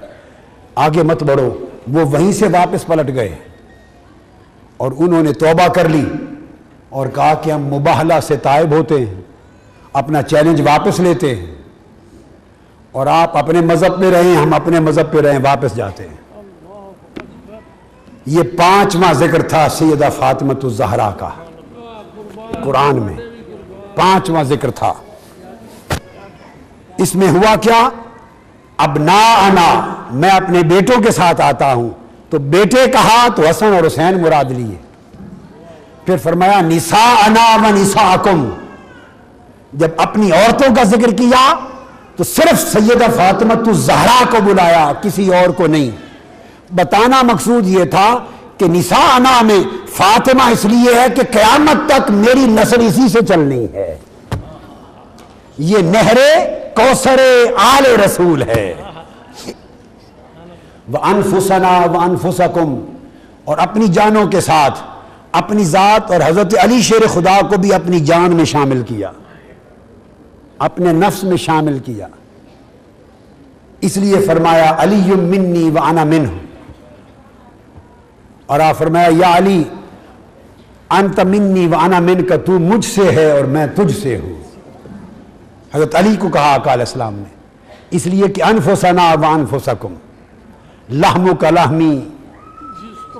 آگے مت بڑھو۔ وہ وہیں سے واپس پلٹ گئے اور انہوں نے توبہ کر لی اور کہا کہ ہم مباہلہ سے تائب ہوتے ہیں، اپنا چیلنج واپس لیتے ہیں، اور آپ اپنے مذہب پہ رہیں، ہم اپنے مذہب پہ رہیں، واپس جاتے ہیں۔ یہ 5واں ذکر تھا سیدہ فاطمۃ الزہرا کا، قرآن میں 5واں ذکر تھا۔ اس میں ہوا کیا؟ ابناءنا، میں اپنے بیٹوں کے ساتھ آتا ہوں، تو بیٹے کہا تو حسن اور حسین مراد لیے۔ پھر فرمایا نساءنا و نساءکم، جب اپنی عورتوں کا ذکر کیا تو صرف سیدہ فاطمۃ الزہرا کو بلایا، کسی اور کو نہیں۔ بتانا مقصود یہ تھا کہ نساءنا میں فاطمہ اس لیے ہے کہ قیامت تک میری نسل اسی سے چلنی ہے، یہ نہر کوثر آل رسول ہے۔ وَأَنفُسَنَا وَأَنفُسَكُمْ، اور اپنی جانوں کے ساتھ اپنی ذات اور حضرت علی شیر خدا کو بھی اپنی جان میں شامل کیا، اپنے نفس میں شامل کیا۔ اس لیے فرمایا علی منی وَأَنَا مِنْهُ، اور آپ فرمایا یا علی انت منی وَأَنَا مِنْكَ، تو مجھ سے ہے اور میں تجھ سے ہوں۔ حضرت علی کو کہا آقا علیہ السلام نے، اس لیے کہ انفسنا وانفسکم، لحمک لحمی